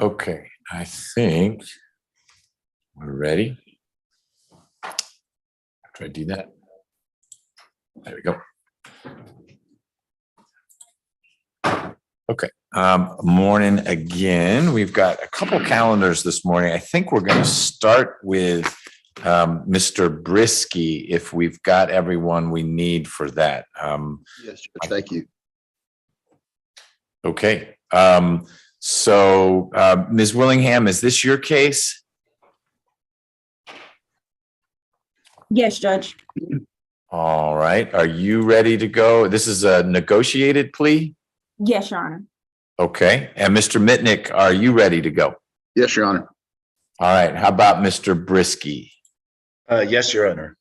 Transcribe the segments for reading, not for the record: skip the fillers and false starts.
Okay, I think we're ready. Try to do that. There we go. Okay, morning again. We've got a couple calendars this morning. I think we're going to start with Mr. Briskey if we've got everyone we need for that. Yes, thank you. Okay, so Ms. Willingham, is this your case? Yes, Judge. All right, are you ready to go? This is a negotiated plea? Yes, Your Honor. Okay, and Mr. Mitnick, are you ready to go? Yes, Your Honor. All right, how about Mr. Briskey? Yes, Your Honor.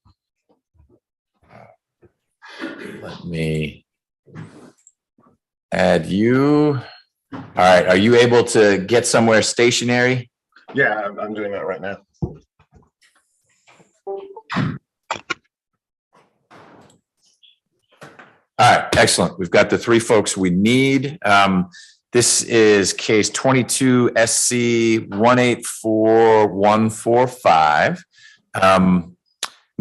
Let me add you. All right, are you able to get somewhere stationary? Yeah, I'm doing that right now. All right, excellent. We've got the three folks we need. This is case 22 SC 184145.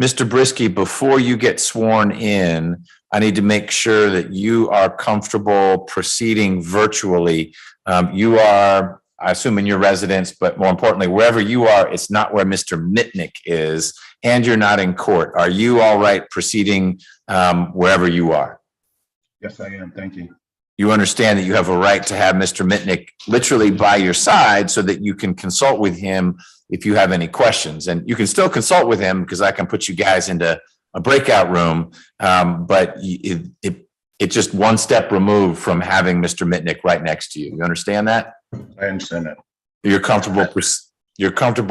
Mr. Briskey, before you get sworn in, I need to make sure that you are comfortable proceeding virtually. You are, I assume, in your residence, but more importantly, wherever you are, it's not where Mr. Mitnick is, and you're not in court. Are you all right proceeding wherever you are? Yes, I am. Thank you. You understand that you have a right to have Mr. Mitnick literally by your side so that you can consult with him if you have any questions. And you can still consult with him because I can put you guys into a breakout room, but it's just one step removed from having Mr. Mitnick right next to you. You understand that? I understand that. You're comfortable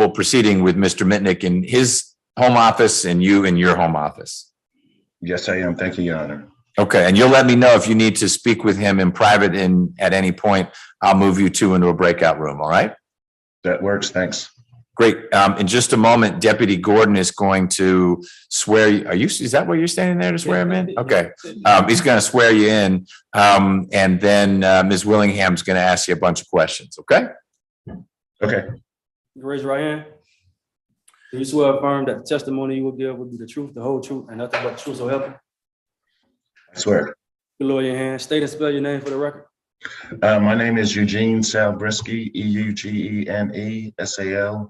proceeding with Mr. Mitnick in his home office and you in your home office? Yes, I am. Thank you, Your Honor. Okay, and you'll let me know if you need to speak with him in private at any point. I'll move you two into a breakout room, all right? That works. Thanks. Great. In just a moment, Deputy Gordon is going to swear you. Is that where you're standing there to swear him in? Okay. He's going to swear you in. And then Ms. Willingham's going to ask you a bunch of questions, okay? Okay. Raise your right hand. Do you swear or affirm that the testimony you will give will be the truth, the whole truth, and nothing but the truth so help you? I swear. Lower your hand. State and spell your name for the record. My name is Eugene Briskey, EUGENE SALBRISKI.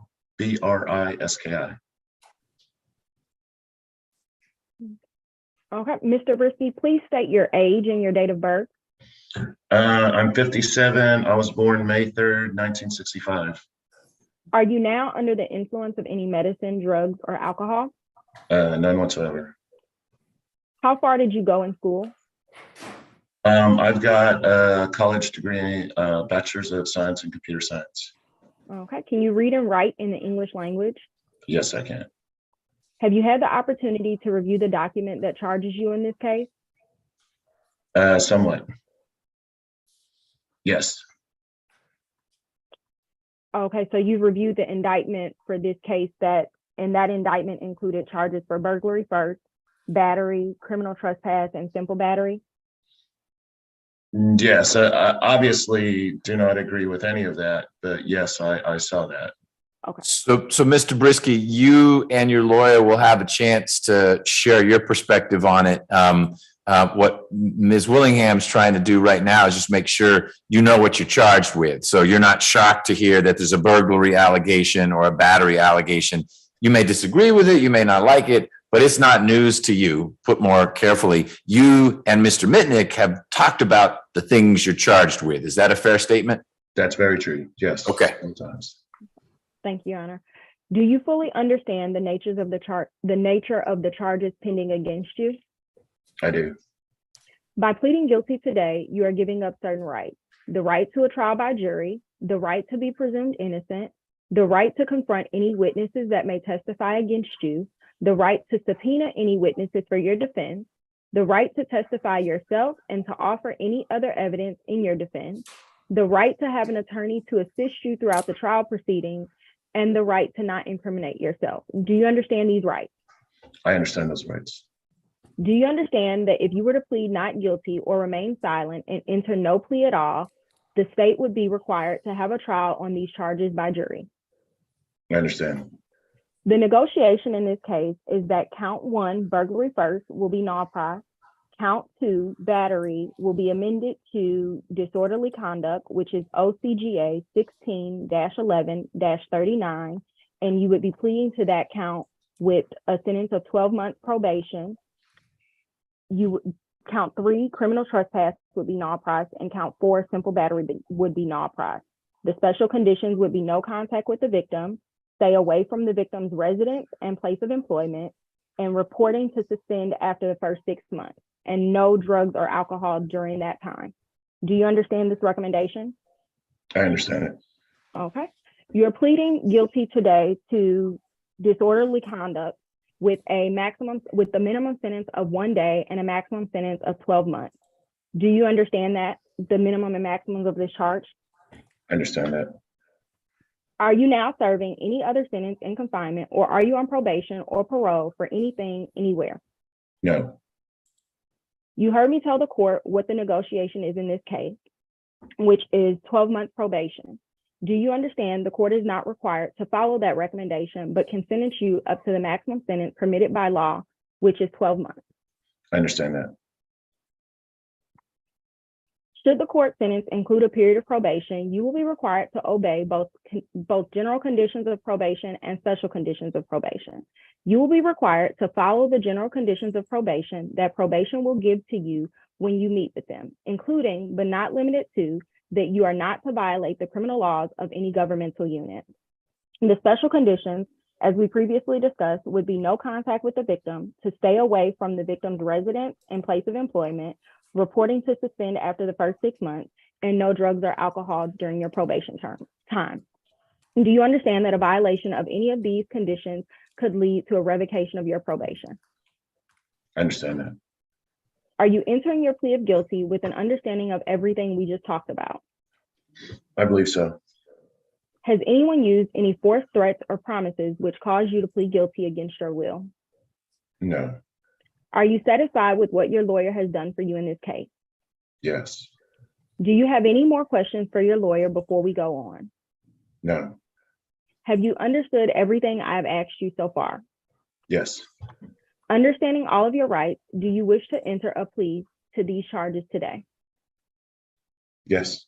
Okay, Mr. Briskey, please state your age and your date of birth. I'm 57. I was born May 3rd, 1965. Are you now under the influence of any medicine, drugs, or alcohol? None whatsoever. How far did you go in school? I've got a college degree, Bachelor's of Science in Computer Science. Okay, can you read and write in the English language? Yes, I can. Have you had the opportunity to review the document that charges you in this case? Somewhat. Yes. Okay, so you've reviewed the indictment for this case and that indictment included charges for burglary first, battery, criminal trespass, and simple battery? Yes, I obviously do not agree with any of that, but yes, I saw that. Okay. So Mr. Briskey, you and your lawyer will have a chance to share your perspective on it. What Ms. Willingham's trying to do right now is just make sure you know what you're charged with. So you're not shocked to hear that there's a burglary allegation or a battery allegation. You may disagree with it, you may not like it, but it's not news to you. Put more carefully, you and Mr. Mitnick have talked about the things you're charged with. Is that a fair statement? That's very true. Yes. Okay. Sometimes. Thank you, Your Honor. Do you fully understand the nature of the charges pending against you? I do. By pleading guilty today, you are giving up certain rights: the right to a trial by jury, the right to be presumed innocent, the right to confront any witnesses that may testify against you, the right to subpoena any witnesses for your defense, the right to testify yourself and to offer any other evidence in your defense, the right to have an attorney to assist you throughout the trial proceedings, and the right to not incriminate yourself. Do you understand these rights? I understand those rights. Do you understand that if you were to plead not guilty or remain silent and enter no plea at all, The state would be required to have a trial on these charges by jury. I understand. The negotiation in this case is that count 1, burglary first, will be null pros. Count 2, battery, will be amended to disorderly conduct, which is OCGA 16-11-39, and you would be pleading to that count with a sentence of 12 months probation. Count 3, criminal trespass, would be null pros, and count 4, simple battery, would be null pros. The special conditions would be no contact with the victim, stay away from the victim's residence and place of employment, and reporting to suspend after the first 6 months, and no drugs or alcohol during that time. Do you understand this recommendation? I understand it. Okay. You're pleading guilty today to disorderly conduct with the minimum sentence of 1 day and a maximum sentence of 12 months. Do you understand that, the minimum and maximum of this charge? I understand that. Are you now serving any other sentence in confinement, or are you on probation or parole for anything, anywhere? No. You heard me tell the court what the negotiation is in this case, which is 12 months probation. Do you understand the court is not required to follow that recommendation, but can sentence you up to the maximum sentence permitted by law, which is 12 months? I understand that. Should the court sentence include a period of probation, you will be required to obey both general conditions of probation and special conditions of probation. You will be required to follow the general conditions of probation that probation will give to you when you meet with them, including, but not limited to, that you are not to violate the criminal laws of any governmental unit. The special conditions, as we previously discussed, would be no contact with the victim, to stay away from the victim's residence and place of employment, reporting to suspend after the first 6 months, and no drugs or alcohol during your probation time. Do you understand that a violation of any of these conditions could lead to a revocation of your probation? I understand that. Are you entering your plea of guilty with an understanding of everything we just talked about? I believe so. Has anyone used any forced threats or promises which caused you to plead guilty against your will? No. Are you satisfied with what your lawyer has done for you in this case? Yes. Do you have any more questions for your lawyer before we go on? No. Have you understood everything I've asked you so far? Yes. Understanding all of your rights, do you wish to enter a plea to these charges today? Yes.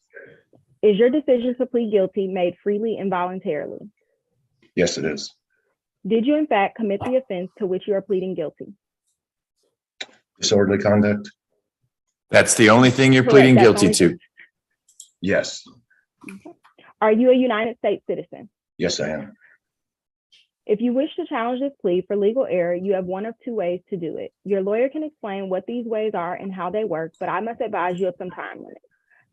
Is your decision to plead guilty made freely and voluntarily? Yes, it is. Did you in fact commit the offense to which you are pleading guilty? Disorderly conduct? That's the only thing you're Correct, pleading that's guilty only to. Yes. Are you a United States citizen? Yes, I am. If you wish to challenge this plea for legal error, you have one of 2 ways to do it. Your lawyer can explain what these ways are and how they work, but I must advise you of some time limits.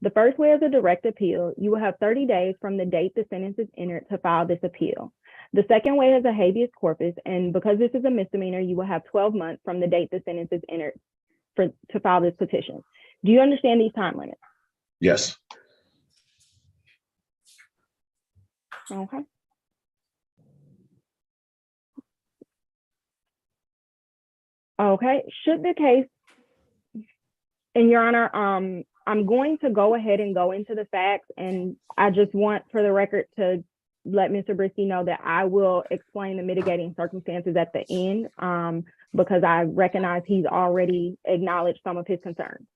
The first way is a direct appeal. You will have 30 days from the date the sentence is entered to file this appeal. The second way is a habeas corpus, and because this is a misdemeanor, you will have 12 months from the date the sentence is entered to file this petition. Do you understand these time limits? Yes. Okay. Okay, should the case, and Your Honor, I'm going to go ahead and go into the facts, and I just want for the record to let Mr. Briskey know that I will explain the mitigating circumstances at the end, because I recognize he's already acknowledged some of his concerns.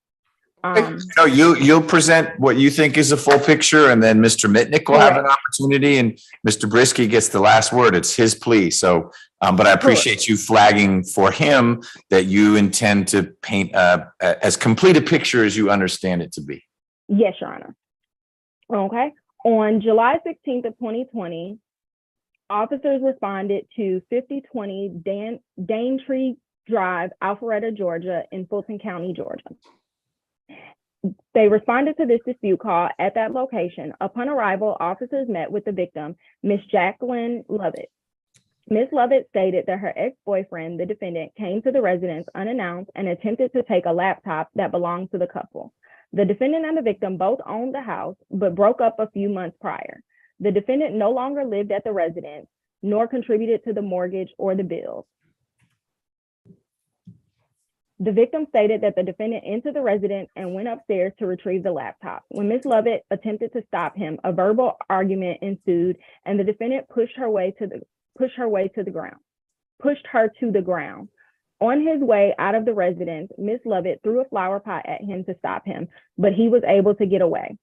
No, you'll present what you think is a full picture, and then Mr. Mitnick will have an opportunity, and Mr. Briskey gets the last word. It's his plea. So, but I appreciate you flagging for him that you intend to paint as complete a picture as you understand it to be. Yes, Your Honor. Okay. On July 16th of 2020, officers responded to 5020 Daintree Drive, Alpharetta, Georgia, in Fulton County, Georgia. They responded to this dispute call at that location. Upon arrival, officers met with the victim, Miss Jacqueline Lovett. Ms. Lovett stated that her ex-boyfriend, the defendant, came to the residence unannounced and attempted to take a laptop that belonged to the couple. The defendant and the victim both owned the house, but broke up a few months prior. The defendant no longer lived at the residence, nor contributed to the mortgage or the bills. The victim stated that the defendant entered the residence and went upstairs to retrieve the laptop. When Ms. Lovett attempted to stop him, a verbal argument ensued, and the defendant pushed her to the ground. On his way out of the residence, Ms. Lovett threw a flower pot at him to stop him, but he was able to get away.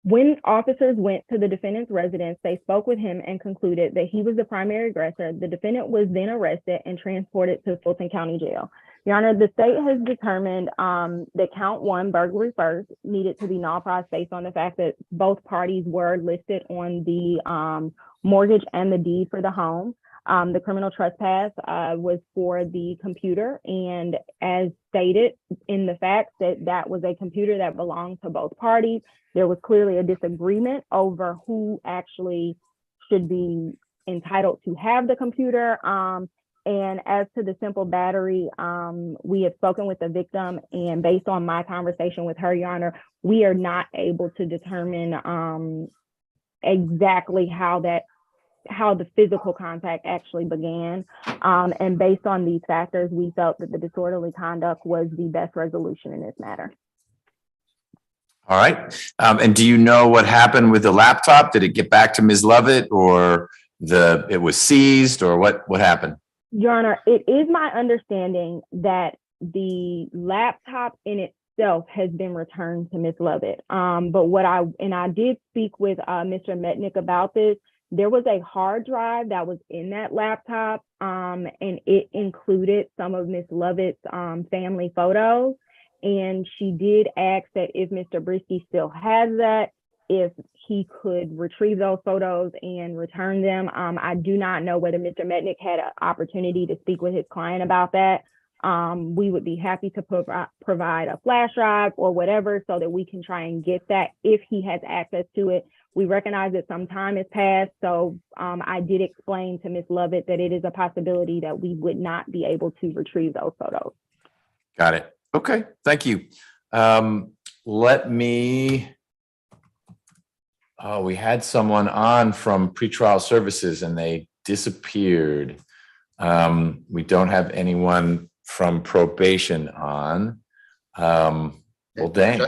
When officers went to the defendant's residence, they spoke with him and concluded that he was the primary aggressor. The defendant was then arrested and transported to Fulton County Jail. Your Honor, the state has determined that count 1, burglary first, needed to be null pros based on the fact that both parties were listed on the mortgage and the deed for the home. The criminal trespass was for the computer, and as stated in the facts that was a computer that belonged to both parties. There was clearly a disagreement over who actually should be entitled to have the computer. And as to the simple battery, we have spoken with the victim, and based on my conversation with her, Your Honor, we are not able to determine exactly how the physical contact actually began. And based on these factors, we felt that the disorderly conduct was the best resolution in this matter. All right. And do you know what happened with the laptop? Did it get back to Ms. Lovett, or it was seized, or what happened? Your Honor, it is my understanding that the laptop in itself has been returned to Ms. Lovett. But I did speak with Mr. Metnick about this. There was a hard drive that was in that laptop, and it included some of Ms. Lovett's family photos. And she did ask that if Mr. Briskey still has that, if he could retrieve those photos and return them. I do not know whether Mr. Metnick had an opportunity to speak with his client about that. We would be happy to provide a flash drive or whatever so that we can try and get that if he has access to it. We recognize that some time has passed, so I did explain to Ms. Lovett that it is a possibility that we would not be able to retrieve those photos. Got it. Okay, thank you. We had someone on from pretrial services and they disappeared. We don't have anyone from probation on. Well, dang.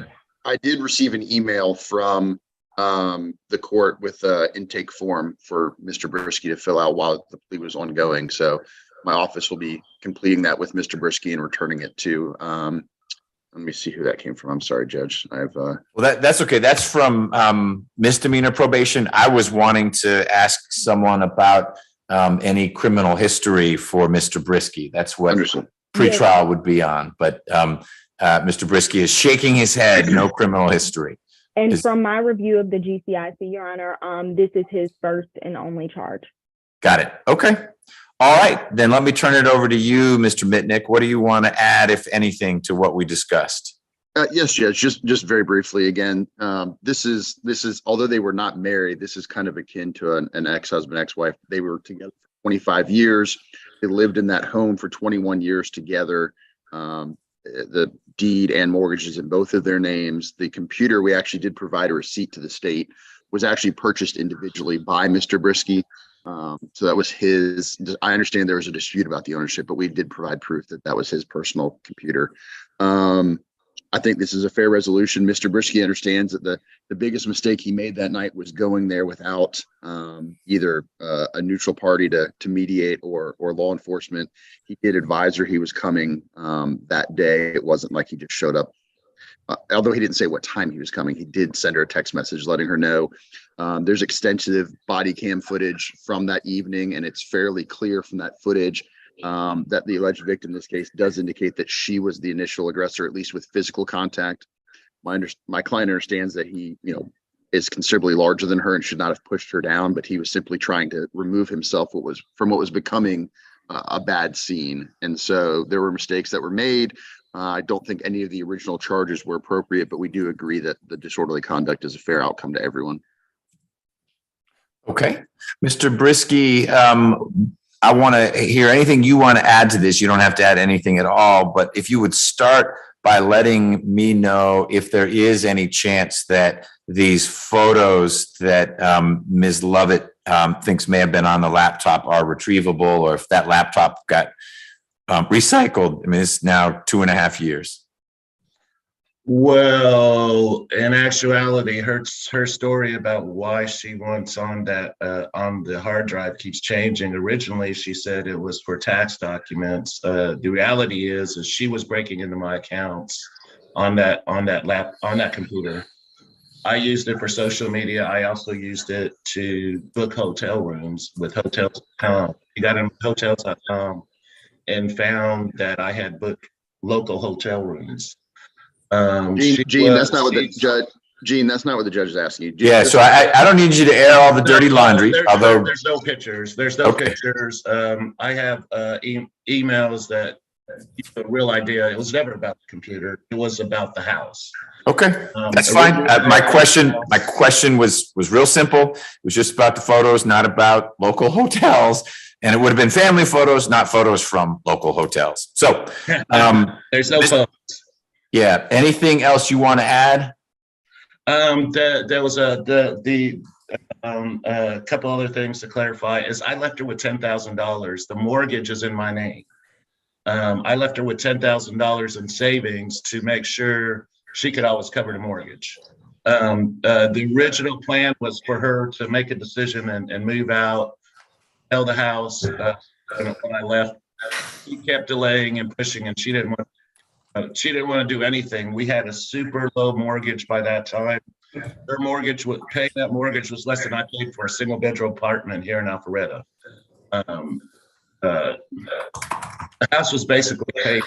I did receive an email from the court with an intake form for Mr. Briskey to fill out while the plea was ongoing. So my office will be completing that with Mr. Briskey and returning it to, let me see who that came from. I'm sorry, Judge. Well, that's okay. That's from misdemeanor probation. I was wanting to ask someone about any criminal history for Mr. Briskey. That's what pretrial would be on. But Mr. Briskey is shaking his head, no criminal history. And from my review of the GCIC, Your Honor, this is his first and only charge. Got it. Okay. All right. Then let me turn it over to you, Mr. Mitnick. What do you want to add, if anything, to what we discussed? Yes, Judge. Just very briefly again. This is although they were not married, this is kind of akin to an ex-husband, ex-wife. They were together for 25 years. They lived in that home for 21 years together. The deed and mortgages in both of their names. The computer, we actually did provide a receipt to the state, was actually purchased individually by Mr. Briskey. So that was his. I understand there was a dispute about the ownership, but we did provide proof that that was his personal computer. I think this is a fair resolution. Mr. Briskey understands that the biggest mistake he made that night was going there without either a neutral party to mediate or law enforcement. He did advise her he was coming that day. It wasn't like he just showed up. Although he didn't say what time he was coming, he did send her a text message letting her know. There's extensive body cam footage from that evening, and it's fairly clear from that footage that the alleged victim in this case does indicate that she was the initial aggressor, at least with physical contact. My client understands that he, is considerably larger than her and should not have pushed her down, but he was simply trying to remove himself from what was becoming a bad scene. And so there were mistakes that were made. I don't think any of the original charges were appropriate, but we do agree that the disorderly conduct is a fair outcome to everyone. Okay. Mr. Briskey, I want to hear anything you want to add to this. You don't have to add anything at all, but if you would start by letting me know if there is any chance that these photos that Ms. Lovett thinks may have been on the laptop are retrievable, or if that laptop got recycled? I mean, it's now 2.5 years. Well, in actuality, her story about why she wants on that on the hard drive keeps changing. Originally, she said it was for tax documents. The reality is she was breaking into my accounts on that computer. I used it for social media. I also used it to book hotel rooms with hotels.com. He got in hotels.com and found that I had booked local hotel rooms. Gene, that's not what the judge. Gene, that's not what the judge is asking you. Yeah, so I don't need you to air all the dirty laundry. Although there's no pictures. There's no pictures. I have emails that give a real idea. It was never about the computer. It was about the house. okay, that's fine. My question was real simple. It was just about the photos, not about local hotels. And it would have been family photos, not photos from local hotels. So there's no photos. Yeah. Anything else you want to add? There was a couple other things to clarify. Is I left her with $10,000. The mortgage is in my name. I left her with $10,000 in savings to make sure she could always cover the mortgage. The original plan was for her to make a decision and move out, sell the house. When I left, she kept delaying and pushing, and she didn't want to do anything. We had a super low mortgage by that time. Her mortgage paying that mortgage was less than I paid for a single bedroom apartment here in Alpharetta. The house was basically paid,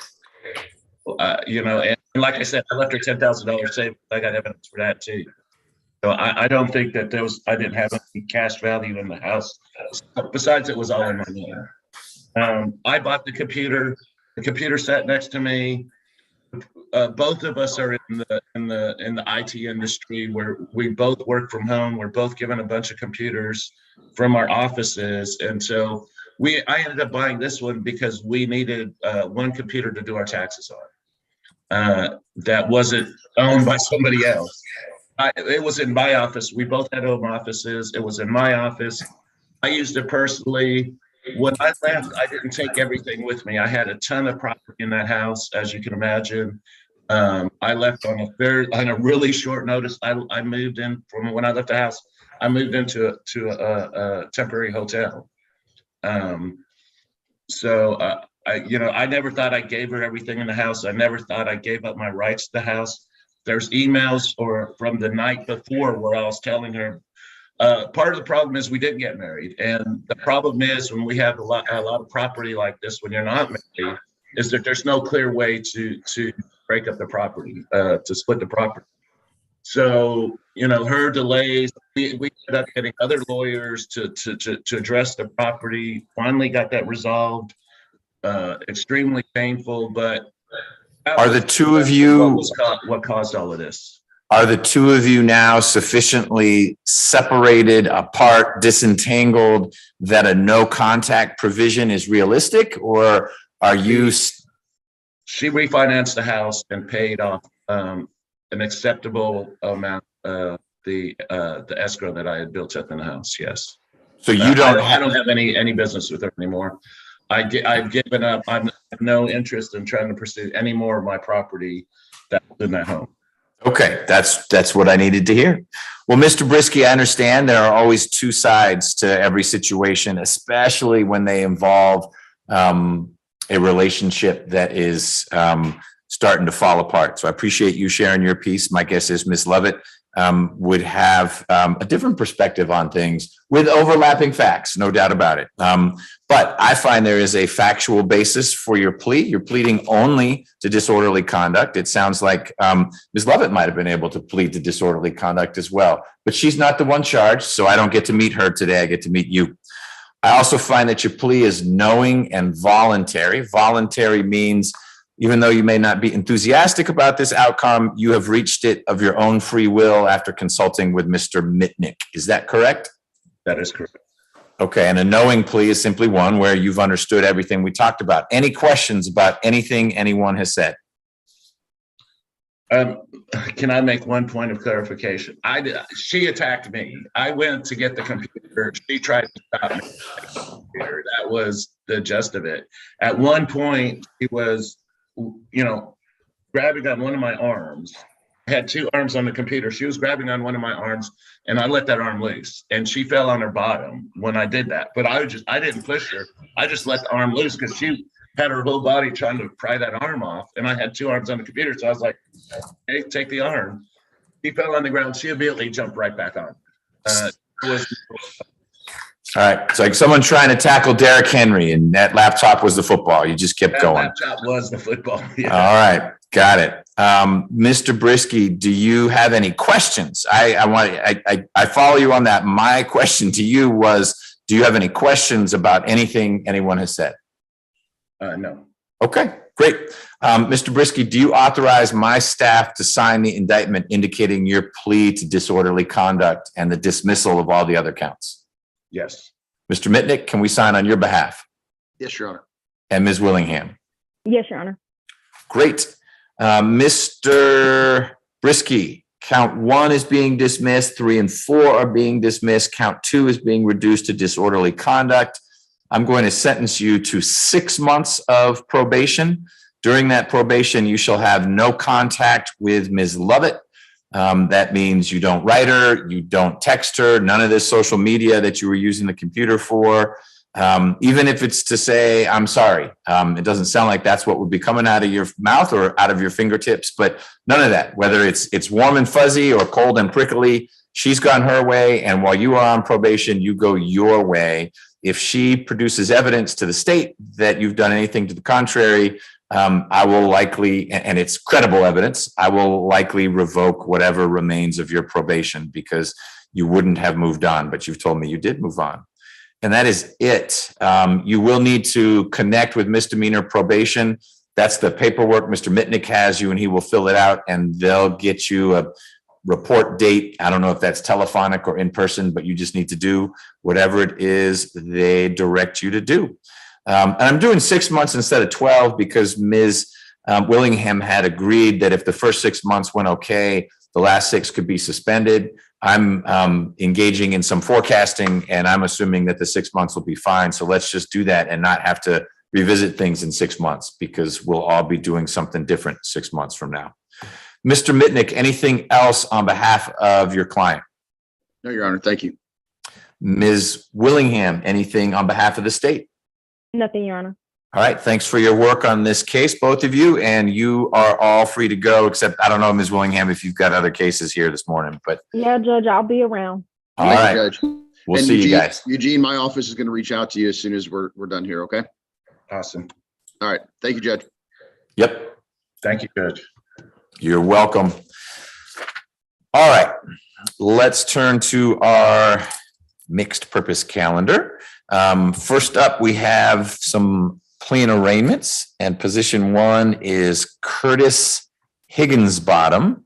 and like I said, I left her $10,000 saved. I got evidence for that too. So I don't think that I didn't have any cash value in the house. Besides, it was all in my name. I bought the computer. The computer sat next to me. Both of us are in the IT industry where we both work from home. We're both given a bunch of computers from our offices, and so I ended up buying this one because we needed one computer to do our taxes on. That wasn't owned by somebody else. It was in my office. We both had home offices. It was in my office. I used it personally. When I left, I didn't take everything with me. I had a ton of property in that house, as you can imagine. I left on a really short notice. I moved in from when I left the house. I moved into a temporary hotel. I never thought I gave her everything in the house. I never thought I gave up my rights to the house. There's emails from the night before where I was telling her. Part of the problem is we didn't get married, and the problem is when we have a lot of property like this, when you're not married, is that there's no clear way to break up the property, to split the property. So her delays. We ended up getting other lawyers to address the property. Finally got that resolved. Extremely painful, but are the two of you what caused all of this? Are the two of you now sufficiently separated, apart, disentangled that a no contact provision is realistic, or are you? She refinanced the house and paid off an acceptable amount of the escrow that I had built up in the house. Yes. So you don't. I don't have any business with her anymore. I've given up. I have no interest in trying to pursue any more of my property that's in that home. Okay, that's what I needed to hear. Well, Mr. Briskey, I understand there are always two sides to every situation, especially when they involve a relationship that is starting to fall apart. So I appreciate you sharing your piece. My guess is Ms. Lovett would have a different perspective on things with overlapping facts, no doubt about it. But I find there is a factual basis for your plea. You're pleading only to disorderly conduct. It sounds like Ms. Lovett might have been able to plead to disorderly conduct as well, but she's not the one charged, so I don't get to meet her today. I get to meet you. I also find that your plea is knowing and voluntary. Voluntary means even though you may not be enthusiastic about this outcome, you have reached it of your own free will after consulting with Mr. Mitnick. Is that correct? That is correct. Okay, and a knowing plea is simply one where you've understood everything we talked about. Any questions about anything anyone has said? Can I make one point of clarification? She attacked me. I went to get the computer. She tried to stop me. That was the gist of it. At one point, he was, grabbing on one of my arms. I had two arms on the computer. She was grabbing on one of my arms, and I let that arm loose, and she fell on her bottom when I did that. But I didn't push her. I just let the arm loose because she had her whole body trying to pry that arm off, and I had two arms on the computer. So I was like, "Hey, take the arm." He fell on the ground. She immediately jumped right back on. All right. It's like someone trying to tackle Derrick Henry, and that laptop was the football. You just kept going. That laptop was the football. Yeah. All right. Got it. Mr. Briskey, do you have any questions? I follow you on that. My question to you was, do you have any questions about anything anyone has said? No. Okay, great. Mr. Briskey, do you authorize my staff to sign the indictment indicating your plea to disorderly conduct and the dismissal of all the other counts? Yes. Mr. Mitnick, can we sign on your behalf? Yes, Your Honor. And Ms. Willingham? Yes, Your Honor. Great. Mr. Briskey, count 1 is being dismissed, 3 and 4 are being dismissed, count 2 is being reduced to disorderly conduct. I'm going to sentence you to 6 months of probation. During that probation, you shall have no contact with Ms. Lovett. That means you don't write her, you don't text her, none of this social media that you were using the computer for. Even if it's to say, I'm sorry. It doesn't sound like that's what would be coming out of your mouth or out of your fingertips, but none of that, whether it's warm and fuzzy or cold and prickly, she's gone her way. And while you are on probation, you go your way. If she produces evidence to the state that you've done anything to the contrary, I will likely, and it's credible evidence, I will likely revoke whatever remains of your probation because you wouldn't have moved on, but you've told me you did move on. And that is it. You will need to connect with misdemeanor probation. That's the paperwork Mr. Mitnick has you, and he will fill it out, and they'll get you a report date. I don't know if that's telephonic or in person, but you just need to do whatever it is they direct you to do. And I'm doing 6 months instead of 12 because Ms. Willingham had agreed that if the first 6 months went okay, the last 6 could be suspended. I'm engaging in some forecasting, and I'm assuming that the 6 months will be fine. So let's just do that and not have to revisit things in 6 months because we'll all be doing something different 6 months from now. Mr. Mitnick, anything else on behalf of your client? No, Your Honor. Thank you. Ms. Willingham, anything on behalf of the state? Nothing, Your Honor. All right. Thanks for your work on this case, both of you. And you are all free to go, except I don't know, Ms. Willingham, if you've got other cases here this morning, but. Yeah, Judge, I'll be around. All Thank right. you, Judge. We'll And see Eugene, you guys. Eugene, my office is going to reach out to you as soon as we're done here. Okay. Awesome. All right. Thank you, Judge. Yep. Thank you, Judge. You're welcome. All right. Let's turn to our mixed purpose calendar. First up, we have some plea and arraignments, and position 1 is Curtis Higginsbottom.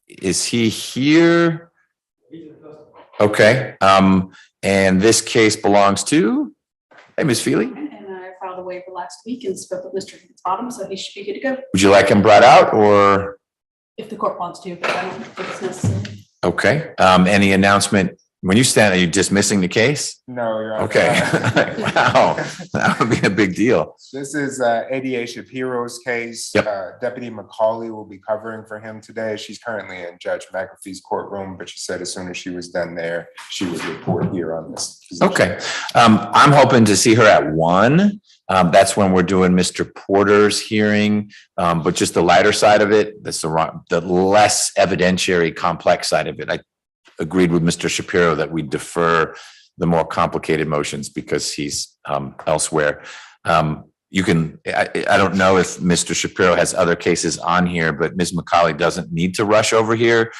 Is he here? Okay. And this case belongs to, hey, Ms. Feely, And I filed a waiver last week and spoke with Mr. Bottom, so he should be good to go would you like him brought out or? if the court wants to, but I don't think it's necessary. Okay. Any announcement? When you stand, are you dismissing the case? No, Your Honor. Okay. Wow, that would be a big deal. This is ADA Shapiro's case. Yep. Deputy McCauley will be covering for him today. She's currently in Judge McAfee's courtroom, but she said as soon as she was done there, she would report here on this position. Okay. I'm hoping to see her at 1. That's when we're doing Mr. Porter's hearing, but just the lighter side of it, that's the less evidentiary complex side of it. I agreed with Mr. Shapiro that we defer the more complicated motions because he's elsewhere. You can, I don't know if Mr. Shapiro has other cases on here, but Ms. McCauley doesn't need to rush over here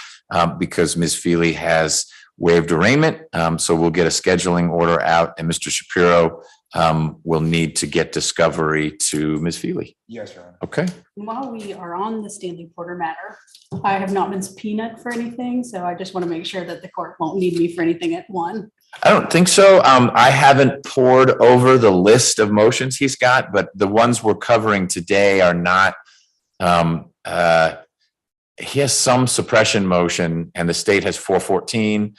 because Ms. Feely has waived arraignment. So we'll get a scheduling order out, and Mr. Shapiro will need to get discovery to Ms. Feely. Yes, Your Honor. Okay. While we are on the Stanley Porter matter, I have not been subpoenaed for anything, so I just want to make sure that the court won't need me for anything at 1. I don't think so. I haven't poured over the list of motions he's got, but the ones we're covering today are not he has some suppression motion and the state has 414.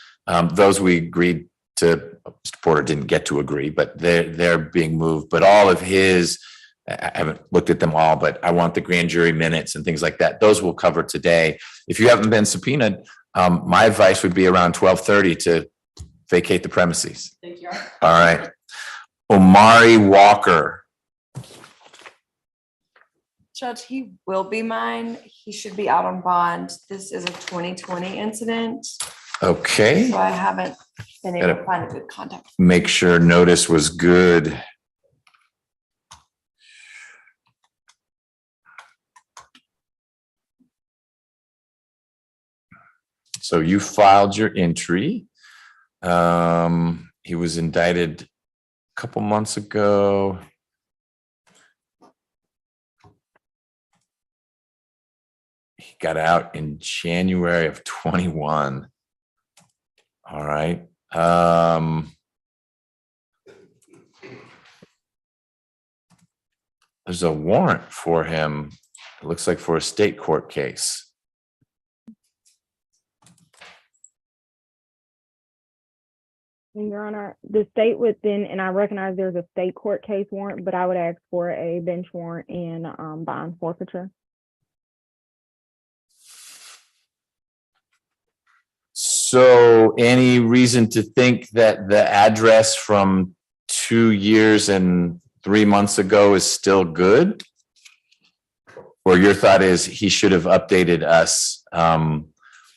Those we agreed to, Mr. Porter didn't get to agree, but they're being moved. But all of his, I haven't looked at them all, but I want the grand jury minutes and things like that. Those we'll cover today. If you haven't been subpoenaed, my advice would be around 12:30 to vacate the premises. Thank you. All right. Omari Walker. Judge, he will be mine. He should be out on bond. This is a 2020 incident, Okay. so I haven't been able to find a good contact. Make sure notice was good. So you filed your entry. He was indicted a couple months ago. He got out in January of 21. All right. There's a warrant for him. It looks like for a state court case. Your Honor, the state would then, and I recognize there's a state court case warrant, but I would ask for a bench warrant and bond forfeiture. So any reason to think that the address from 2 years and 3 months ago is still good? Or your thought is he should have updated us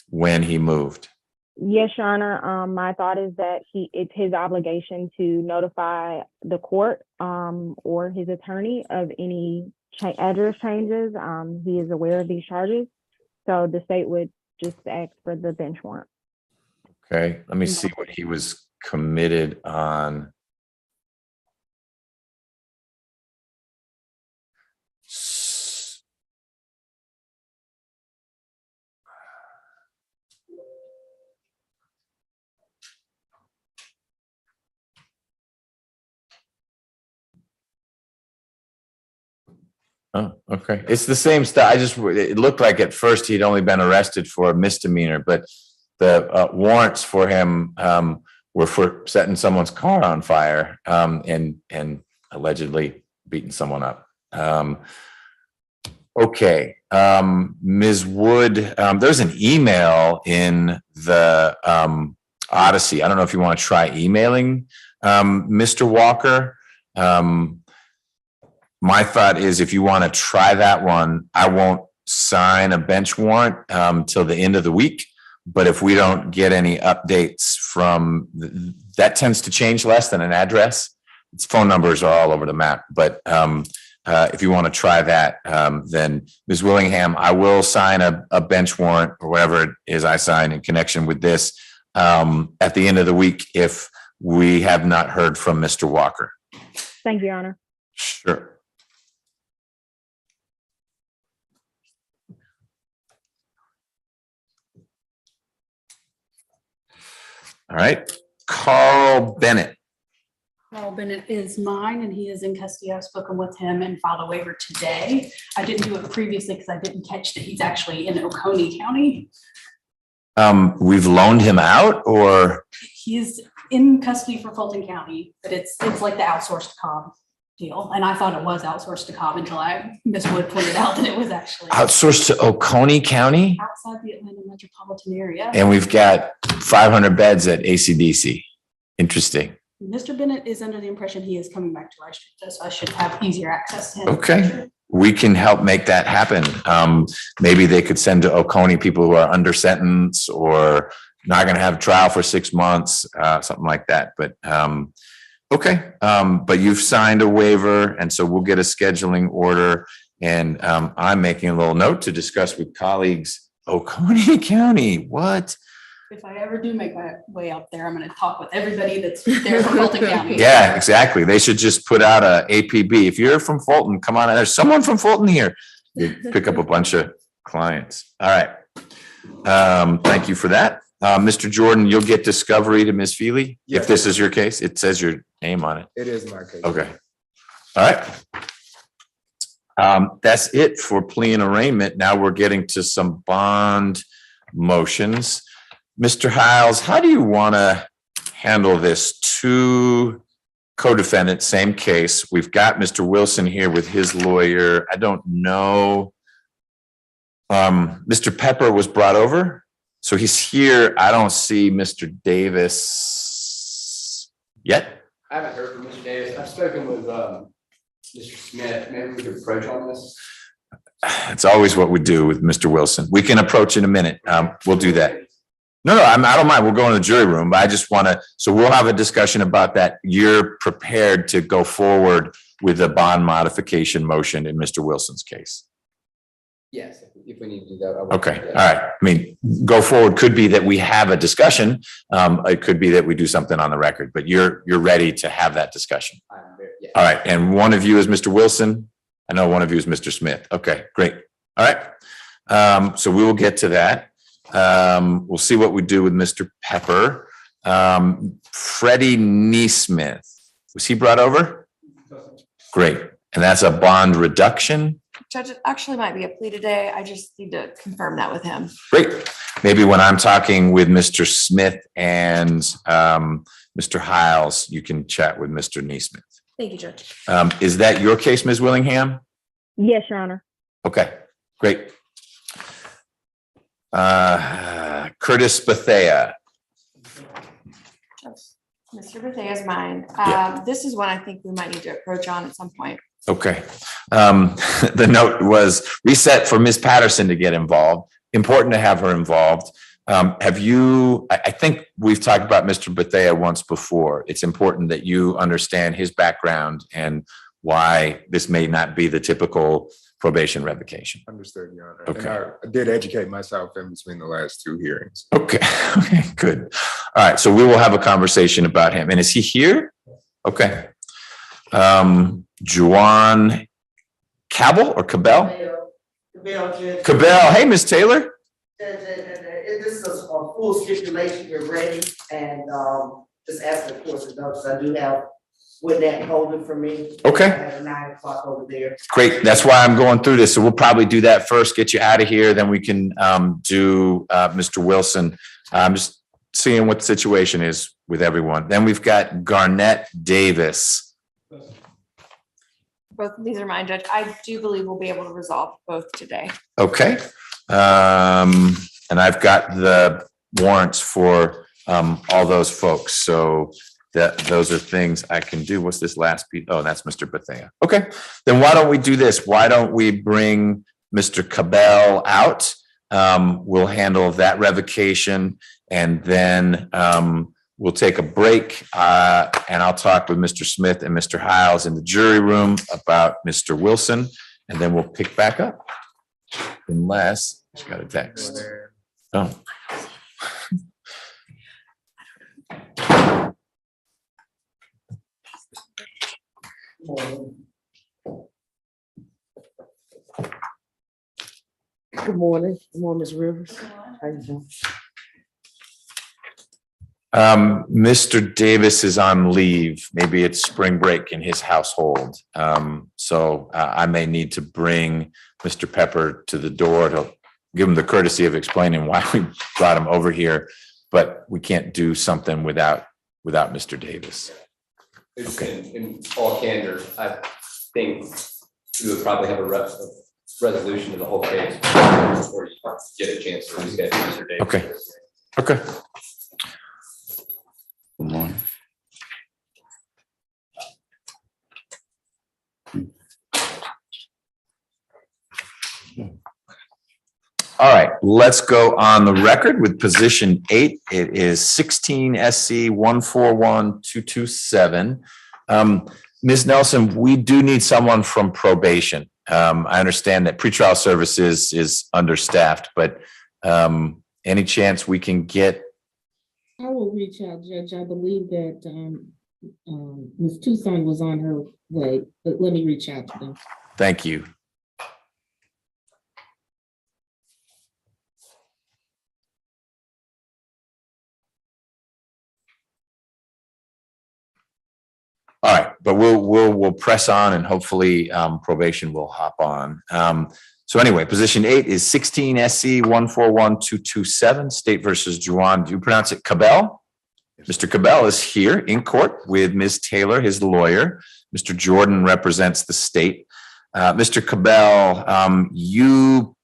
when he moved? Yes, Your Honor. My thought is that it's his obligation to notify the court or his attorney of any address changes. He is aware of these charges. So the state would just ask for the bench warrant. Okay, let me see what he was committed on. Oh, okay. It's the same stuff. It looked like at first he'd only been arrested for a misdemeanor, but the warrants for him were for setting someone's car on fire and allegedly beating someone up. Okay. Ms. Wood, there's an email in the Odyssey. I don't know if you want to try emailing Mr. Walker. My thought is if you want to try that one, I won't sign a bench warrant till the end of the week. But if we don't get any updates from that tends to change less than an address. Its phone numbers are all over the map. But if you want to try that, then Ms. Willingham, I will sign a bench warrant or whatever it is I sign in connection with this at the end of the week if we have not heard from Mr. Walker. Thank you, Your Honor. Sure. All right, Carl Bennett. Carl Bennett is mine and he is in custody. I've spoken with him and filed a waiver today. I didn't do it previously because I didn't catch that he's actually in Oconee County. We've loaned him out or? He's in custody for Fulton County, but it's like the outsourced Cobb deal. And I thought it was outsourced to Cobb until Ms. Wood pointed out that it was actually Outsourced to Oconee County? outside the Atlanta metropolitan area. And we've got 500 beds at ACDC. Interesting. Mr. Bennett is under the impression he is coming back to our street, so I should have easier access to him. Okay. We can help make that happen. Maybe they could send to Oconee people who are under sentence or not going to have trial for 6 months, something like that. But okay. But you've signed a waiver, and so we'll get a scheduling order. And I'm making a little note to discuss with colleagues. Oconee County, what? If I ever do make my way out there, I'm going to talk with everybody that's there from Fulton County. Yeah, exactly. They should just put out a APB. If you're from Fulton, come on. There's someone from Fulton here. You pick up a bunch of clients. All right. Thank you for that. Mr. Jordan, you'll get discovery to Ms. Feely if this is your case. It says your name on it. It is my case. Okay. All right. That's it for plea and arraignment. Now we're getting to some bond motions. Mr. Hiles, how do you want to handle this? Two co-defendants, same case. We've got Mr. Wilson here with his lawyer. I don't know. Mr. Pepper was brought over, so he's here. I don't see Mr. Davis yet. I haven't heard from Mr. Davis. I've spoken with Mr. Smith. Maybe we could approach on this. It's always what we do with Mr. Wilson. We can approach in a minute. We'll do that. No, I don't mind. We'll go in the jury room, but I just want to, so we'll have a discussion about that. You're prepared to go forward with a bond modification motion in Mr. Wilson's case. Yes, if we need to do that. I will. Okay, all right. I mean, go forward could be that we have a discussion. It could be that we do something on the record, but you're ready to have that discussion. Yeah. All right, and one of you is Mr. Wilson. I know one of you is Mr. Smith. Okay, great. All right. So we will get to that. We'll see what we do with Mr. Pepper. Freddie Nesmith, was he brought over? Great, and that's a bond reduction. Judge, it actually might be a plea today. I just need to confirm that with him. Great. Maybe when I'm talking with Mr. Smith and Mr. Hiles, you can chat with Mr. Nesmith. Thank you, Judge. Is that your case, Ms. Willingham? Yes, Your Honor. Okay, great. Curtis Bethea. Mr. Bethea is mine. Yeah. This is one I think we might need to approach on at some point. Okay. The note was reset for Ms. Patterson to get involved. Important to have her involved. Have you, I think we've talked about Mr. Bethea once before. It's important that you understand his background and why this may not be the typical probation revocation. Understood, Your Honor. Okay. And I did educate myself in between the last two hearings. Okay, okay, good. All right, so we will have a conversation about him. And is he here? Okay. Juan Cabell or Cabell? Cabell. Hey, Miss Taylor. This is a full stipulation, you're ready, and just ask the court to know, because I do have Woodnet holding for me. Okay. I have 9 o'clock over there. Great. That's why I'm going through this. So we'll probably do that first, get you out of here. Then we can do Mr. Wilson. I'm just seeing what the situation is with everyone. Then we've got Garnett Davis. Both of these are mine, Judge. I do believe we'll be able to resolve both today. Okay. And I've got the warrants for all those folks. So those are things I can do. What's this last piece? Oh, that's Mr. Bethea. Okay. Then why don't we do this? Why don't we bring Mr. Cabell out? We'll handle that revocation, and then we'll take a break, and I'll talk with Mr. Smith and Mr. Hiles in the jury room about Mr. Wilson, and then we'll pick back up. Unless, just got a text. Oh. Good morning. Good morning, Ms. Rivers. How you doing? Mr. Davis is on leave. Maybe it's spring break in his household. So I may need to bring Mr. Pepper to the door to give him the courtesy of explaining why we brought him over here, but we can't do something without Mr. Davis. In all candor, I think we would probably have a resolution of the whole case before you get a chance to reschedule Mr. Davis. Okay. Okay. Good morning. All right, let's go on the record with position 8. It is 16 SC 141227. Ms. Nelson, we do need someone from probation. I understand that pretrial services is understaffed, but any chance we can get? I will reach out, Judge. I believe that Ms. Tucson was on her way, but let me reach out to them. Thank you. All right, but we'll press on and hopefully probation will hop on. So anyway, position 8 is 16 SC 141227, State versus Juan. Do you pronounce it Cabell? Mr. Cabell is here in court with Ms. Taylor, his lawyer. Mr. Jordan represents the state. Mr. Cabell, you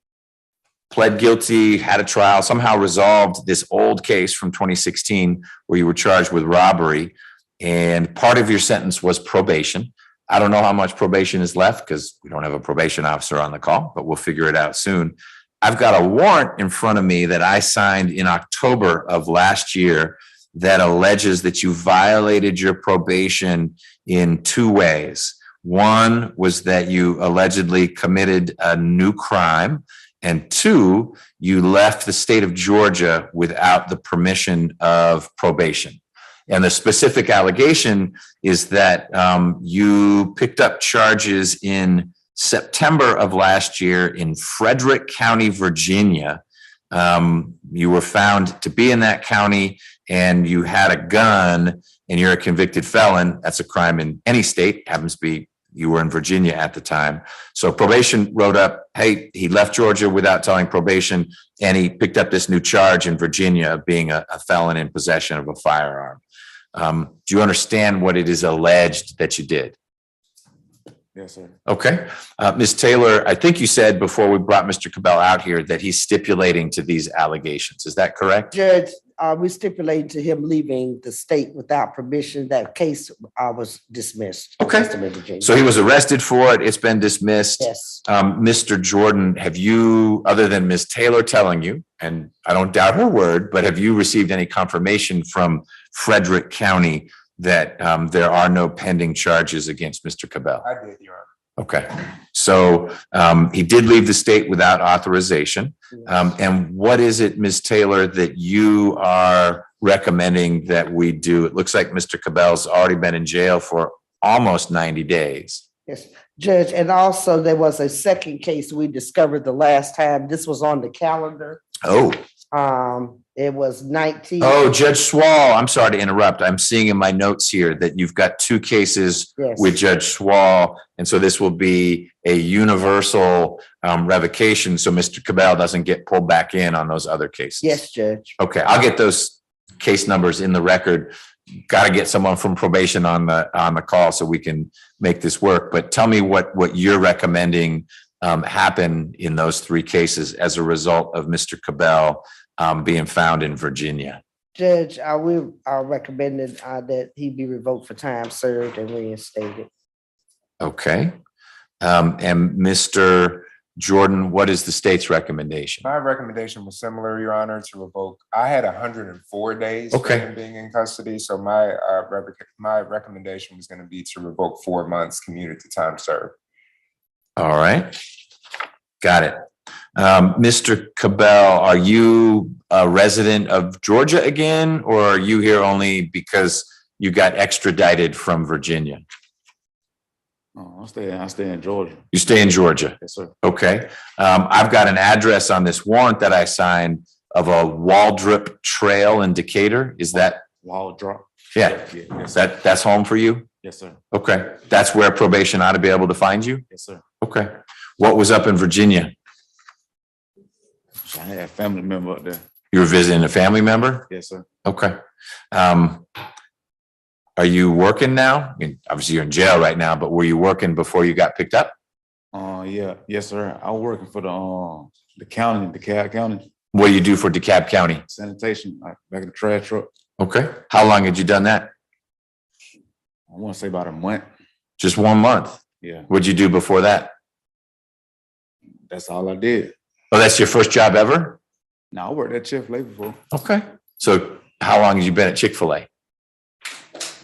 pled guilty, had a trial, somehow resolved this old case from 2016 where you were charged with robbery, and part of your sentence was probation. I don't know how much probation is left because we don't have a probation officer on the call, but we'll figure it out soon. I've got a warrant in front of me that I signed in October of last year that alleges that you violated your probation in 2 ways. One was that you allegedly committed a new crime, and 2, you left the state of Georgia without the permission of probation. And the specific allegation is that you picked up charges in September of last year in Frederick County, Virginia. You were found to be in that county and you had a gun and you're a convicted felon. That's a crime in any state. Happens to be you were in Virginia at the time. So probation wrote up, hey, he left Georgia without telling probation, and he picked up this new charge in Virginia of being a felon in possession of a firearm. Do you understand what it is alleged that you did? Yes, sir. Okay. Ms. Taylor, I think you said before we brought Mr. Cabell out here that he's stipulating to these allegations. Is that correct? Judge, we stipulated to him leaving the state without permission. That case was dismissed. Okay. So he was arrested for it. It's been dismissed. Yes. Mr. Jordan, have you, other than Ms. Taylor telling you, and I don't doubt her word, but have you received any confirmation from Frederick County that there are no pending charges against Mr. Cabell? I did, Your Honor. Okay, so he did leave the state without authorization. And what is it, Ms. Taylor, that you are recommending that we do? It looks like Mr. Cabell's already been in jail for almost 90 days. Yes, Judge, and also there was a second case we discovered the last time. This was on the calendar. Oh. It was 19. Oh, Judge Swall, I'm sorry to interrupt. I'm seeing in my notes here that you've got 2 cases with Judge Swall. And so this will be a universal revocation. So Mr. Cabell doesn't get pulled back in on those other cases. Yes, Judge. Okay, I'll get those case numbers in the record. Got to get someone from probation on the call so we can make this work. But tell me what you're recommending happen in those 3 cases as a result of Mr. Cabell being found in Virginia. Judge, we recommended that he be revoked for time served and reinstated. Okay. And Mr. Jordan, what is the state's recommendation? My recommendation was similar, Your Honor, to revoke. I had 104 days for him being in custody. So my recommendation was going to be to revoke 4 months commuted to time served. All right. Got it. Mr. Cabell, are you a resident of Georgia again, or are you here only because you got extradited from Virginia? Oh, I stay in Georgia. You stay in Georgia? Yes, sir. Okay. I've got an address on this warrant that I signed of a Waldrop Trail in Decatur. Is that? Waldrop? Yeah. Yes, That's home for you? Yes, sir. Okay. That's where probation ought to be able to find you? Yes, sir. Okay. What was up in Virginia? I had a family member up there. You were visiting a family member? Yes, sir. Okay. Are you working now? I mean, obviously you're in jail right now, but were you working before you got picked up? Yeah. Yes, sir. I was working for the county, DeKalb County. What do you do for DeKalb County? Sanitation, like back in the trash truck. Okay. How long had you done that? I want to say about a month. Just 1 month? Yeah. What'd you do before that? That's all I did. Oh, that's your first job ever? No, I worked at Chick-fil-A before. Okay. So how long have you been at Chick-fil-A?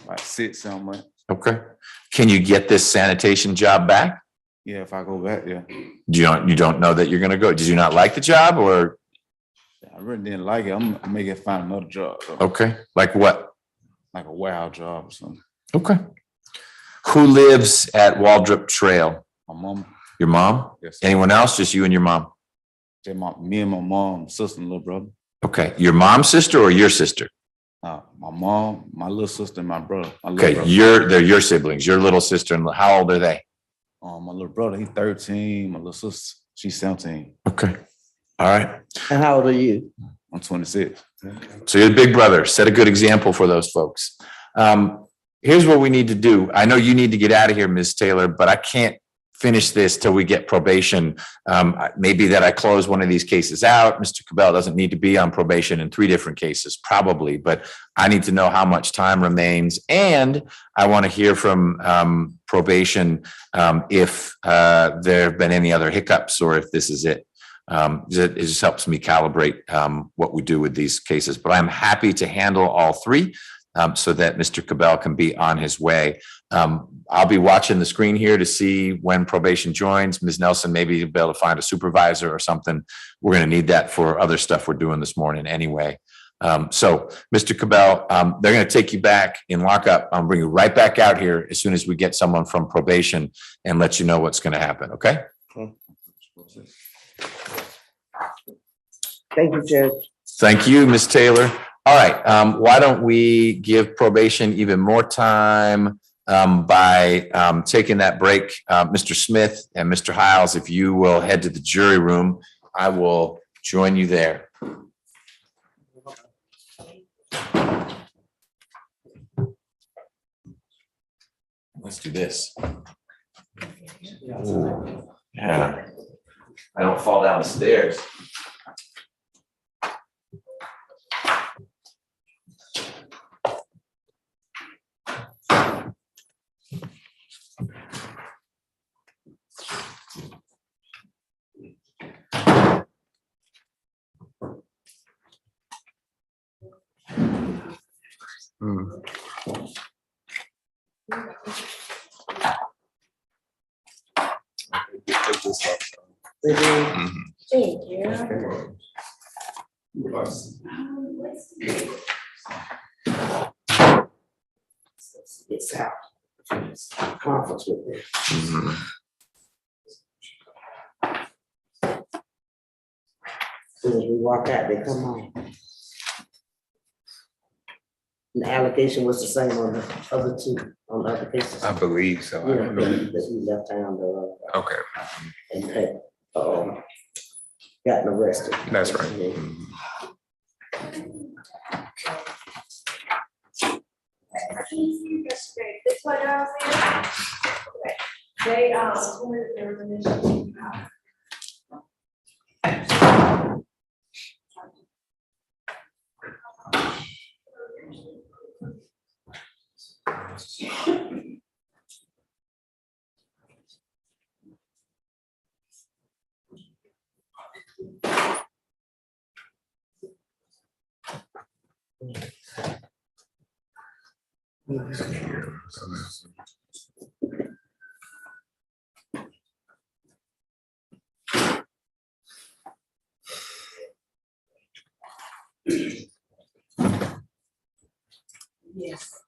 Like 6-7 months. Okay. Can you get this sanitation job back? Yeah, if I go back, yeah. You don't know that you're going to go? Did you not like the job, or? I really didn't like it. I'm may get find another job. So. Okay. Like what? Like a warehouse job or something. Okay. Who lives at Waldrop Trail? My mom. Your mom? Yes. Anyone else? Just you and your mom? Me and my mom, sister and little brother. Okay. Your mom's sister or your sister? My mom, my little sister, and my brother. My little Okay, brother. they're your siblings, your little sister, and how old are they? My little brother, he's 13. My little sister, she's 17. Okay, all right. And how old are you? I'm 26. So you're the big brother. Set a good example for those folks. Here's what we need to do. I know you need to get out of here, Ms. Taylor, but I can't finish this till we get probation. Maybe that I close one of these cases out. Mr. Cabell doesn't need to be on probation in 3 different cases, probably, but I need to know how much time remains. And I want to hear from probation if there have been any other hiccups or if this is it. It just helps me calibrate what we do with these cases, but I'm happy to handle all 3 so that Mr. Cabell can be on his way. I'll be watching the screen here to see when probation joins. Ms. Nelson, maybe you'll be able to find a supervisor or something. We're going to need that for other stuff we're doing this morning anyway. So Mr. Cabell, they're going to take you back in lockup. I'll bring you right back out here as soon as we get someone from probation and let you know what's going to happen. Okay? Thank you, Judge. Thank you, Ms. Taylor. All right, why don't we give probation even more time by taking that break. Mr. Smith and Mr. Hiles, if you will head to the jury room, I will join you there. Let's do this. Ooh, yeah. I don't fall down the stairs. Thank you. It's out. Conference with them. As soon as we walk out, they come on. And the allocation was the same on the other 2, on the other cases. I believe so. I Yeah, don't know. that he left town though. Okay, And had, gotten arrested. that's right. Yeah. This one down there? They, yes.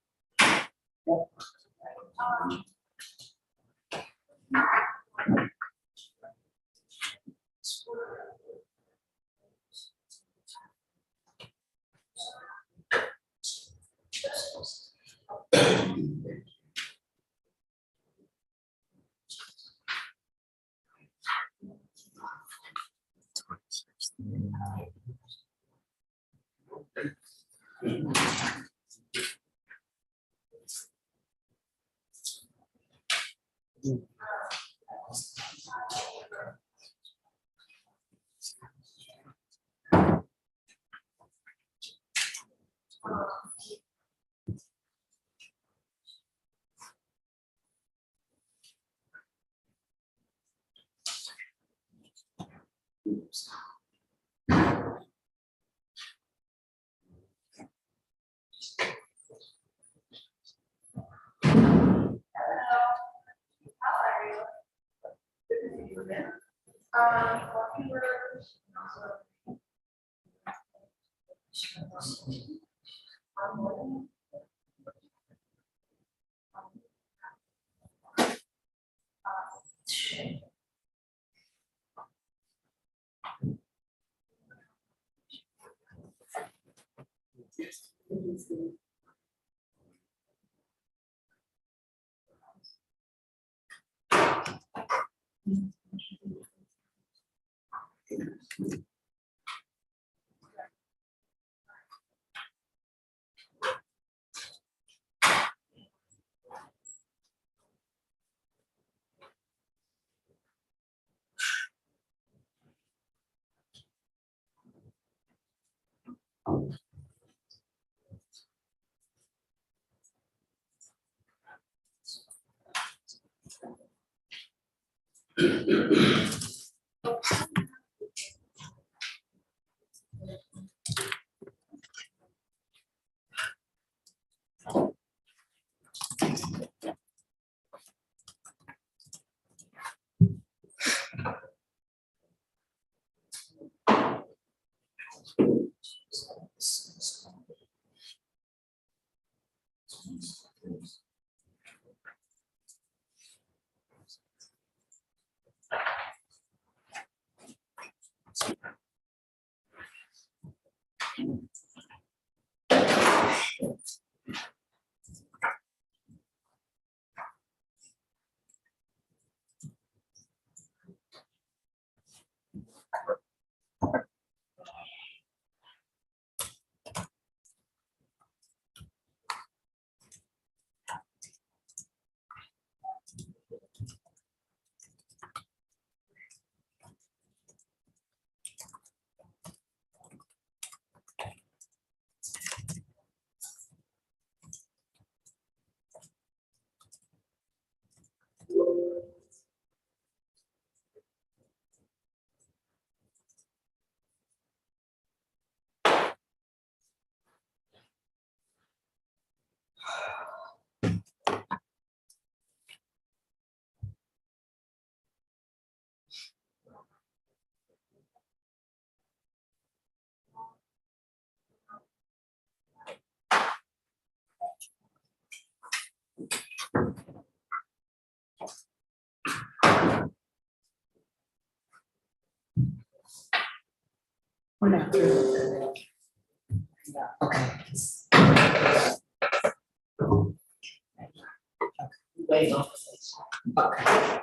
Wait. Okay.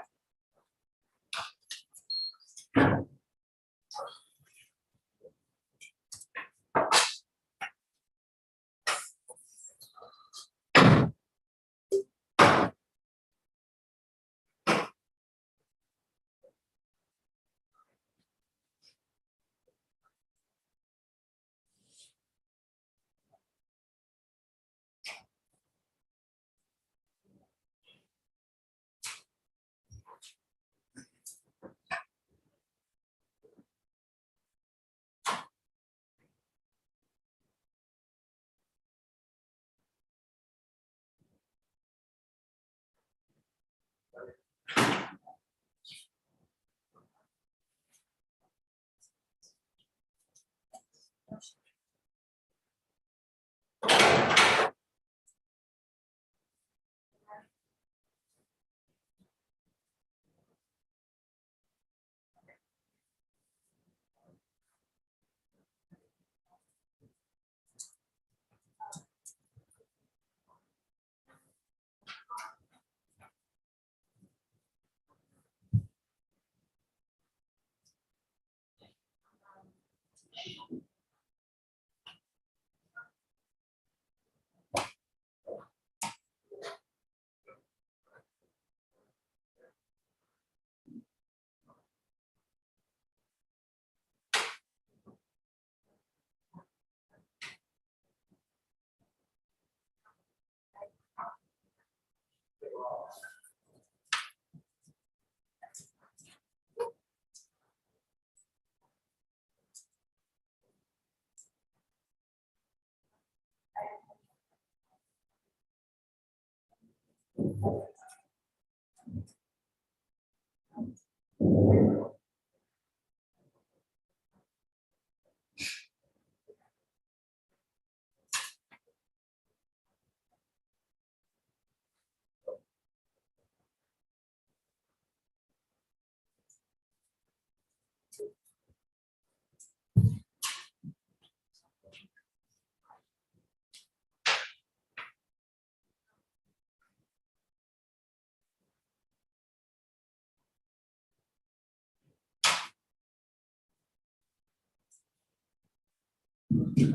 Hey,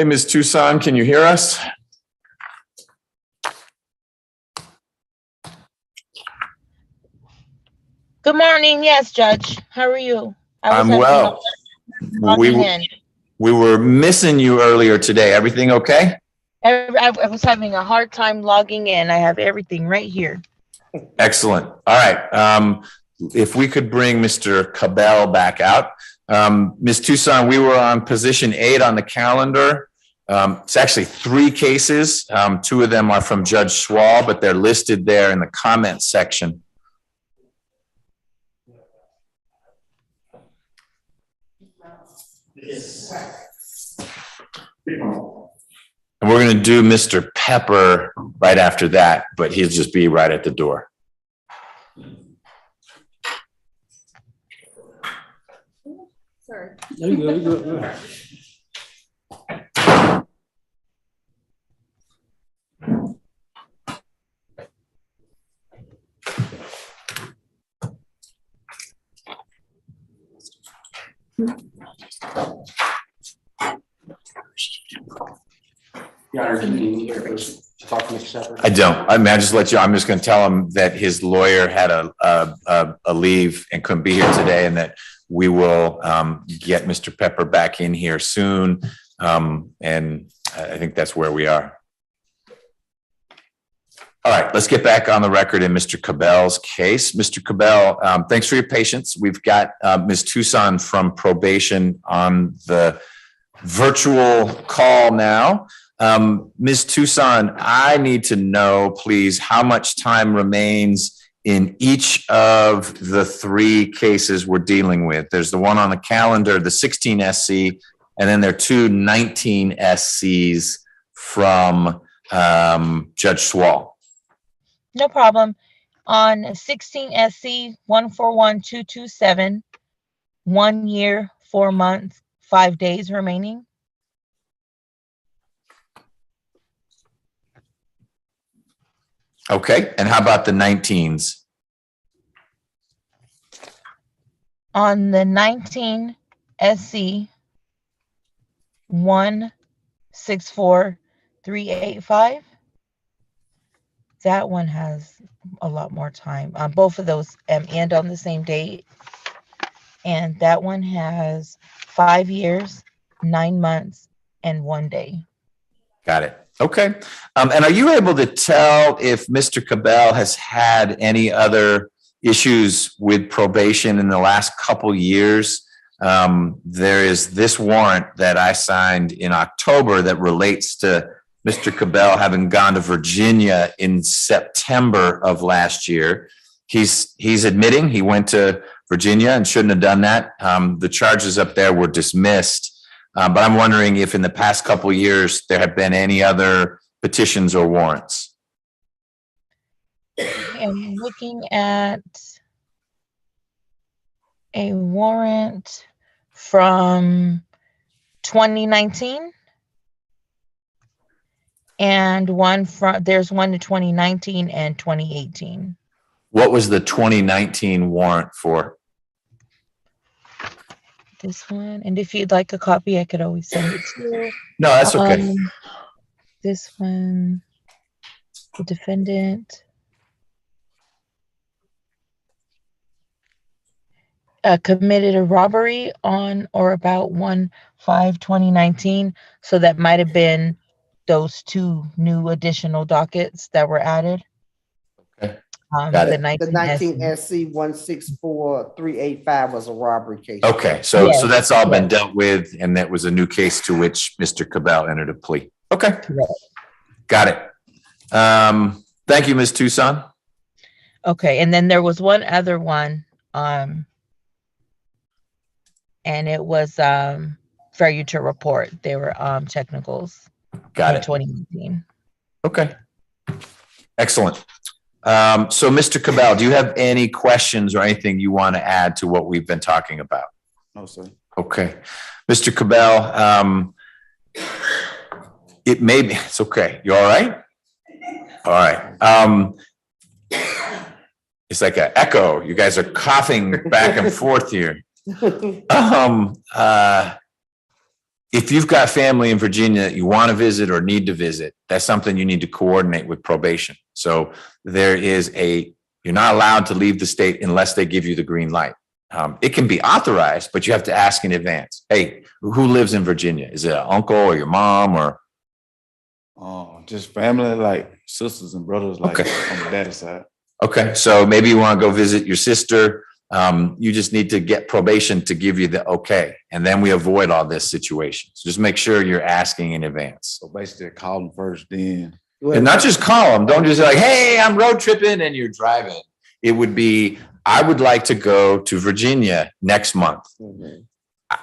Ms. Tucson, can you hear us? Good morning. Yes, Judge. How are you? I'm well. We were missing you earlier today. Everything okay? I was having a hard time logging in. I have everything right here. Excellent. All right. If we could bring Mr. Cabell back out. Ms. Tucson, we were on position 8 on the calendar. It's actually 3 cases. 2 of them are from Judge Schwal, but they're listed there in the comment section. And we're going to do Mr. Pepper right after that, but he'll just be right at the door. Sorry. You good. Your Honor, do you need to talk to Mr. Shepherd? I don't. I mean, I just let you, I'm just going to tell him that his lawyer had a leave and couldn't be here today, and that we will get Mr. Pepper back in here soon. And I think that's where we are. All right, let's get back on the record in Mr. Cabell's case. Mr. Cabell, thanks for your patience. We've got Ms. Tucson from probation on the virtual call now. Ms. Tucson, I need to know, please, how much time remains in each of the 3 cases we're dealing with. There's the one on the calendar, the 16 SC, and then there are 2 19 SCs from Judge Swall. No problem. On 16 SC 141227, 1 year, 4 months, 5 days remaining. Okay, and how about the 19s? On the 19 SC 164385. That one has a lot more time. Both of those end on the same date. And that one has 5 years, 9 months, and 1 day. Got it. Okay. And are you able to tell if Mr. Cabell has had any other issues with probation in the last couple years? There is this warrant that I signed in October that relates to Mr. Cabell having gone to Virginia in September of last year. He's admitting he went to Virginia and shouldn't have done that. The charges up there were dismissed. But I'm wondering if in the past couple of years there have been any other petitions or warrants. I'm looking at a warrant from 2019 and there's one to 2019 and 2018. What was the 2019 warrant for? This one, and if you'd like a copy, I could always send it to you. No, that's okay. This one, the defendant committed a robbery on or about 1/5/2019. So that might have been those 2 new additional dockets that were added. Okay. Got it. The 19 SC 164385 was a robbery case. Okay, so that's all been dealt with, and that was a new case to which Mr. Cabell entered a plea. Okay, got it. Thank you, Ms. Tucson. Okay, and then there was one other one, and it was failure to report. They were technicals. Got it. 2019. Okay, excellent. So, Mr. Cabell, do you have any questions or anything you want to add to what we've been talking about? No, sir. Okay. Mr. Cabell, it's okay. You all right? All right. It's like an echo. You guys are coughing back and forth here. If you've got family in Virginia that you want to visit or need to visit, that's something you need to coordinate with probation. So you're not allowed to leave the state unless they give you the green light. It can be authorized, but you have to ask in advance. Hey, who lives in Virginia? Is it an uncle or your mom or? Just family, like sisters and brothers, like on the daddy side. Okay, so maybe you want to go visit your sister. You just need to get probation to give you the okay, and then we avoid all this situation. So just make sure you're asking in advance. So basically, call them first, then. And not just call them. Don't just say like, hey, I'm road tripping and you're driving. It would be, I would like to go to Virginia next month. Mm-hmm.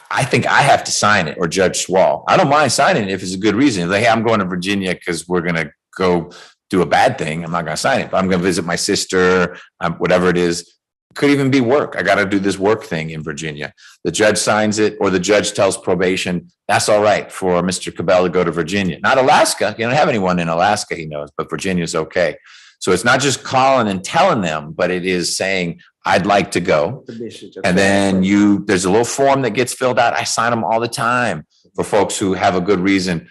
I think I have to sign it, or Judge Swall. I don't mind signing it if it's a good reason. Like, hey, I'm going to Virginia because we're going to go do a bad thing. I'm not going to sign it, but I'm going to visit my sister, whatever it is. Could even be work. I got to do this work thing in Virginia. The judge signs it, or the judge tells probation, that's all right for Mr. Cabell to go to Virginia. Not Alaska. You don't have anyone in Alaska, he knows, but Virginia's okay. So it's not just calling and telling them, but it is saying, I'd like to go. And then there's a little form that gets filled out. I sign them all the time for folks who have a good reason.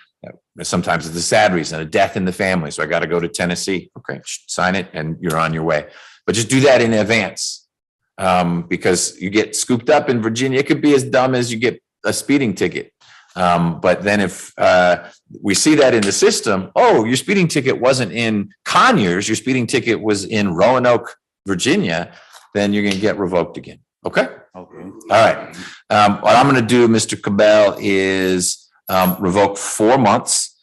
Sometimes it's a sad reason, a death in the family. So I got to go to Tennessee. Okay, sign it and you're on your way. But just do that in advance because you get scooped up in Virginia. It could be as dumb as you get a speeding ticket. But then if we see that in the system, oh, your speeding ticket wasn't in Conyers, your speeding ticket was in Roanoke, Virginia, then you're going to get revoked again. Okay? Okay. All right. What I'm going to do, Mr. Cabell, is revoke 4 months.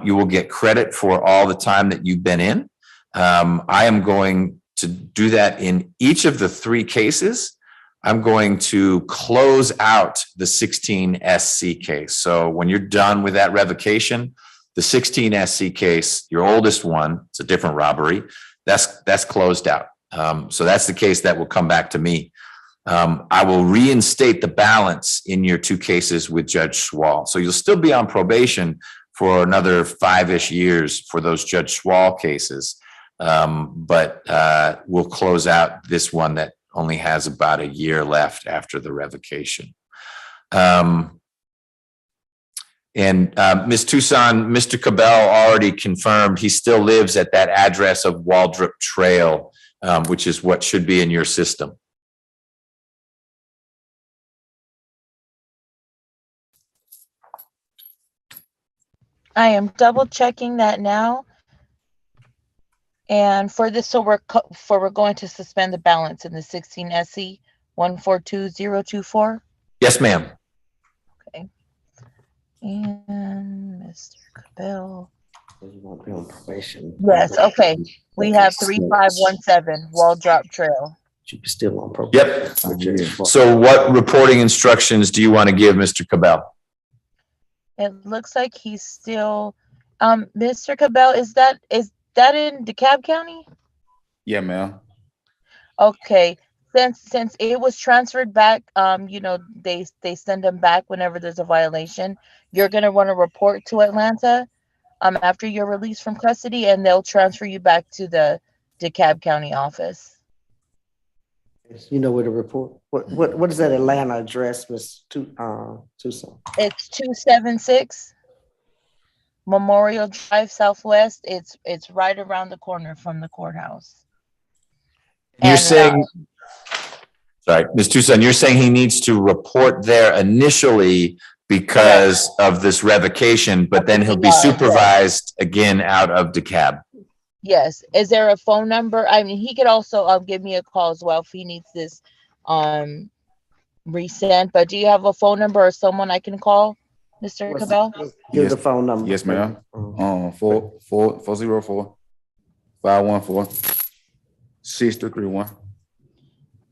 You will get credit for all the time that you've been in. I am going to do that in each of the 3 cases. I'm going to close out the 16 SC case. So when you're done with that revocation, the 16 SC case, your oldest one, it's a different robbery, that's closed out. So that's the case that will come back to me. I will reinstate the balance in your 2 cases with Judge Schwall. So you'll still be on probation for another 5-ish years for those Judge Schwall cases. But we'll close out this one that only has about a year left after the revocation. And Ms. Tucson, Mr. Cabell already confirmed he still lives at that address of Waldrop Trail, which is what should be in your system. I am double checking that now. And for this, so we're going to suspend the balance in the 16 SC 142024. Yes, ma'am. Okay. And Mr. Cabell. You won't be on probation. Yes. Okay. We have 3517 Waldrop Trail. You be still on probation. Yep. So what reporting instructions do you want to give Mr. Cabell? It looks like he's still, Mr. Cabell, is that in DeKalb County? Yeah, ma'am. Okay. Since it was transferred back, they send them back whenever there's a violation. You're gonna want to report to Atlanta after you're released from custody, and they'll transfer you back to the DeKalb County office. You know where to report. What is that Atlanta address, Ms. Tucson? It's 276 Memorial Drive Southwest. It's right around the corner from the courthouse. You're saying, sorry, Ms. Tucson, you're saying he needs to report there initially because of this revocation, but then he'll be supervised again out of DeKalb. Yes. Is there a phone number? I mean, he could also give me a call as well if he needs this resent. But do you have a phone number or someone I can call, Mr. Cabell? Give the phone number. Yes, ma'am. 404-514-6331.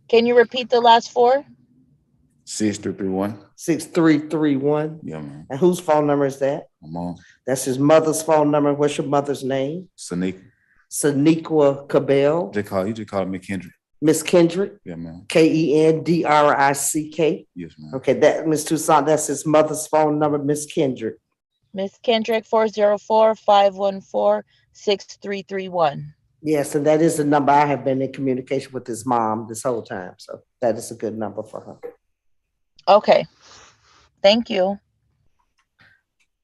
Can you repeat the last 4? 6331. 6331. Yeah, man. And whose phone number is that? My mom. That's his mother's phone number. What's your mother's name? Saniqua Cabell. You just call me Kendrick. Miss Kendrick. Yeah, man. Kendrick. Yes, ma'am. Okay, that Miss Tucson, that's his mother's phone number, Miss Kendrick. Miss Kendrick, 404-514-6331. Yes, and that is the number. I have been in communication with his mom this whole time. So that is a good number for her. Okay. Thank you.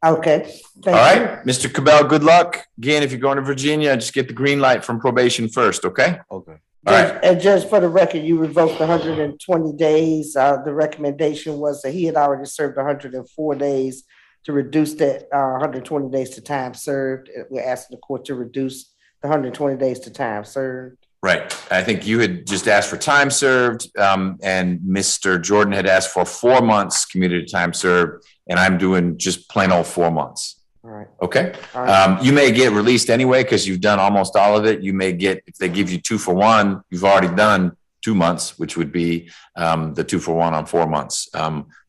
Okay. All right, Mr. Cabell, good luck. Again, if you're going to Virginia, just get the green light from probation first, okay? Okay. All right. And Judge, for the record, you revoked 120 days. The recommendation was that he had already served 104 days to reduce that 120 days to time served. We're asking the court to reduce the 120 days to time served. Right. I think you had just asked for time served, and Mr. Jordan had asked for 4 months commuted time served, and I'm doing just plain old 4 months. All right. Okay. All right. You may get released anyway because you've done almost all of it. You may get, if they give you 2 for 1, you've already done 2 months, which would be the 2 for 1 on 4 months.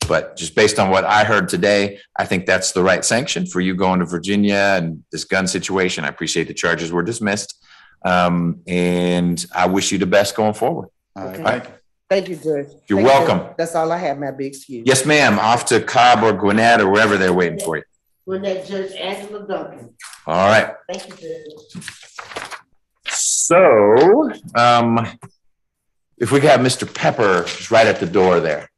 But just based on what I heard today, I think that's the right sanction for you going to Virginia and this gun situation. I appreciate the charges were dismissed. And I wish you the best going forward. Okay. All right. Thank you, Judge. You're Thank welcome. you. That's all I have, ma'am. Be excused. Yes, ma'am. Off to Cobb or Gwinnett or wherever they're waiting for you. Gwinnett, Judge Angela Duncan. All right. Thank you, Judge. So, if we could have Mr. Pepper just right at the door there.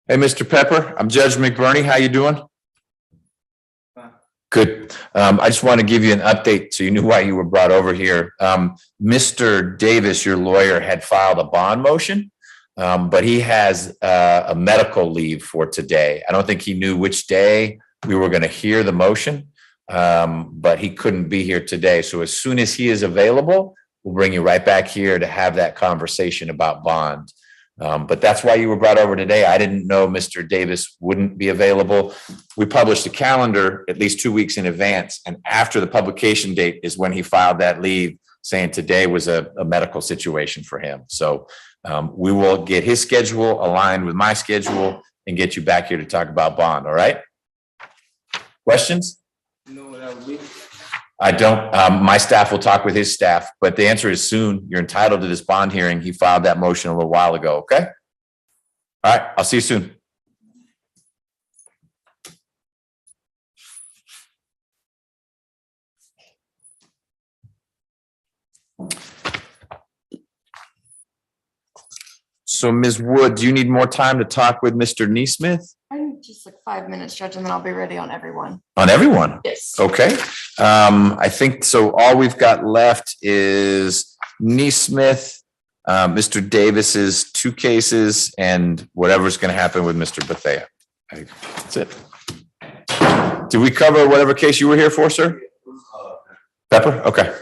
Hey, Mr. Pepper, I'm Judge McBurney. How you doing? Good. I just want to give you an update so you knew why you were brought over here. Mr. Davis, your lawyer, had filed a bond motion, but he has a medical leave for today. I don't think he knew which day we were going to hear the motion, but he couldn't be here today. So as soon as he is available, we'll bring you right back here to have that conversation about bond. But that's why you were brought over today. I didn't know Mr. Davis wouldn't be available. We published a calendar at least 2 weeks in advance, and after the publication date is when he filed that leave, saying today was a medical situation for him. So we will get his schedule aligned with my schedule and get you back here to talk about bond. All right? Questions? You know what that would be? I don't. My staff will talk with his staff, but the answer is soon. You're entitled to this bond hearing. He filed that motion a little while ago. Okay. All right. I'll see you soon. So, Ms. Wood, do you need more time to talk with Mr. Nesmith? I need just like 5 minutes, Judge, and then I'll be ready on everyone. On everyone? Yes. Okay. I think so. All we've got left is Nesmith, Mr. Davis's 2 cases, and whatever's going to happen with Mr. Bethea. That's it. Did we cover whatever case you were here for, sir? Pepper? Okay.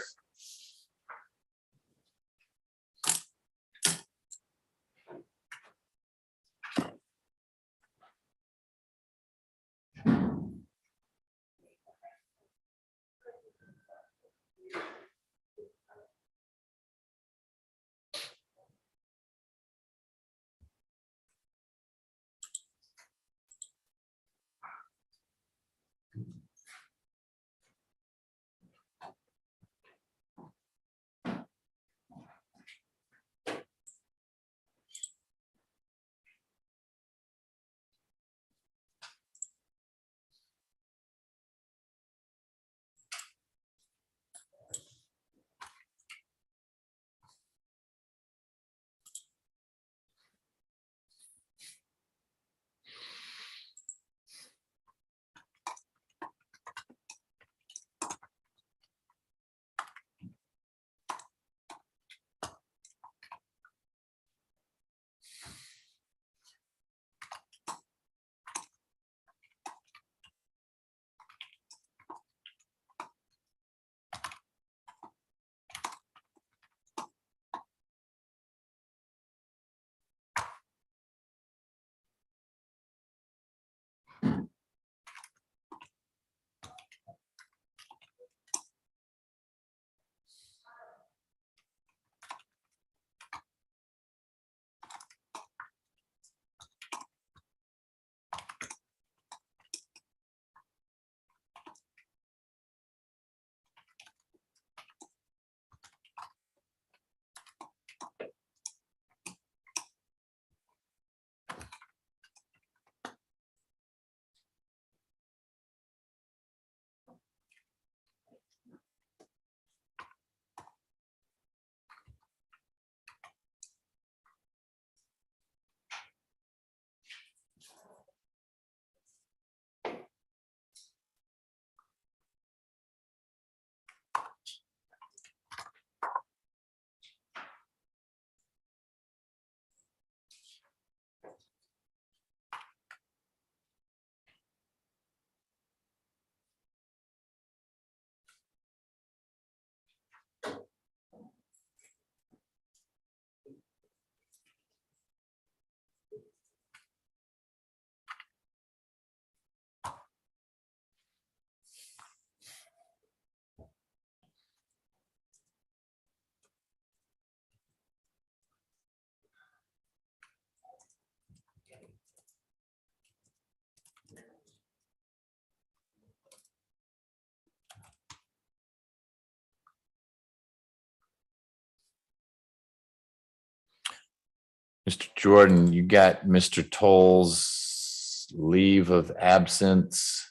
Mr. Jordan, you got Mr. Toll's leave of absence.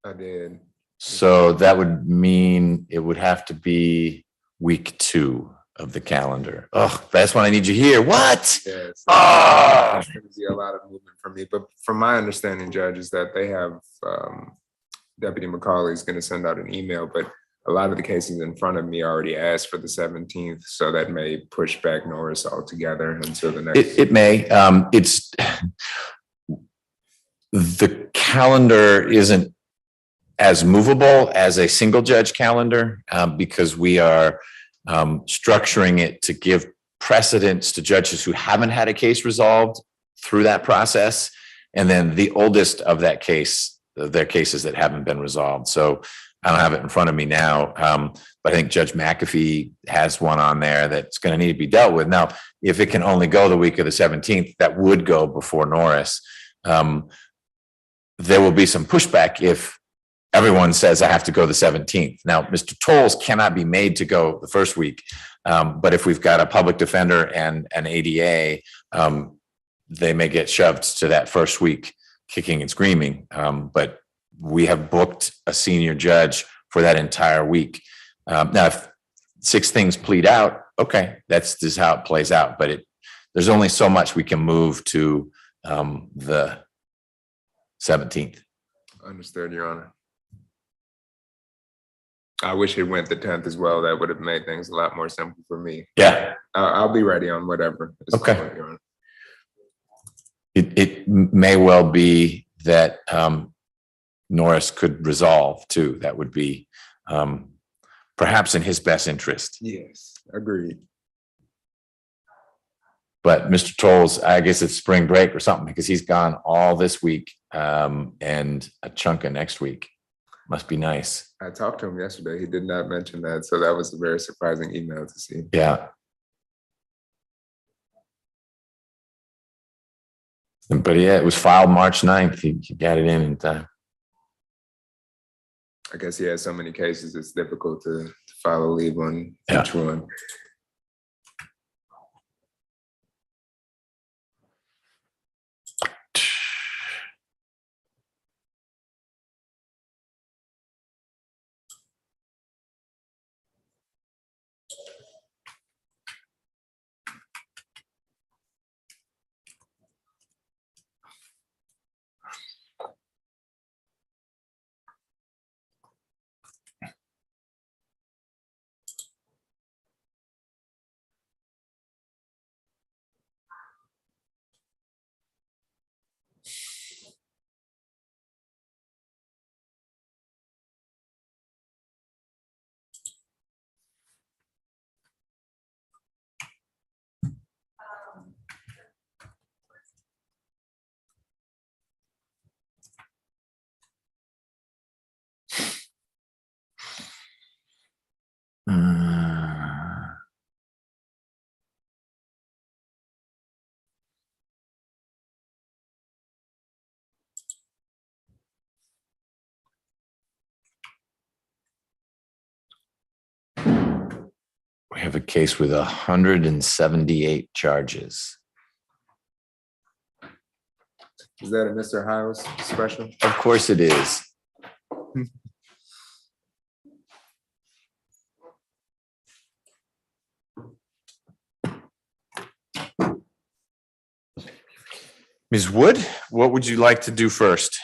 I did. So that would mean it would have to be week 2 of the calendar. Oh, that's when I need you here. What? Yes. Oh! There's going to be a lot of movement for me, but from my understanding, Judge, is that they have Deputy McCauley is going to send out an email, but a lot of the cases in front of me already asked for the 17th, so that may push back Norris altogether until the next. It may. It's the calendar isn't as movable as a single judge calendar because we are structuring it to give precedence to judges who haven't had a case resolved through that process, and then the oldest of that case, their cases that haven't been resolved. So I don't have it in front of me now, but I think Judge McAfee has one on there that's going to need to be dealt with. Now, if it can only go the week of the 17th, that would go before Norris. There will be some pushback if everyone says I have to go the 17th. Now, Mr. Tolles cannot be made to go the first week, but if we've got a public defender and an ADA, they may get shoved to that first week, kicking and screaming. But we have booked a senior judge for that entire week. Now, if 6 things plead out, okay, that's just how it plays out. But there's only so much we can move to the 17th. Understood, Your Honor. I wish it went the 10th as well. That would have made things a lot more simple for me. Yeah. I'll be ready on whatever. Okay. It may well be that Norris could resolve too. That would be perhaps in his best interest. Yes, agreed. But Mr. Tolles, I guess it's spring break or something because he's gone all this week and a chunk of next week. Must be nice. I talked to him yesterday. He did not mention that. So that was a very surprising email to see. Yeah. But yeah, it was filed March 9th. He got it in time. I guess he has so many cases, it's difficult to file a leave on each one. We have a case with 178 charges. Is that a Mr. Hiles special? Of course it is. Ms. Wood, what would you like to do first?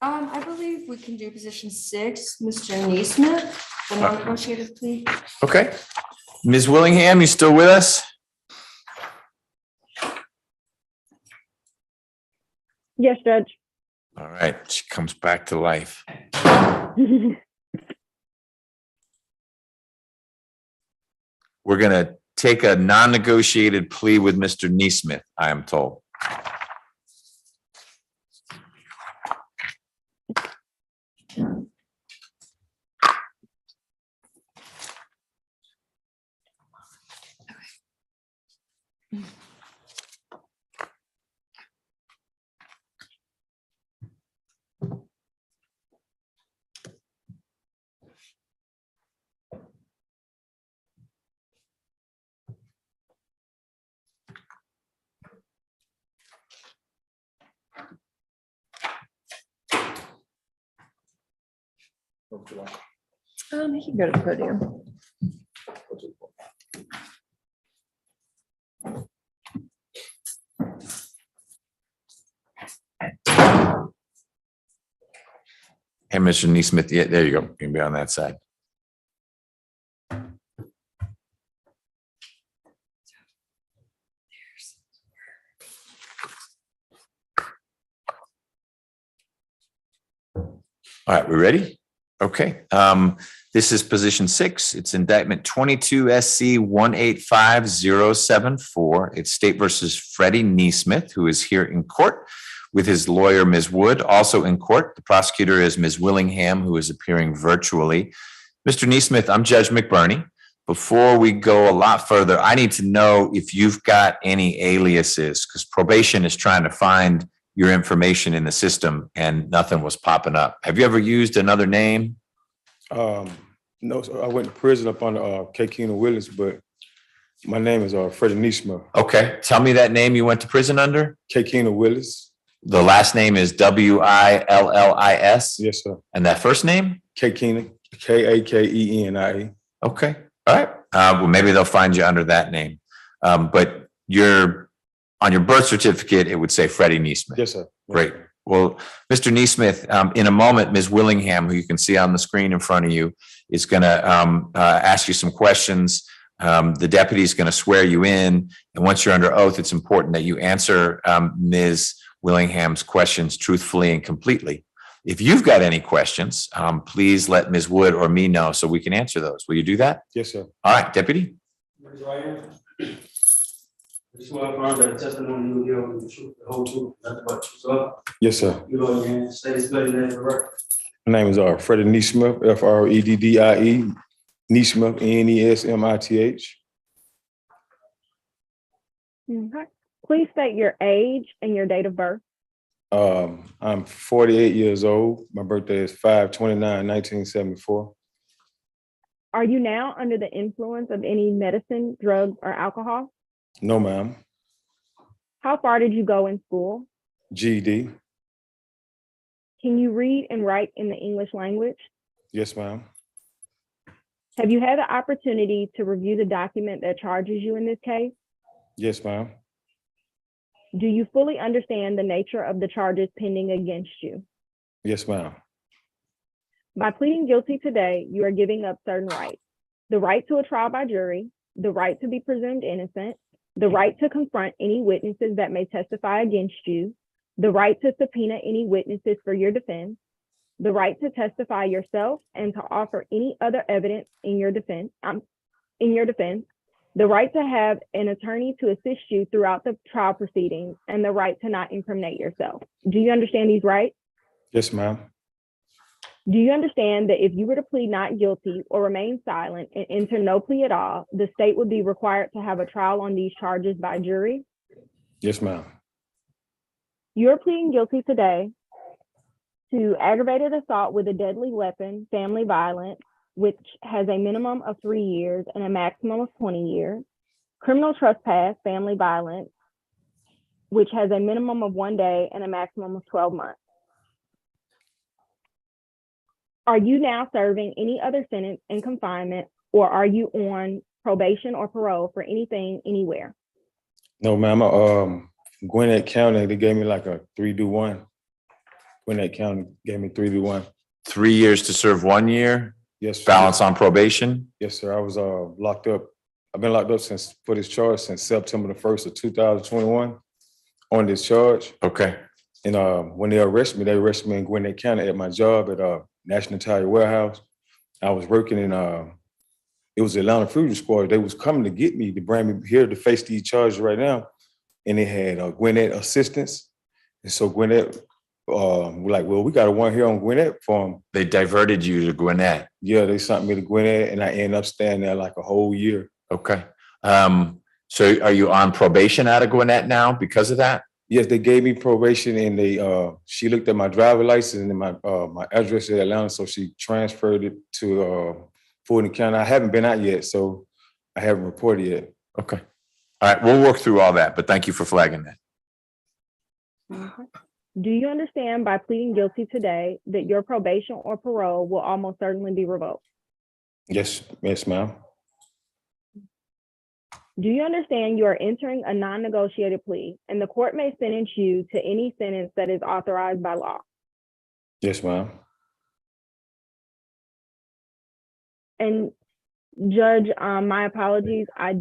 I believe we can do position 6, Mr. Nesmith, the non-negotiated plea. Okay. Ms. Willingham, you still with us? Yes, Judge. All right, she comes back to life. We're going to take a non-negotiated plea with Mr. Nesmith, I am told. He can go to the podium. Hey, Mr. Nesmith, yeah, there you go. You can be on that side. All right, we ready? Okay. This is position 6. It's indictment 22 SC 185074. It's State versus Freddie Nesmith, who is here in court with his lawyer, Ms. Wood, also in court. The prosecutor is Ms. Willingham, who is appearing virtually. Mr. Nesmith, I'm Judge McBurney. Before we go a lot further, I need to know if you've got any aliases, because probation is trying to find your information in the system and nothing was popping up. Have you ever used another name? No, so I went to prison up under K. Keenan Willis, but my name is Freddie Nesmith. Okay, tell me that name you went to prison under. K. Keenan Willis. The last name is Willis? Yes, sir. And that first name? K. Keenan, Kakenia. Okay, all right. Well, maybe they'll find you under that name. But you're on your birth certificate, it would say Freddie Nesmith. Yes, sir. Great. Well, Mr. Nesmith, in a moment, Ms. Willingham, who you can see on the screen in front of you, is going to ask you some questions. The deputy is going to swear you in. And once you're under oath, it's important that you answer Ms. Willingham's questions truthfully and completely. If you've got any questions, please let Ms. Wood or me know so we can answer those. Will you do that? Yes, sir. All right, deputy. Just want to confirm that the testimony you will give will be the truth, the whole truth, nothing but the truth. So, yes, sir. You know your name. Say his good name for the record. My name is Freddie Nesmith, Freddie Nesmith, Nesmith. Okay. Please state your age and your date of birth. I'm 48 years old. My birthday is 5/29/1974. Are you now under the influence of any medicine, drugs, or alcohol? No, ma'am. How far did you go in school? GED. Can you read and write in the English language? Yes, ma'am. Have you had the opportunity to review the document that charges you in this case? Yes, ma'am. Do you fully understand the nature of the charges pending against you? Yes, ma'am. By pleading guilty today, you are giving up certain rights: the right to a trial by jury, the right to be presumed innocent, the right to confront any witnesses that may testify against you, the right to subpoena any witnesses for your defense, the right to testify yourself and to offer any other evidence in your defense, the right to have an attorney to assist you throughout the trial proceedings, and the right to not incriminate yourself. Do you understand these rights? Yes, ma'am. Do you understand that if you were to plead not guilty or remain silent and enter no plea at all, the state would be required to have a trial on these charges by jury? Yes, ma'am. You're pleading guilty today to aggravated assault with a deadly weapon, family violence, which has a minimum of 3 years and a maximum of 20 years, criminal trespass, family violence, which has a minimum of 1 day and a maximum of 12 months. Are you now serving any other sentence in confinement, or are you on probation or parole for anything, anywhere? No, ma'am. Gwinnett County, they gave me like a 3-1. Gwinnett County gave me 3-1. 3 years to serve 1 year? Yes, sir. Balance on probation? Yes, sir. I was locked up. I've been locked up for this charge since September the 1st of 2021 on this charge. Okay. And when they arrested me in Gwinnett County at my job at National Tire Warehouse. I was working in it was the Atlanta Fusion Squad. They was coming to get me to bring me here to face these charges right now. And they had Gwinnett assistance. And so Gwinnett, we're like, well, we got a one here on Gwinnett for them. They diverted you to Gwinnett. Yeah, they sent me to Gwinnett and I ended up staying there like a whole year. Okay. So are you on probation out of Gwinnett now because of that? Yes, they gave me probation and she looked at my driver's license and my address in Atlanta, so she transferred it to Fulton County. I haven't been out yet, so I haven't reported yet. Okay. All right, we'll work through all that, but thank you for flagging that. Okay. Do you understand by pleading guilty today that your probation or parole will almost certainly be revoked? Yes, ma'am. Do you understand you are entering a non-negotiated plea and the court may sentence you to any sentence that is authorized by law? Yes, ma'am. And Judge, my apologies. I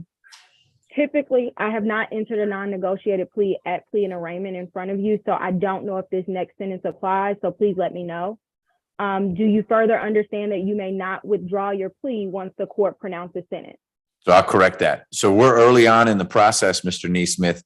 have not entered a non-negotiated plea at plea and arraignment in front of you, so I don't know if this next sentence applies, so please let me know. Do you further understand that you may not withdraw your plea once the court pronounces sentence? So I'll correct that. So we're early on in the process, Mr. Nesmith.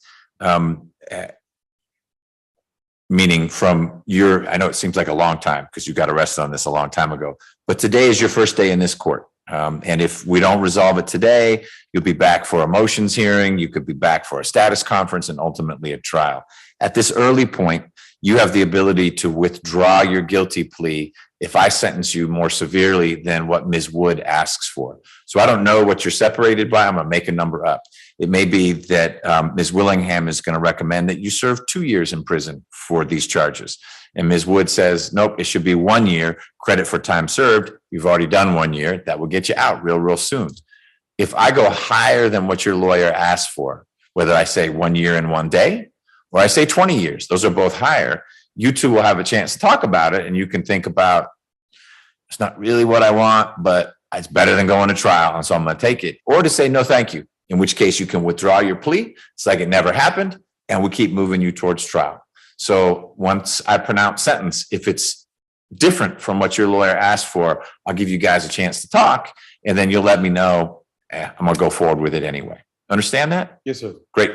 Meaning from I know it seems like a long time because you got arrested on this a long time ago, but today is your first day in this court. And if we don't resolve it today, you'll be back for a motions hearing, you could be back for a status conference and ultimately a trial. At this early point, you have the ability to withdraw your guilty plea if I sentence you more severely than what Ms. Wood asks for. So I don't know what you're separated by. I'm gonna make a number up. It may be that Ms. Willingham is going to recommend that you serve 2 years in prison for these charges. And Ms. Wood says, nope, it should be 1 year, credit for time served. You've already done 1 year. That will get you out real soon. If I go higher than what your lawyer asked for, whether I say 1 year and 1 day, or I say 20 years, those are both higher, you two will have a chance to talk about it and you can think about, it's not really what I want, but it's better than going to trial. And so I'm going to take it. Or to say, no, thank you. In which case you can withdraw your plea. It's like it never happened and we keep moving you towards trial. So once I pronounce sentence, if it's different from what your lawyer asked for, I'll give you guys a chance to talk and then you'll let me know, I'm going to go forward with it anyway. Understand that? Yes, sir. Great.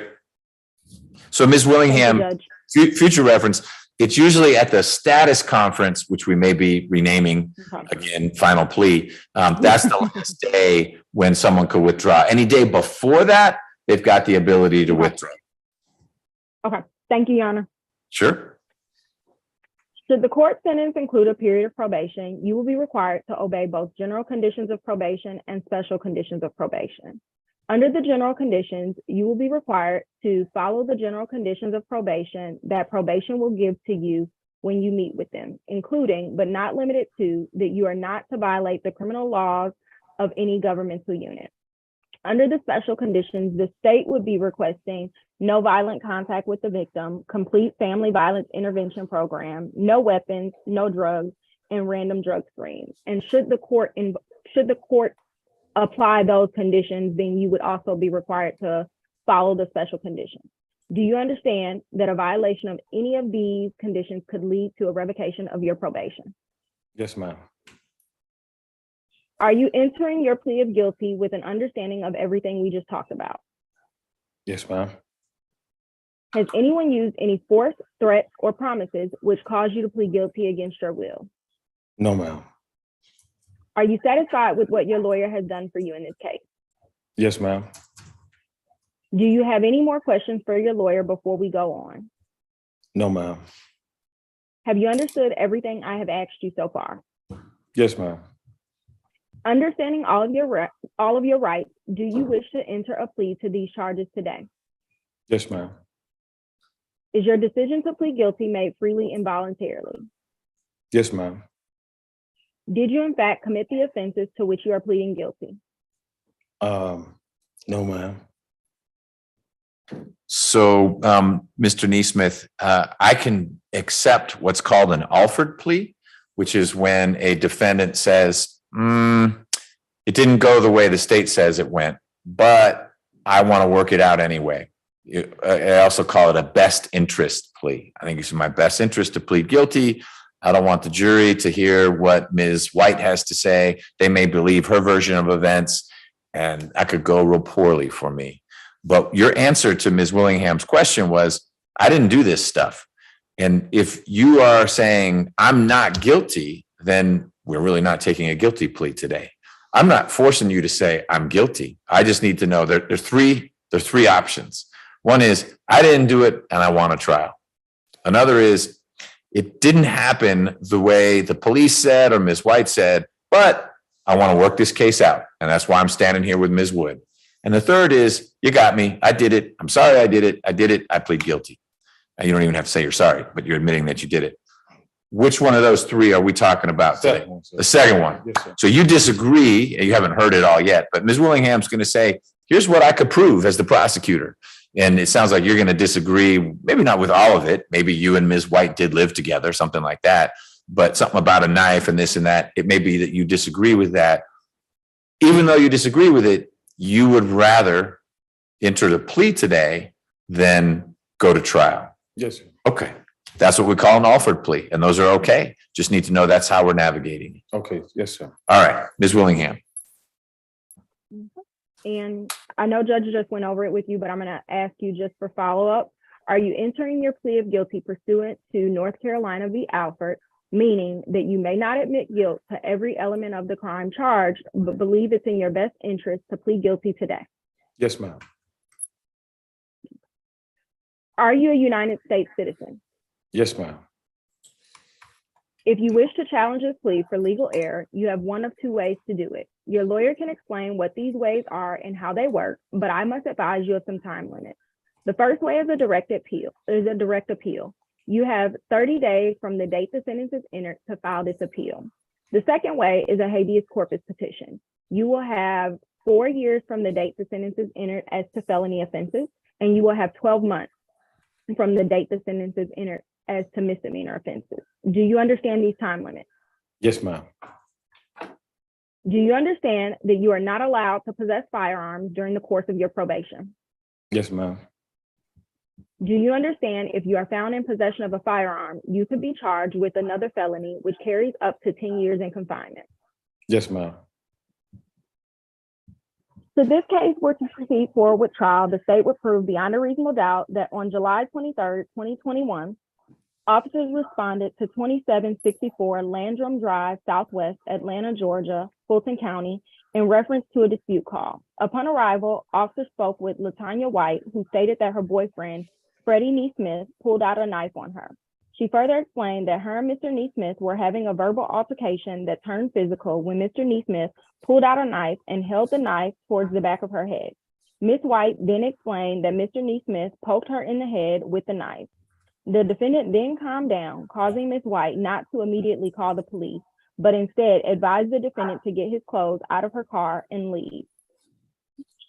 So Ms. Willingham, future reference, it's usually at the status conference, which we may be renaming again, final plea. That's the last day when someone could withdraw. Any day before that, they've got the ability to withdraw. Okay, thank you, Your Honor. Sure. Should the court sentence include a period of probation, you will be required to obey both general conditions of probation and special conditions of probation. Under the general conditions, you will be required to follow the general conditions of probation that probation will give to you when you meet with them, including, but not limited to, that you are not to violate the criminal laws of any governmental unit. Under the special conditions, the state would be requesting no violent contact with the victim, complete family violence intervention program, no weapons, no drugs, and random drug screens. And should the court apply those conditions, then you would also be required to follow the special conditions. Do you understand that a violation of any of these conditions could lead to a revocation of your probation? Yes, ma'am. Are you entering your plea of guilty with an understanding of everything we just talked about? Yes, ma'am. Has anyone used any force, threats, or promises which caused you to plead guilty against your will? No, ma'am. Are you satisfied with what your lawyer has done for you in this case? Yes, ma'am. Do you have any more questions for your lawyer before we go on? No, ma'am. Have you understood everything I have asked you so far? Yes, ma'am. Understanding all of your rights, do you wish to enter a plea to these charges today? Yes, ma'am. Is your decision to plead guilty made freely and voluntarily? Yes, ma'am. Did you in fact commit the offenses to which you are pleading guilty? No, ma'am. So, Mr. Nesmith, I can accept what's called an offered plea, which is when a defendant says, it didn't go the way the state says it went, but I want to work it out anyway. I also call it a best interest plea. I think it's in my best interest to plead guilty. I don't want the jury to hear what Ms. White has to say. They may believe her version of events, and that could go real poorly for me. But your answer to Ms. Willingham's question was, I didn't do this stuff. And if you are saying I'm not guilty, then we're really not taking a guilty plea today. I'm not forcing you to say I'm guilty. I just need to know there's three options. One is I didn't do it and I want a trial. Another is it didn't happen the way the police said or Ms. White said, but I want to work this case out. And that's why I'm standing here with Ms. Wood. And the third is, you got me. I did it. I'm sorry I did it. I did it. I plead guilty. You don't even have to say you're sorry, but you're admitting that you did it. Which one of those three are we talking about today? Second one, sir. The second one. Yes, sir. So you disagree, and you haven't heard it all yet, but Ms. Willingham's going to say, here's what I could prove as the prosecutor. And it sounds like you're going to disagree, maybe not with all of it. Maybe you and Ms. White did live together, something like that, but something about a knife and this and that. It may be that you disagree with that. Even though you disagree with it, you would rather enter the plea today than go to trial. Yes, sir. Okay. That's what we call an offered plea, and those are okay. Just need to know that's how we're navigating. Okay, yes, sir. All right, Ms. Willingham. And I know Judge just went over it with you, but I'm going to ask you just for follow-up. Are you entering your plea of guilty pursuant to North Carolina v. Alford, meaning that you may not admit guilt to every element of the crime charged, but believe it's in your best interest to plead guilty today? Yes, ma'am. Are you a United States citizen? Yes, ma'am. If you wish to challenge this plea for legal error, you have one of two ways to do it. Your lawyer can explain what these ways are and how they work, but I must advise you of some time limits. The first way is a direct appeal. You have 30 days from the date the sentence is entered to file this appeal. The second way is a habeas corpus petition. You will have 4 years from the date the sentence is entered as to felony offenses, and you will have 12 months from the date the sentence is entered as to misdemeanor offenses. Do you understand these time limits? Yes, ma'am. Do you understand that you are not allowed to possess firearms during the course of your probation? Yes, ma'am. Do you understand if you are found in possession of a firearm, you could be charged with another felony, which carries up to 10 years in confinement? Yes, ma'am. So this case were to proceed forward with trial, the state would prove beyond a reasonable doubt that on July 23rd, 2021, officers responded to 2764 Landrum Drive, Southwest, Atlanta, Georgia, Fulton County, in reference to a dispute call. Upon arrival, officers spoke with LaTanya White, who stated that her boyfriend, Freddie Nesmith, pulled out a knife on her. She further explained that her and Mr. Nesmith were having a verbal altercation that turned physical when Mr. Nesmith pulled out a knife and held the knife towards the back of her head. Ms. White then explained that Mr. Nesmith poked her in the head with the knife. The defendant then calmed down, causing Ms. White not to immediately call the police, but instead advised the defendant to get his clothes out of her car and leave.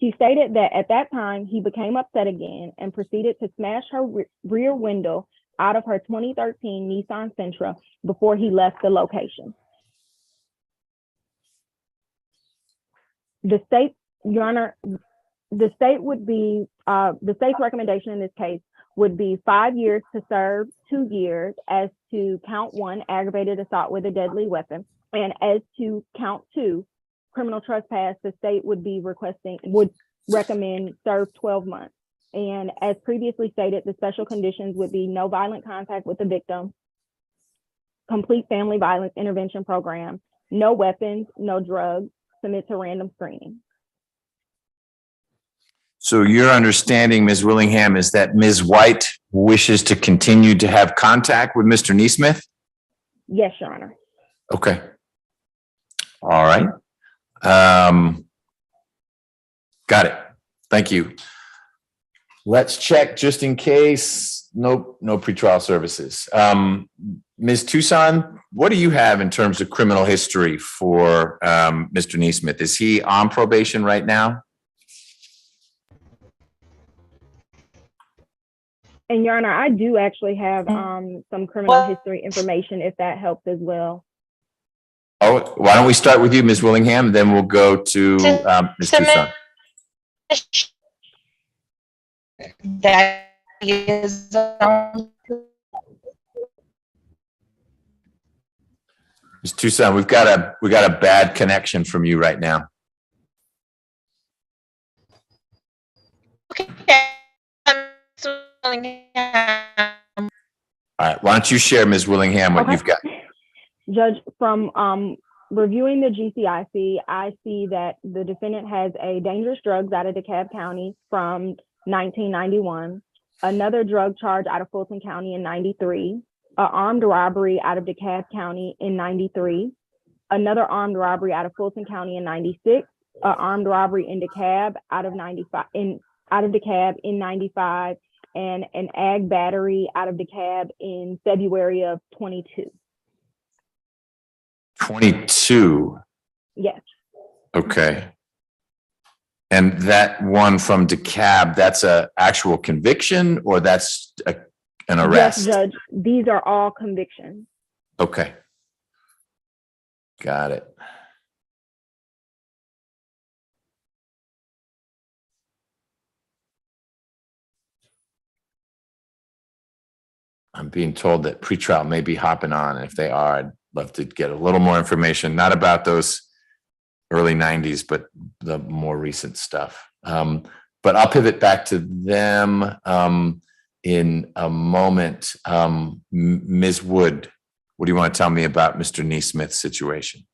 She stated that at that time, he became upset again and proceeded to smash her rear window out of her 2013 Nissan Sentra before he left the location. The state, Your Honor, the state would be, the state's recommendation in this case would be 5 years to serve, 2 years as to count 1, aggravated assault with a deadly weapon. And as to count 2, criminal trespass, the state would recommend serve 12 months. And as previously stated, the special conditions would be no violent contact with the victim, complete family violence intervention program, no weapons, no drugs, submit to random screening. So your understanding, Ms. Willingham, is that Ms. White wishes to continue to have contact with Mr. Nesmith? Yes, Your Honor. Okay. All right. Got it. Thank you. Let's check just in case. Nope, no pretrial services. Ms. Tucson, what do you have in terms of criminal history for Mr. Nesmith? Is he on probation right now? And Your Honor, I do actually have some criminal history information if that helps as well. Oh, why don't we start with you, Ms. Willingham, then we'll go to Ms. Tucson. That is Ms. Tucson, we got a bad connection from you right now. All right, why don't you share, Ms. Willingham, what you've got? Judge, from reviewing the GCIC, I see that the defendant has a dangerous drugs out of DeKalb County from 1991, another drug charge out of Fulton County in 93, an armed robbery out of DeKalb County in 93, another armed robbery out of Fulton County in 96, an armed robbery in DeKalb out of DeKalb in 95, and an ag battery out of DeKalb in February of 22. 22. Yes. Okay. And that one from DeKalb, that's a actual conviction or that's an arrest? Yes, Judge. These are all convictions. Okay. Got it. I'm being told that pretrial may be hopping on. And if they are, I'd love to get a little more information, not about those early 90s, but the more recent stuff. But I'll pivot back to them in a moment. Ms. Wood, what do you want to tell me about Mr. Nesmith's situation?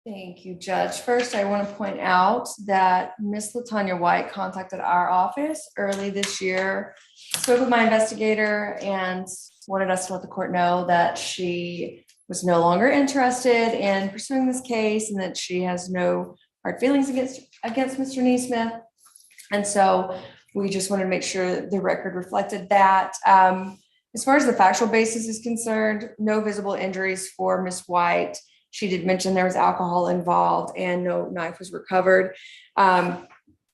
Thank you, Judge. First, I want to point out that Miss LaTanya White contacted our office early this year, spoke with my investigator, and wanted us to let the court know that she was no longer interested in pursuing this case and that she has no hard feelings against Mr. Nesmith. And so we just wanted to make sure the record reflected that. As far as the factual basis is concerned, no visible injuries for Miss White. She did mention there was alcohol involved and no knife was recovered.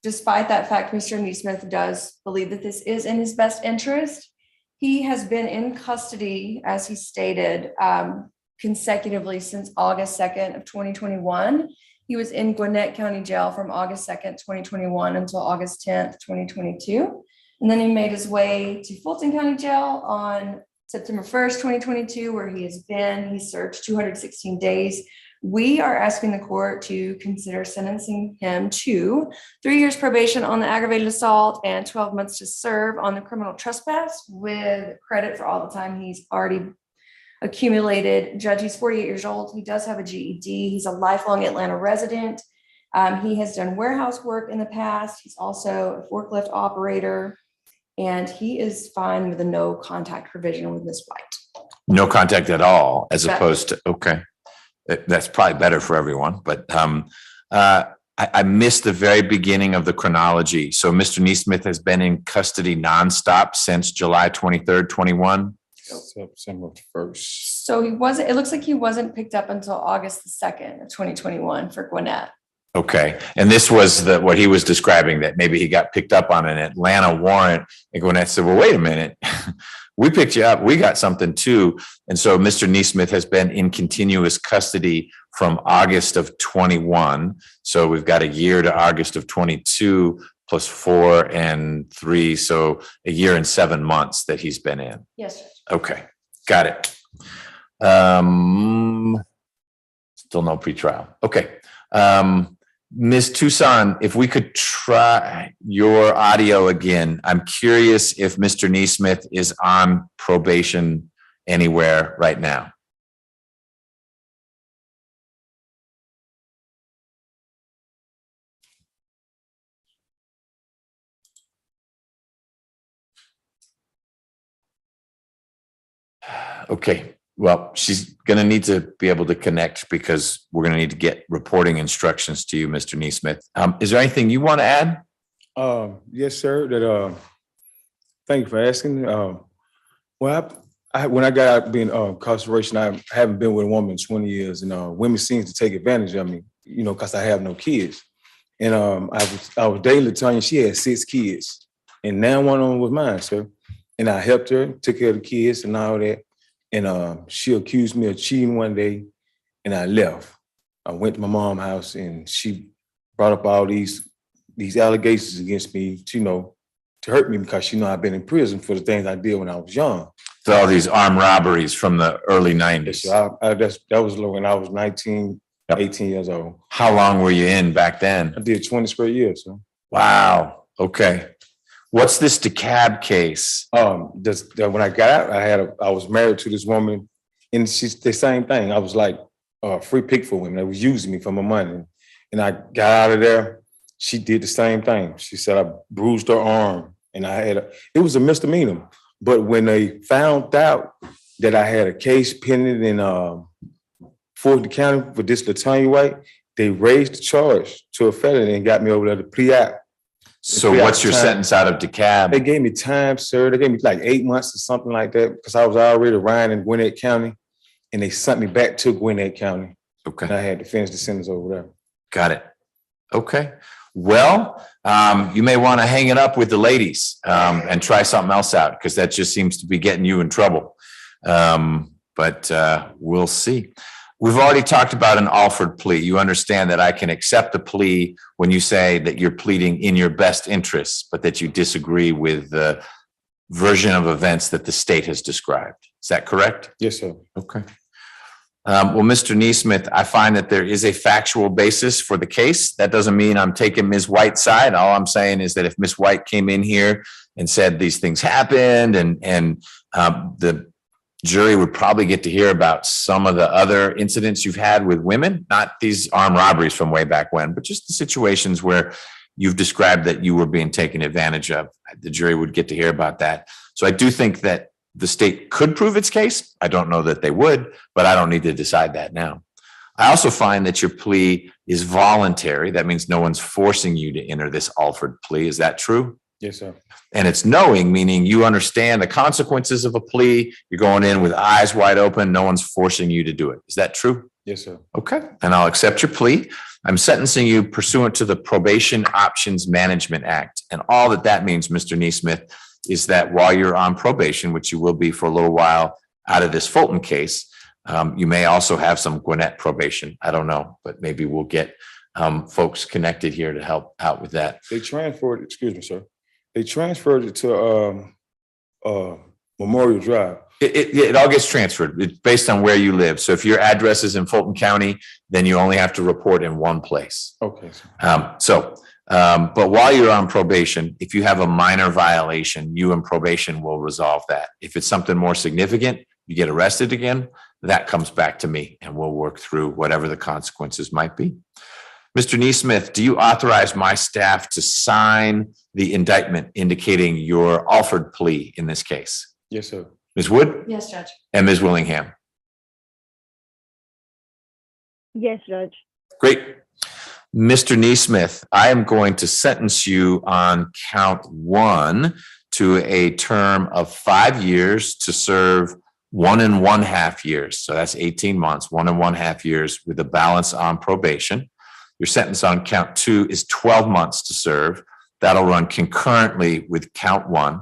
Despite that fact, Mr. Nesmith does believe that this is in his best interest. He has been in custody, as he stated, consecutively since August 2nd of 2021. He was in Gwinnett County Jail from August 2nd, 2021 until August 10th, 2022. And then he made his way to Fulton County Jail on September 1st, 2022, where he has been. He served 216 days. We are asking the court to consider sentencing him to 3 years probation on the aggravated assault and 12 months to serve on the criminal trespass with credit for all the time he's already accumulated. Judge, he's 48 years old. He does have a GED. He's a lifelong Atlanta resident. He has done warehouse work in the past. He's also a forklift operator, and he is fine with a no contact provision with Ms. White. No contact at all, as opposed to, okay. That's probably better for everyone, but I missed the very beginning of the chronology. So Mr. Nesmith has been in custody nonstop since July 23rd, 21. September 1st. So it looks like he wasn't picked up until August the 2nd of 2021 for Gwinnett. Okay. And this was what he was describing, that maybe he got picked up on an Atlanta warrant. And Gwinnett said, well, wait a minute. We picked you up. We got something too. And so Mr. Nesmith has been in continuous custody from August of 21. So we've got a year to August of 22 plus 4 and 3. So a year and 7 months that he's been in. Yes, Judge. Okay. Got it. Still no pretrial. Okay. Ms. Tucson, if we could try your audio again. I'm curious if Mr. Nesmith is on probation anywhere right now. Okay. Well, she's going to need to be able to connect because we're going to need to get reporting instructions to you, Mr. Nesmith. Is there anything you want to add? Yes, sir. Thank you for asking. Well, when I got out of being incarceration, I haven't been with a woman in 20 years, and women seem to take advantage of me, because I have no kids. And I was dating LaTanya. She had 6 kids, and now one of them was mine, sir. And I helped her, took care of the kids and all that. And she accused me of cheating one day, and I left. I went to my mom's house, and she brought up all these allegations against me to hurt me because I've been in prison for the things I did when I was young. So all these armed robberies from the early 90s. So that was when I was 19, 18 years old. How long were you in back then? I did 20 straight years. So. Wow. Okay. What's this DeKalb case? When I got out, I was married to this woman, and she's the same thing. I was like a free pick for women. They was using me for my money. And I got out of there. She did the same thing. She said I bruised her arm, and it was a misdemeanor. But when they found out that I had a case pending in Fulton County for this LaTanya White, they raised the charge to a felony and got me over there to plea out. So what's your sentence out of DeKalb? They gave me time, sir. They gave me like 8 months or something like that because I was already riding in Gwinnett County, and they sent me back to Gwinnett County. Okay. And I had to finish the sentence over there. Got it. Okay. Well, you may want to hang it up with the ladies and try something else out because that just seems to be getting you in trouble. But we'll see. We've already talked about an offered plea. You understand that I can accept a plea when you say that you're pleading in your best interests, but that you disagree with the version of events that the state has described. Is that correct? Yes, sir. Okay. Well, Mr. Nesmith, I find that there is a factual basis for the case. That doesn't mean I'm taking Ms. White's side. All I'm saying is that if Ms. White came in here and said these things happened and the jury would probably get to hear about some of the other incidents you've had with women, not these armed robberies from way back when, but just the situations where you've described that you were being taken advantage of. The jury would get to hear about that. So I do think that the state could prove its case. I don't know that they would, but I don't need to decide that now. I also find that your plea is voluntary. That means no one's forcing you to enter this offered plea. Is that true? Yes, sir. And it's knowing, meaning you understand the consequences of a plea. You're going in with eyes wide open. No one's forcing you to do it. Is that true? Yes, sir. Okay. And I'll accept your plea. I'm sentencing you pursuant to the Probation Options Management Act. And all that that means, Mr. Nesmith, is that while you're on probation, which you will be for a little while out of this Fulton case, you may also have some Gwinnett probation. I don't know, but maybe we'll get folks connected here to help out with that. They transferred, excuse me, sir. They transferred it to Memorial Drive. It all gets transferred. It's based on where you live. So if your address is in Fulton County, then you only have to report in one place. Okay. But while you're on probation, if you have a minor violation, you and probation will resolve that. If it's something more significant, you get arrested again, that comes back to me and we'll work through whatever the consequences might be. Mr. Nesmith, do you authorize my staff to sign the indictment indicating your offered plea in this case? Yes, sir. Ms. Wood? Yes, Judge. And Ms. Willingham? Yes, Judge. Great. Mr. Nesmith, I am going to sentence you on count 1 to a term of 5 years to serve 1 1/2 years. So that's 18 months, 1 1/2 years with a balance on probation. Your sentence on count 2 is 12 months to serve. That'll run concurrently with count 1.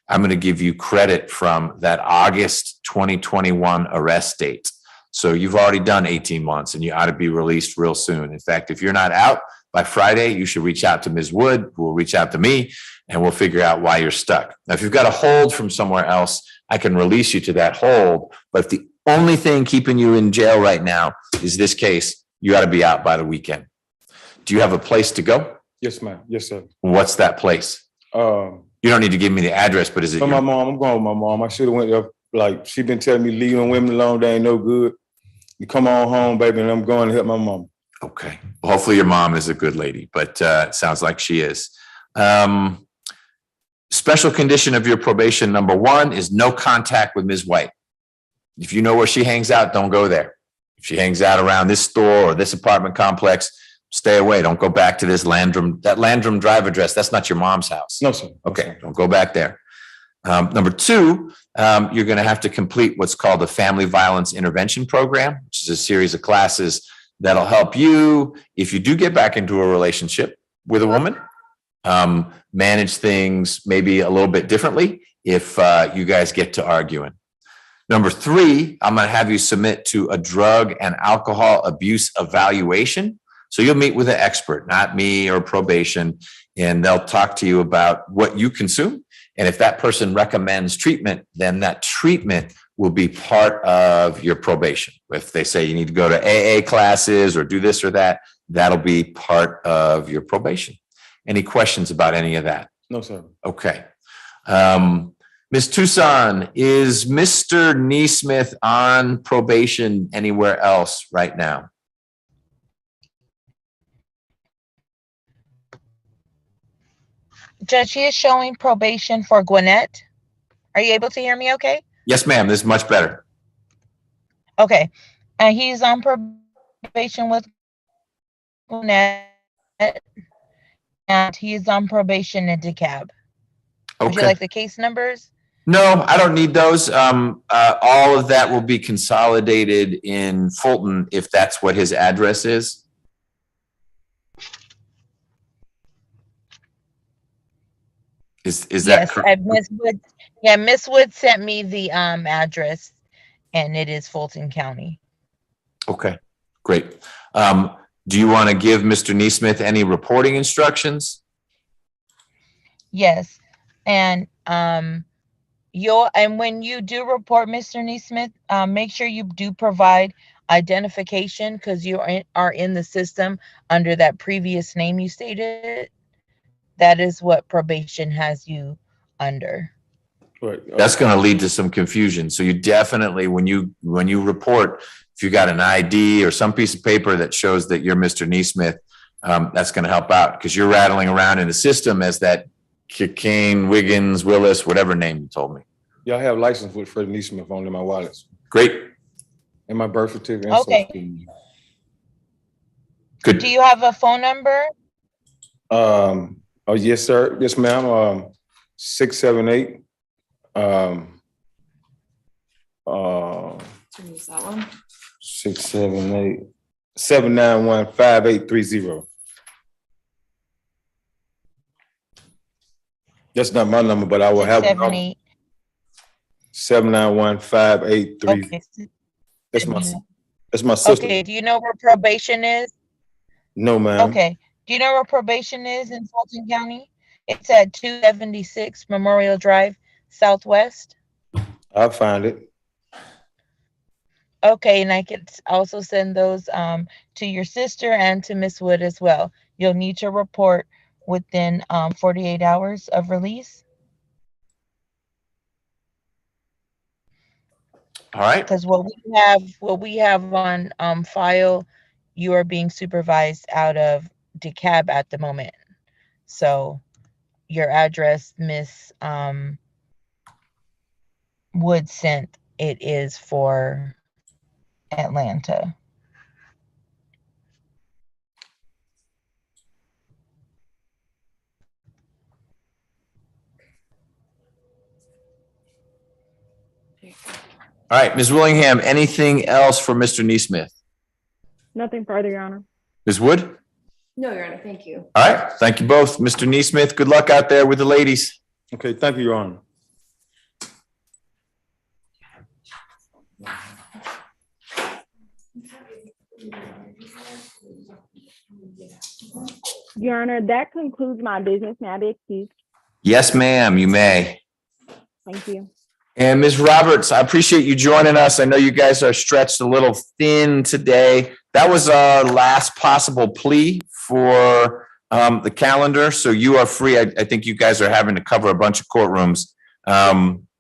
I'm going to give you credit from that August 2021 arrest date. So you've already done 18 months and you ought to be released real soon. In fact, if you're not out by Friday, you should reach out to Ms. Wood, who will reach out to me, and we'll figure out why you're stuck. Now, if you've got a hold from somewhere else, I can release you to that hold. But if the only thing keeping you in jail right now is this case, you ought to be out by the weekend. Do you have a place to go? Yes, ma'am. Yes, sir. What's that place? You don't need to give me the address, but is it? For my mom, I'm going with my mom. I should have went there. Like, she been telling me leaving women alone, they ain't no good. You come on home, baby, and I'm going to help my mom. Okay. Well, hopefully your mom is a good lady, but it sounds like she is. Special condition of your probation number 1 is no contact with Ms. White. If you know where she hangs out, don't go there. If she hangs out around this store or this apartment complex, stay away. Don't go back to this that Landrum Drive address. That's not your mom's house. No, sir. Okay. Don't go back there. Number 2, you're going to have to complete what's called the Family Violence Intervention Program, which is a series of classes that'll help you, if you do get back into a relationship with a woman, manage things maybe a little bit differently if you guys get to arguing. Number 3, I'm going to have you submit to a drug and alcohol abuse evaluation. So you'll meet with an expert, not me or probation, and they'll talk to you about what you consume. And if that person recommends treatment, then that treatment will be part of your probation. If they say you need to go to AA classes or do this or that, that'll be part of your probation. Any questions about any of that? No, sir. Okay. Ms. Tucson, is Mr. Nesmith on probation anywhere else right now? Judge, he is showing probation for Gwinnett. Are you able to hear me okay? Yes, ma'am. This is much better. Okay. And he's on probation with Gwinnett. and he is on probation in DeKalb. Would you Okay. like the case numbers? No, I don't need those. All of that will be consolidated in Fulton if that's what his address is. Is that Yes, correct? Miss Wood. Yeah, Miss Wood sent me the address, and it is Fulton County. Okay, great. Do you want to give Mr. Nesmith any reporting instructions? Yes, and when you do report Mr. Nesmith, make sure you do provide identification because you are in the system under that previous name you stated. That is what probation has you under. Right. That's going to lead to some confusion. So you definitely, when you report, if you got an ID or some piece of paper that shows that you're Mr. Nesmith, that's going to help out because you're rattling around in the system as that Kane, Wiggins, Willis, whatever name you told me. Yeah, I have license with Freddie Nesmith on in my wallets Great. and my birth certificate. And Okay. Social Security. Good. Do you have a phone number? Oh, yes, sir. Yes, ma'am. 678. Use that one. 678 791-5830. That's not my number, but I will have it. 78. 791-5830. Okay. That's my sister. Okay. Do you know where probation is? No, ma'am. Okay. Do you know where probation is in Fulton County? It's at 276 Memorial Drive, Southwest. I'll find it. Okay, and I could also send those to your sister and to Miss Wood as well. You'll need to report within 48 hours of release. All right. Because what we have on file, you are being supervised out of DeKalb at the moment. So your address, Miss Wood sent, it is for Atlanta. All right, Ms. Willingham, anything else for Mr. Nesmith? Nothing further, Your Honor. Ms. Wood? No, Your Honor, thank you. All right, thank you both. Mr. Nesmith, good luck out there with the ladies. Okay, thank you, Your Honor. Your Honor, that concludes my business. May I be excused? Yes, ma'am, you may. Thank you. And Ms. Roberts, I appreciate you joining us. I know you guys are stretched a little thin today. That was our last possible plea for the calendar. So you are free. I think you guys are having to cover a bunch of courtrooms.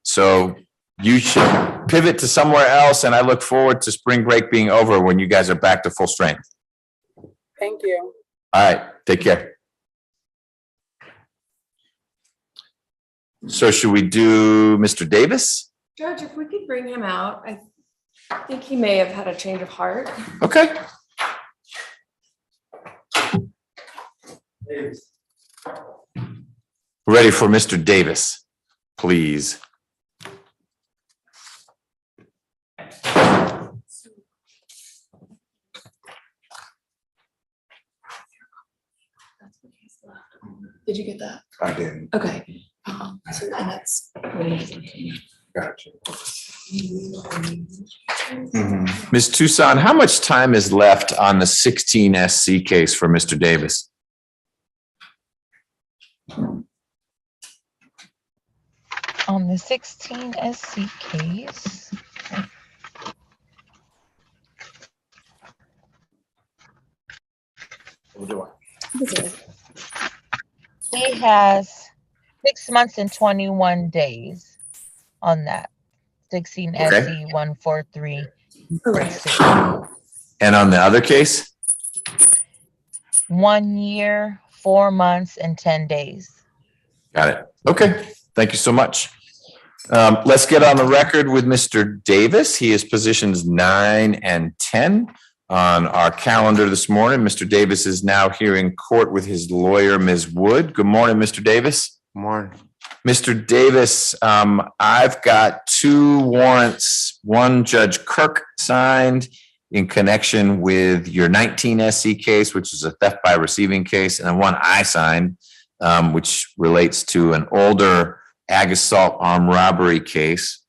So you should pivot to somewhere else. And I look forward to spring break being over when you guys are back to full strength. Thank you. All right, take care. So should we do Mr. Davis? Judge, if we could bring him out, I think he may have had a change of heart. Okay. Ready for Mr. Davis, please. Did you get that? I didn't. Okay. So and that's. Gotcha. Ms. Tucson, how much time is left on the 16 SC case for Mr. Davis? On the 16 SC case. He has 6 months and 21 days on that. 16 Okay. SC 143. And on the other case? 1 year, 4 months, and 10 days. Got it. Okay. Thank you so much. Let's get on the record with Mr. Davis. He is positions 9 and 10. on our calendar this morning. Mr. Davis is now here in court with his lawyer, Ms. Wood. Good morning, Mr. Davis. Morning. Mr. Davis, I've got 2 warrants. One Judge Kirk signed in connection with your 19 SC case, which is a theft by receiving case, and then one I signed, which relates to an older ag assault armed robbery case.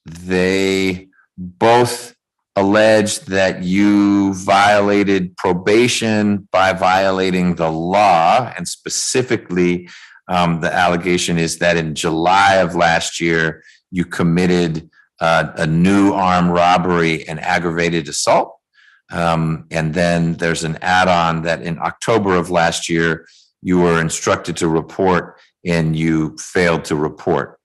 They both allege that you violated probation by violating the law, and specifically, the allegation is that in July of last year, you committed a new armed robbery and aggravated assault. And then there's an add-on that in October of last year, you were instructed to report and you failed to report.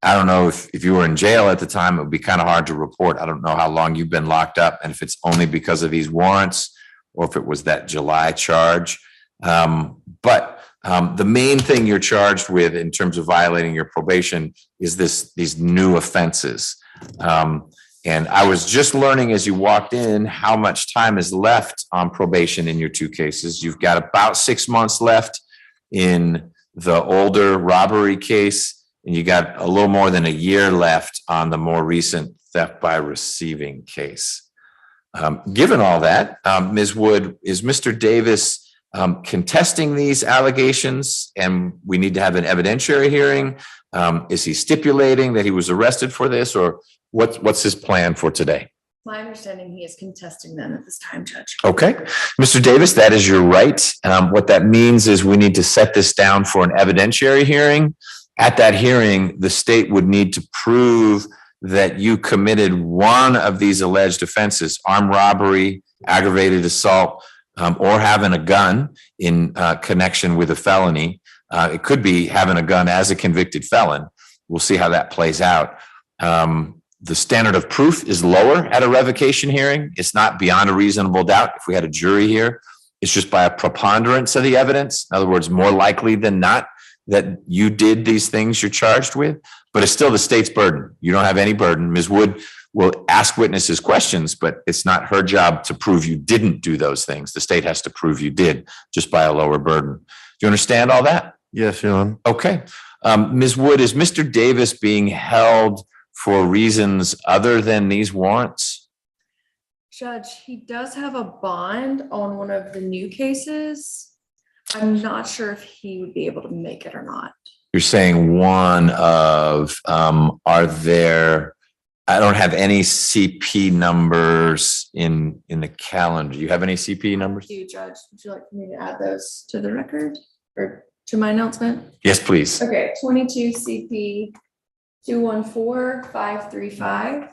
I don't know if you were in jail at the time, it would be kind of hard to report. I don't know how long you've been locked up and if it's only because of these warrants or if it was that July charge. But the main thing you're charged with in terms of violating your probation is these new offenses. And I was just learning as you walked in how much time is left on probation in your 2 cases. You've got about 6 months left in the older robbery case, and you got a little more than a year left on the more recent theft by receiving case. Given all that, Ms. Wood, is Mr. Davis contesting these allegations and we need to have an evidentiary hearing? Is he stipulating that he was arrested for this, or what's his plan for today? My understanding, he is contesting them at this time, Judge. Okay, Mr. Davis, that is your right. What that means is we need to set this down for an evidentiary hearing. At that hearing, the state would need to prove that you committed one of these alleged offenses, armed robbery, aggravated assault, or having a gun in connection with a felony. It could be having a gun as a convicted felon. We'll see how that plays out. The standard of proof is lower at a revocation hearing. It's not beyond a reasonable doubt. If we had a jury here, it's just by a preponderance of the evidence. In other words, more likely than not that you did these things you're charged with, but it's still the state's burden. You don't have any burden. Ms. Wood will ask witnesses questions, but it's not her job to prove you didn't do those things. The state has to prove you did, just by a lower burden. Do you understand all that? Yes, Your Honor. Okay. Ms. Wood, is Mr. Davis being held for reasons other than these warrants? Judge, he does have a bond on one of the new cases. I'm not sure if he would be able to make it or not. You're saying one of, are there, I don't have any CP numbers in the calendar. Do you have any CP numbers? Do you, Judge? Would you like me to add those to the record or to my announcement? Yes, please. Okay, 22 CP 214-535.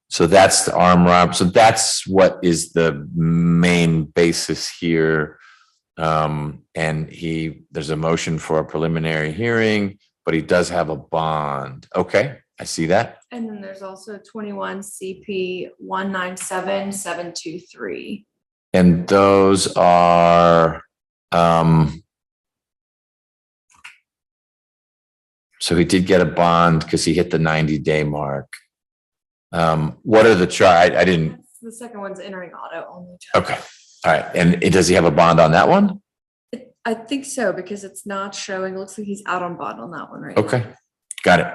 So that's the armed robbery. So that's what is the main basis here. And there's a motion for a preliminary hearing, but he does have a bond. Okay, I see that. And then there's also 21 CP 197723. And those are, so he did get a bond because he hit the 90-day mark. What are the I didn't. The second one's entering auto only. Judge. Okay. All right. And does he have a bond on that one? I think so, because it's not showing. It looks like he's out on bond on that one right Okay. now. Got it.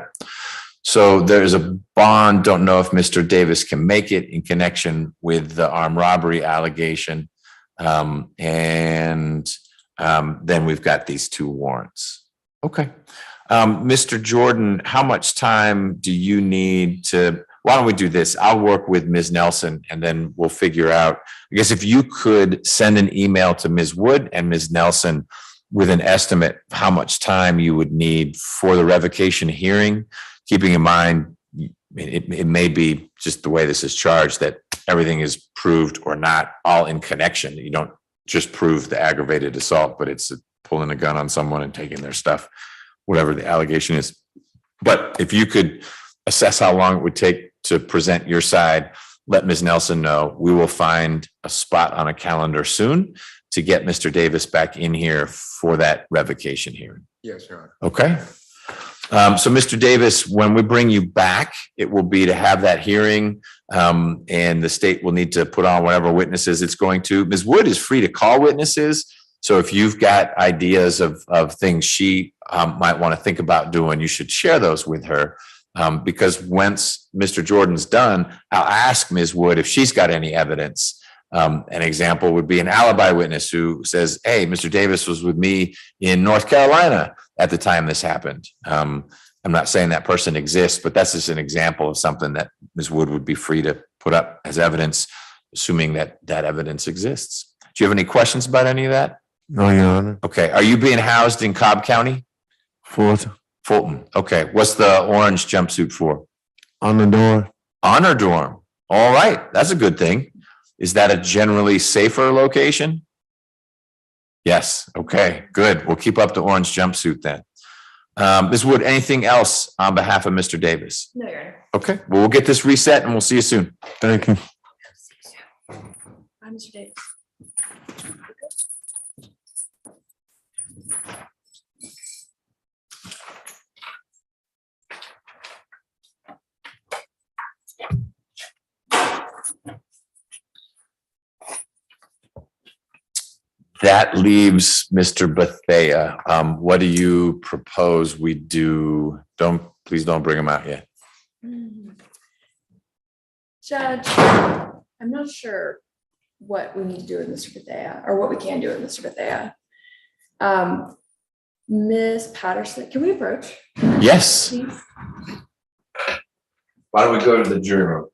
So there's a bond. Don't know if Mr. Davis can make it in connection with the armed robbery allegation. Then we've got these 2 warrants. Okay. Mr. Jordan, how much time do you need to, why don't we do this? I'll work with Ms. Nelson and then we'll figure out, I guess if you could send an email to Ms. Wood and Ms. Nelson with an estimate of how much time you would need for the revocation hearing, keeping in mind, it may be just the way this is charged that everything is proved or not all in connection. You don't just prove the aggravated assault, but it's pulling a gun on someone and taking their stuff, whatever the allegation is. But if you could assess how long it would take to present your side, let Ms. Nelson know. We will find a spot on a calendar soon to get Mr. Davis back in here for that revocation hearing. Yes, Your Honor. Okay. So Mr. Davis, when we bring you back, it will be to have that hearing, and the state will need to put on whatever witnesses it's going to. Ms. Wood is free to call witnesses. So if you've got ideas of things she might want to think about doing, you should share those with her. Because once Mr. Jordan's done, I'll ask Ms. Wood if she's got any evidence. An example would be an alibi witness who says, hey, Mr. Davis was with me in North Carolina at the time this happened. I'm not saying that person exists, but that's just an example of something that Ms. Wood would be free to put up as evidence, assuming that that evidence exists. Do you have any questions about any of that? No, Your Honor. Okay. Are you being housed in Cobb County? Fulton. Fulton. Okay. What's the orange jumpsuit for? On the door. Honor dorm. All right. That's a good thing. Is that a generally safer location? Yes. Okay, good. We'll keep up the orange jumpsuit then. Ms. Wood, anything else on behalf of Mr. Davis? No, Your Honor. Okay, well, we'll get this reset and we'll see you soon. Thank you. Bye, Mr. Davis. That leaves Mr. Bethea. What do you propose we do? Please don't bring him out yet. Judge, I'm not sure what we need to do with Mr. Bethea or what we can do with Mr. Bethea. Ms. Patterson, can we approach? Yes. Please? Why don't we go to the jury room?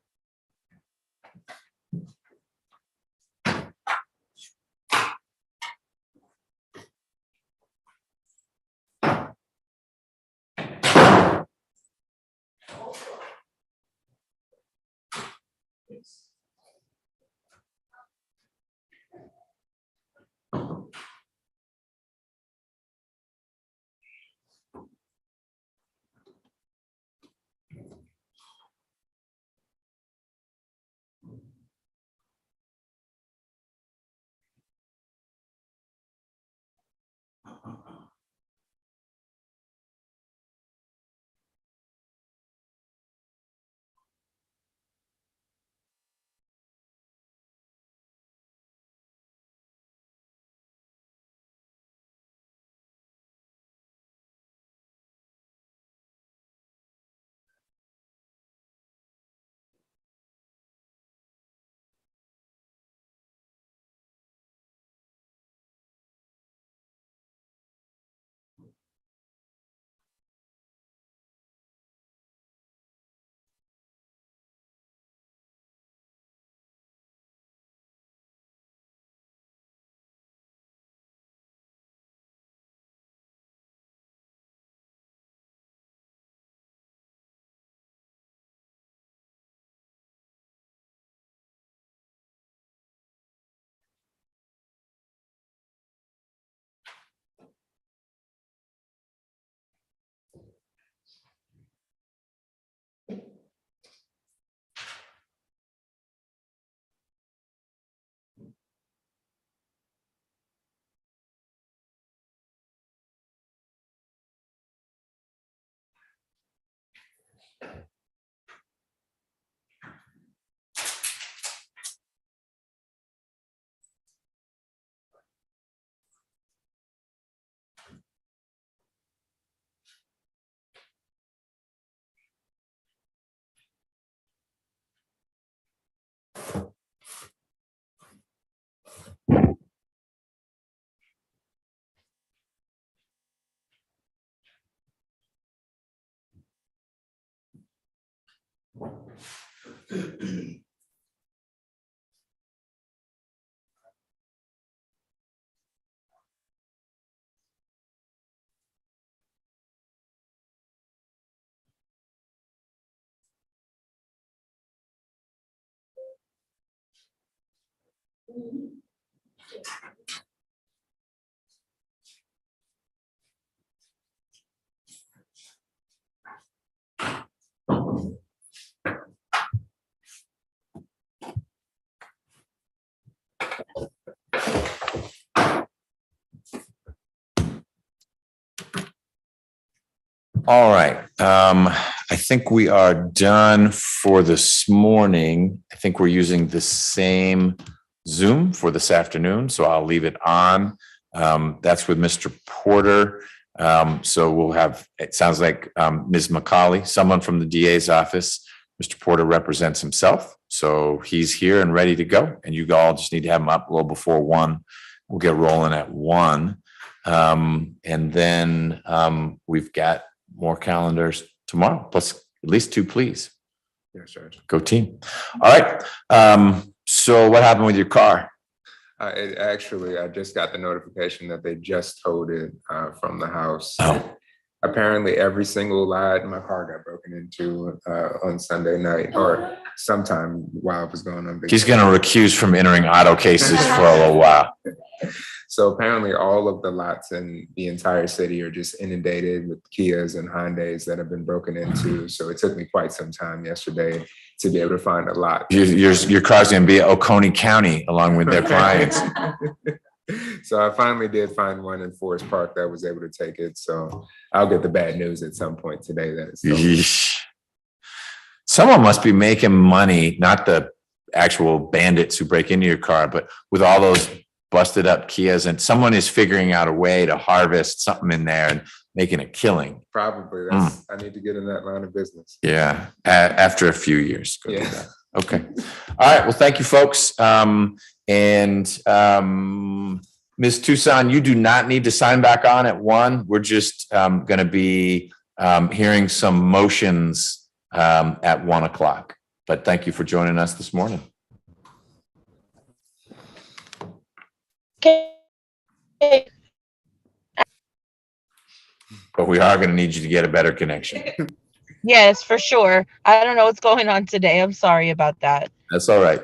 All right. I think we are done for this morning. I think we're using the same Zoom for this afternoon, so I'll leave it on. That's with Mr. Porter. So we'll have, it sounds like Ms. McCauley, someone from the DA's office. Mr. Porter represents himself, so he's here and ready to go. And you all just need to have him up a little before 1. We'll get rolling at 1. And then we've got more calendars tomorrow, plus at least 2 pleas. Yes, Judge. Go team. All right. So what happened with your car? I just got the notification that they just towed it from the house. Oh. Apparently every single lot in my car got broken into on Sunday night or sometime while I was going on vacation. He's going to recuse from entering auto cases for a little while. So apparently all of the lots in the entire city are just inundated with Kias and Hyundais that have been broken into. So it took me quite some time yesterday to be able to find a lot. Your car's going to be at Oconee County along with their clients. So I finally did find one in Forest Park that was able to take it. So I'll get the bad news at some point today that it's Yeesh. Someone must be making money, not the actual bandits who break into your car, but with all those busted up Kias, and someone is figuring out a way to harvest something in there and making a killing. Probably. I need to get in that line of business. Yeah. After a few years. Go do Yeah. that. Okay. All right. Well, thank you, folks. Ms. Tucson, you do not need to sign back on at 1. We're just going to be hearing some motions at 1 o'clock. But thank you for joining us this morning. Okay. But we are going to need you to get a better connection. Yes, for sure. I don't know what's going on today. I'm sorry about that. That's all right.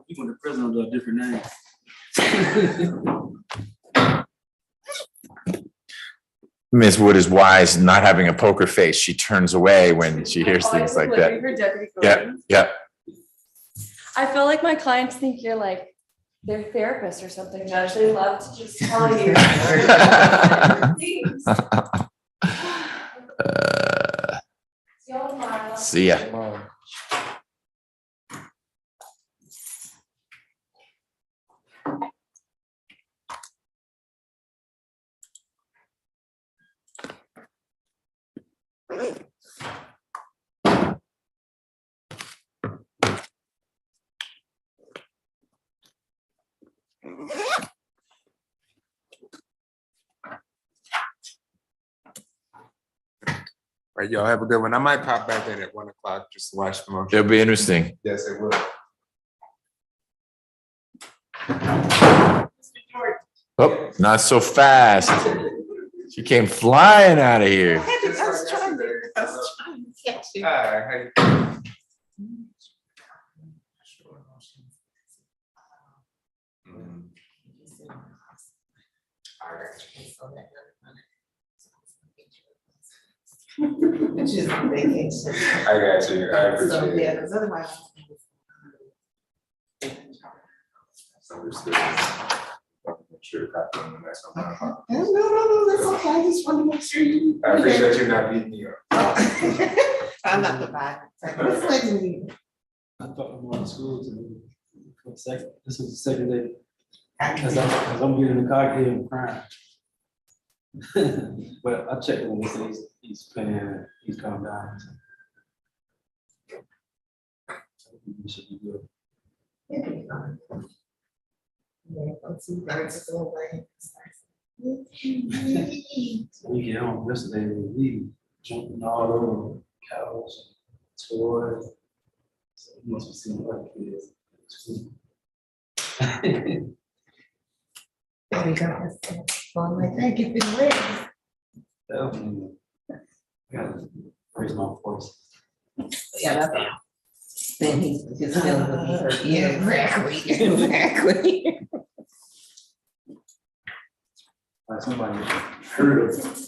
You went to prison under a different name. Ms. Wood is wise, not having a poker face. She turns away when she hears things like that. Yeah, yeah. I feel like my clients think you're like their therapist or something, Judge. They love to just tell you. See ya. Right, y'all have a good one. I might pop back in at 1 o'clock just to watch the motion. It'll be interesting. Yes, it will. Oh, not so fast. She came flying out of here. I was trying to catch you. Hi. Just on vacation. I got you. I appreciate So, it. yeah, because otherwise. Understood. Sure, copy on the next one. No, that's okay. I just want to make sure you. I appreciate you not beating me up. I'm not the bad. I thought I'm going to school for the second. This is the second day. Because I'm getting in the car here and crying. But I checked him and he said he's playing, he's calmed down. So he should be good. We get home yesterday, we jumping all over the couch, toys. So he must be seeing other kids. There we go. Well, I thank you for the raise. Gotta raise my voice. Yeah, that's. Then he's just. Yeah, exactly, exactly. Somebody heard of.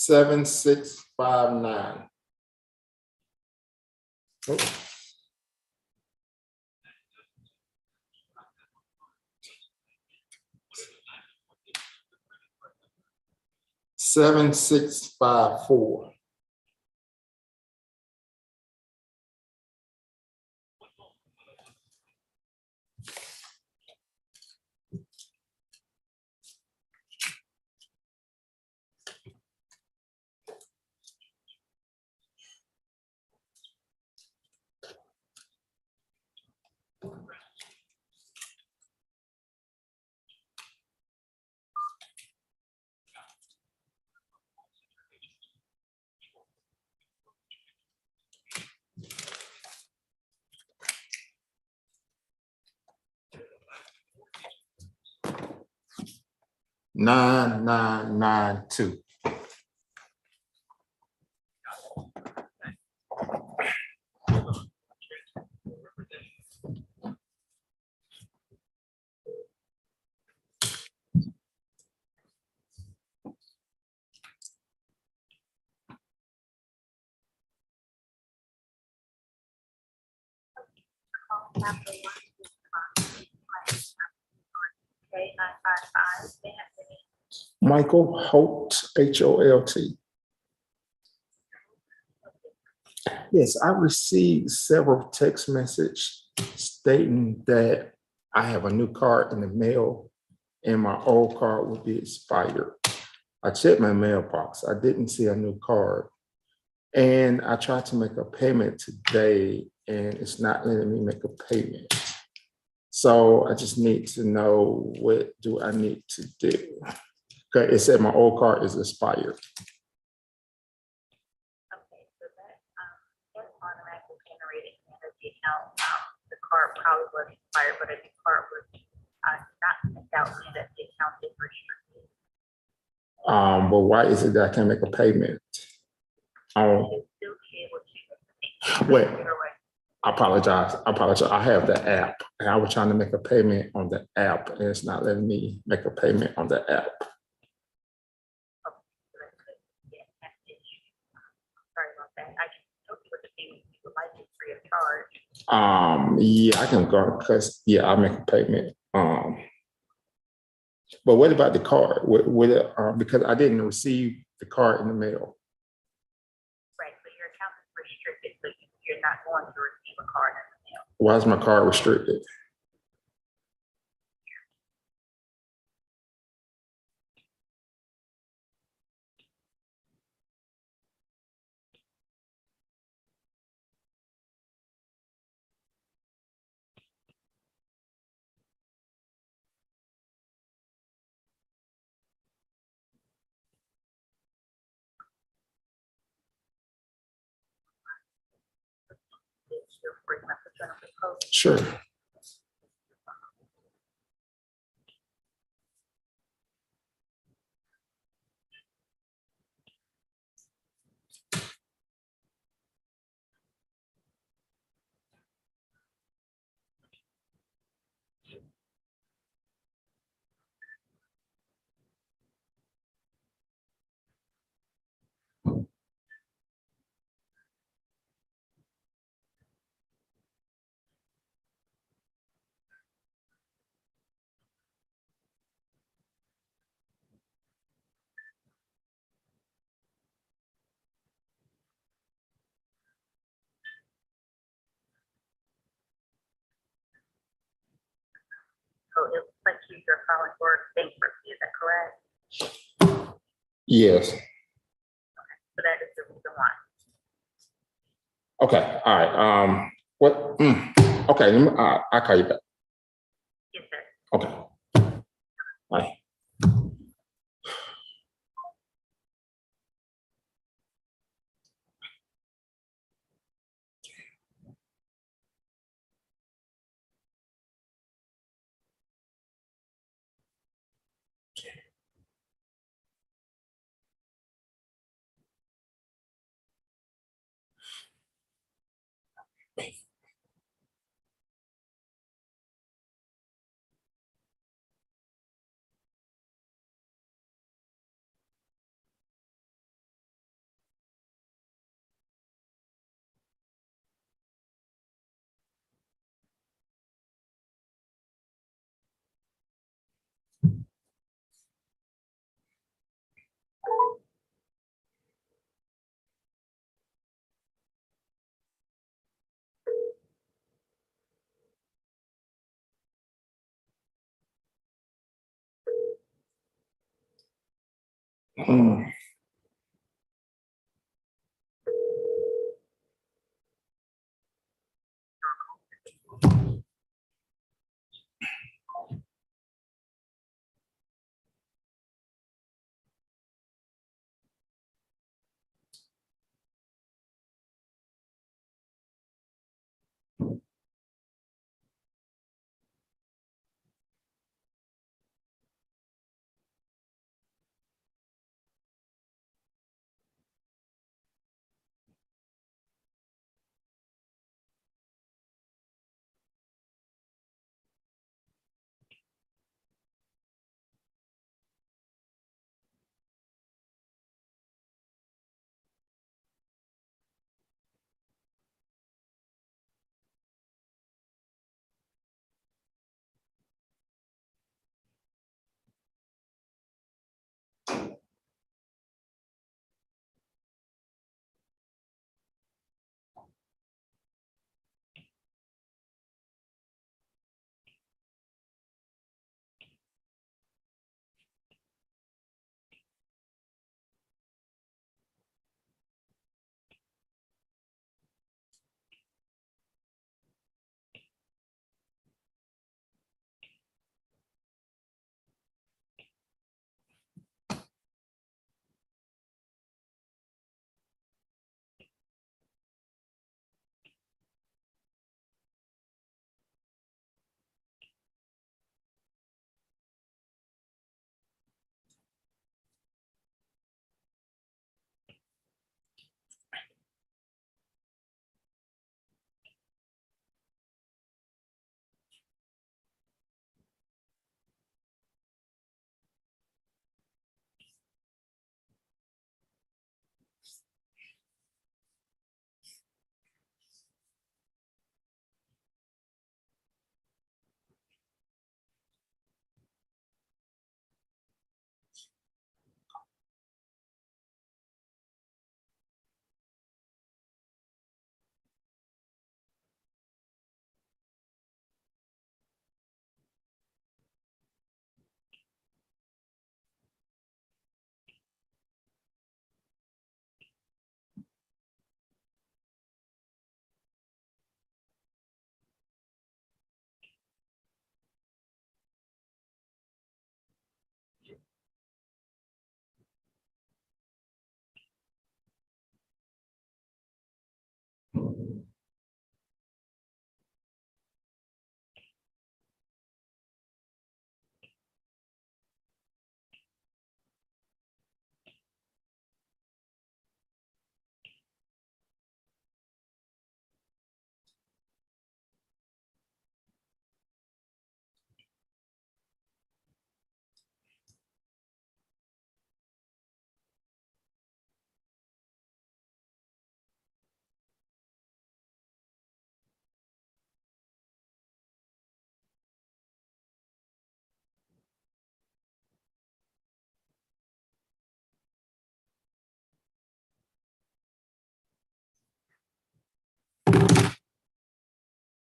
7659. Oh. Seven, 654. Nine, 992. Michael Holt, Holt. Yes, I received several text messages stating that I have a new card in the mail and my old card will be expired. I checked my mailbox. I didn't see a new card. And I tried to make a payment today and it's not letting me make a payment. So I just need to know, what do I need to do? Okay, it said my old card is expired. The card probably was expired, but a new card was not sent out, and that the account is restricted. But why is it that I can't make a payment? Wait, I apologize. I have the app and I was trying to make a payment on the app and it's not letting me make a payment on the app. Sorry about that. I can help you with the payment you would like, it free of charge. Yeah, I can go because I'll make a payment. But what about the card? Because I didn't receive the card in the mail. Right, so your account is restricted, so you're not going to receive a card in the mail. Why is my card restricted? Sure. So it looks like you're filing for bankruptcy, is that correct? Yes. Okay, so that is the reason why. Okay. All right. What? Okay. I'll call you back. Yes, sir. Okay. Bye.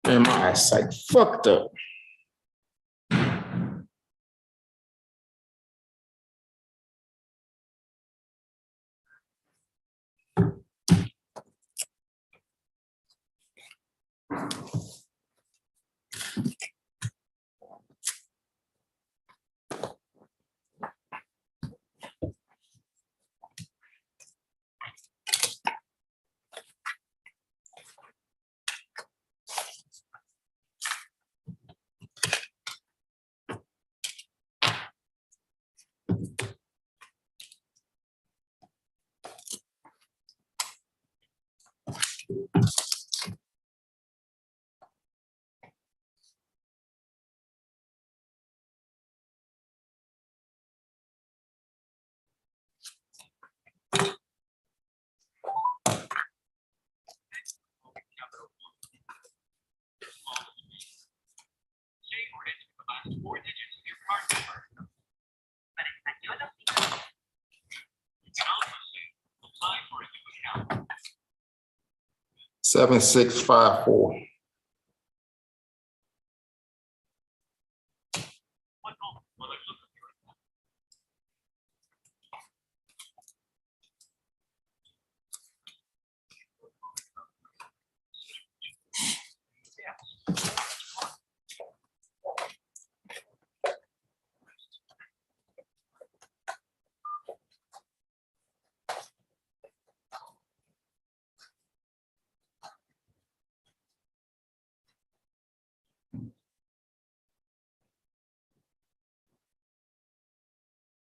Man, my eyesight fucked up. Seven, 6, 5, 4.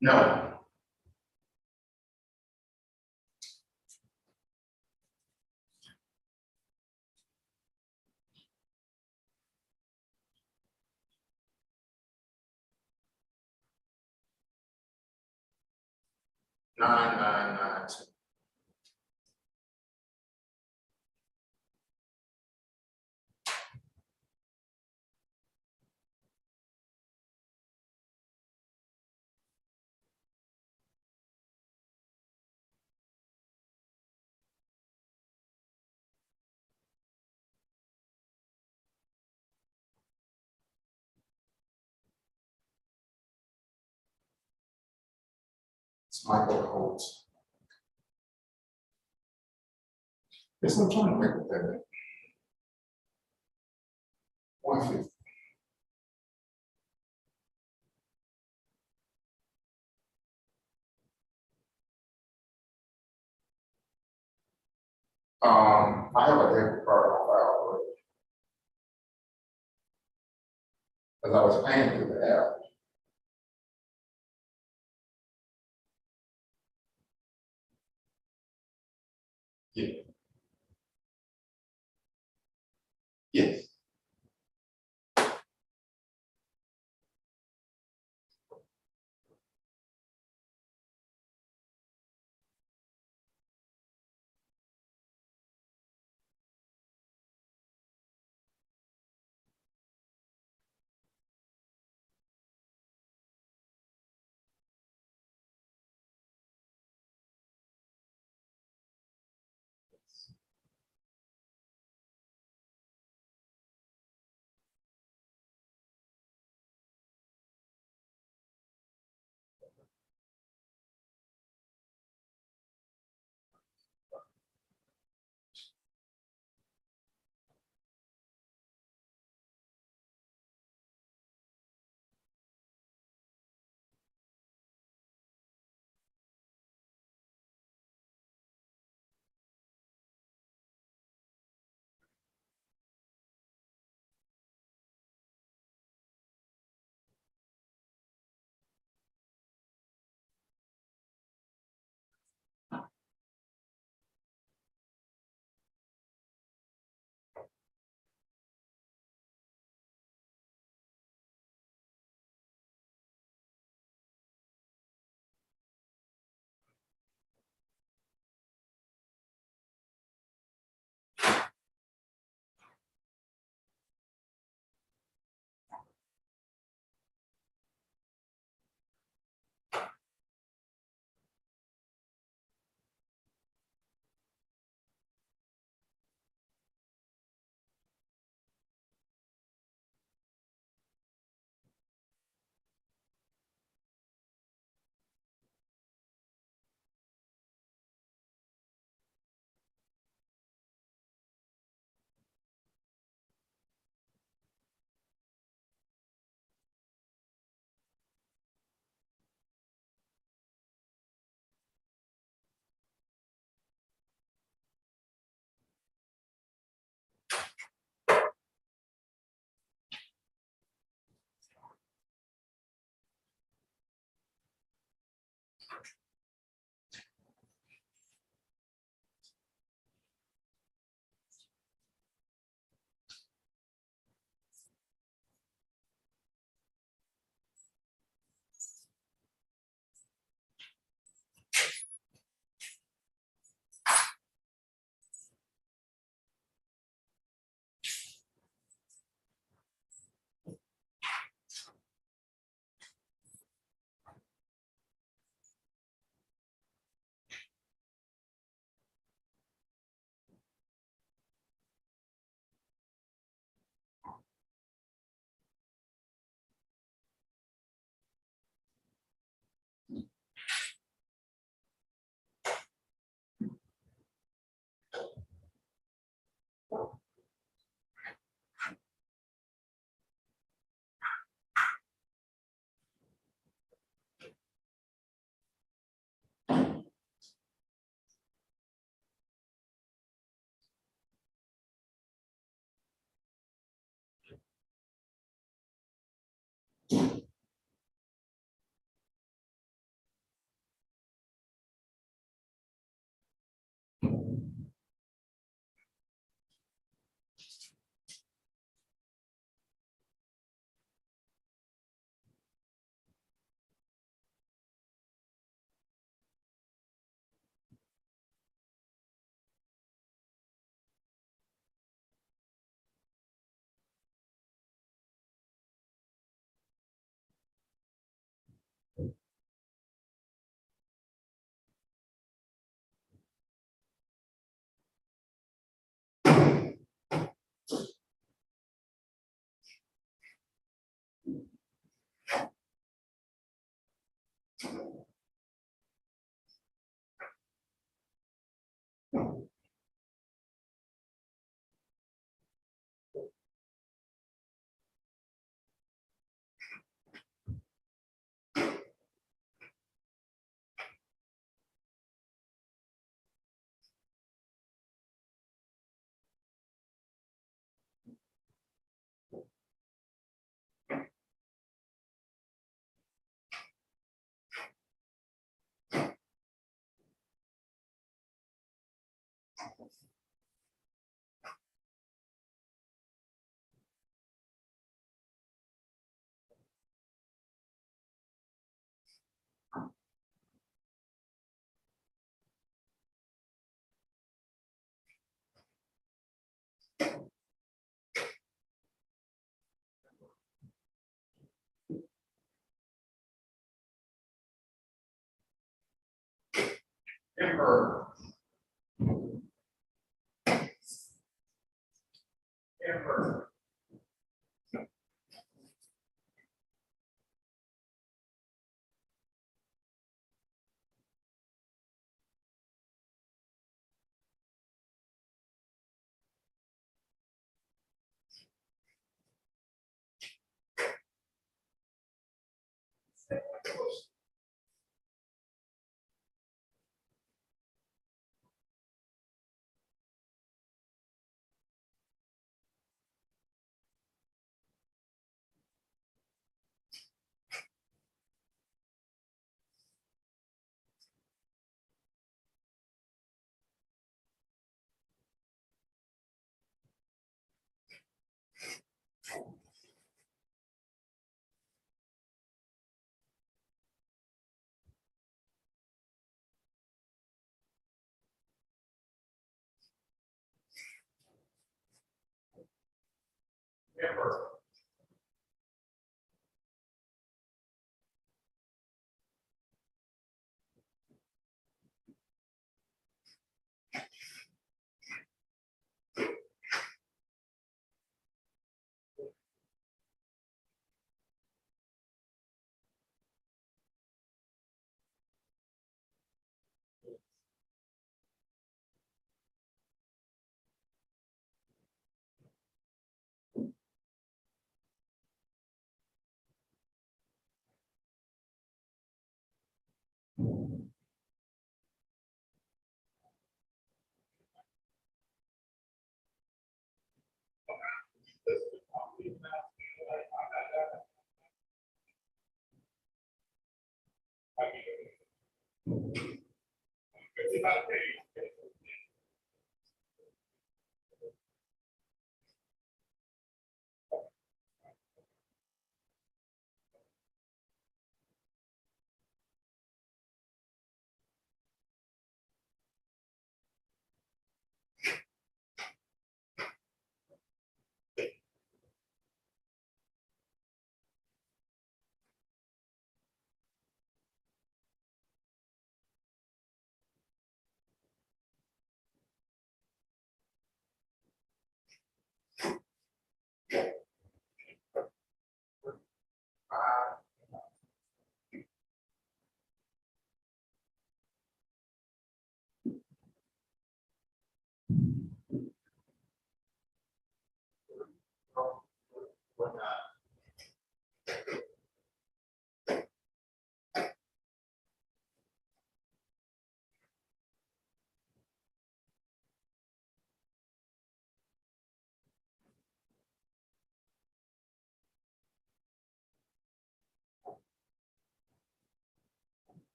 No. Nine. It's Michael Holtz. There's no trying to make it that. 150. I have a debit card on file already. Because I was paying through the app. Yeah. Yes. Amber. Amber. Amber.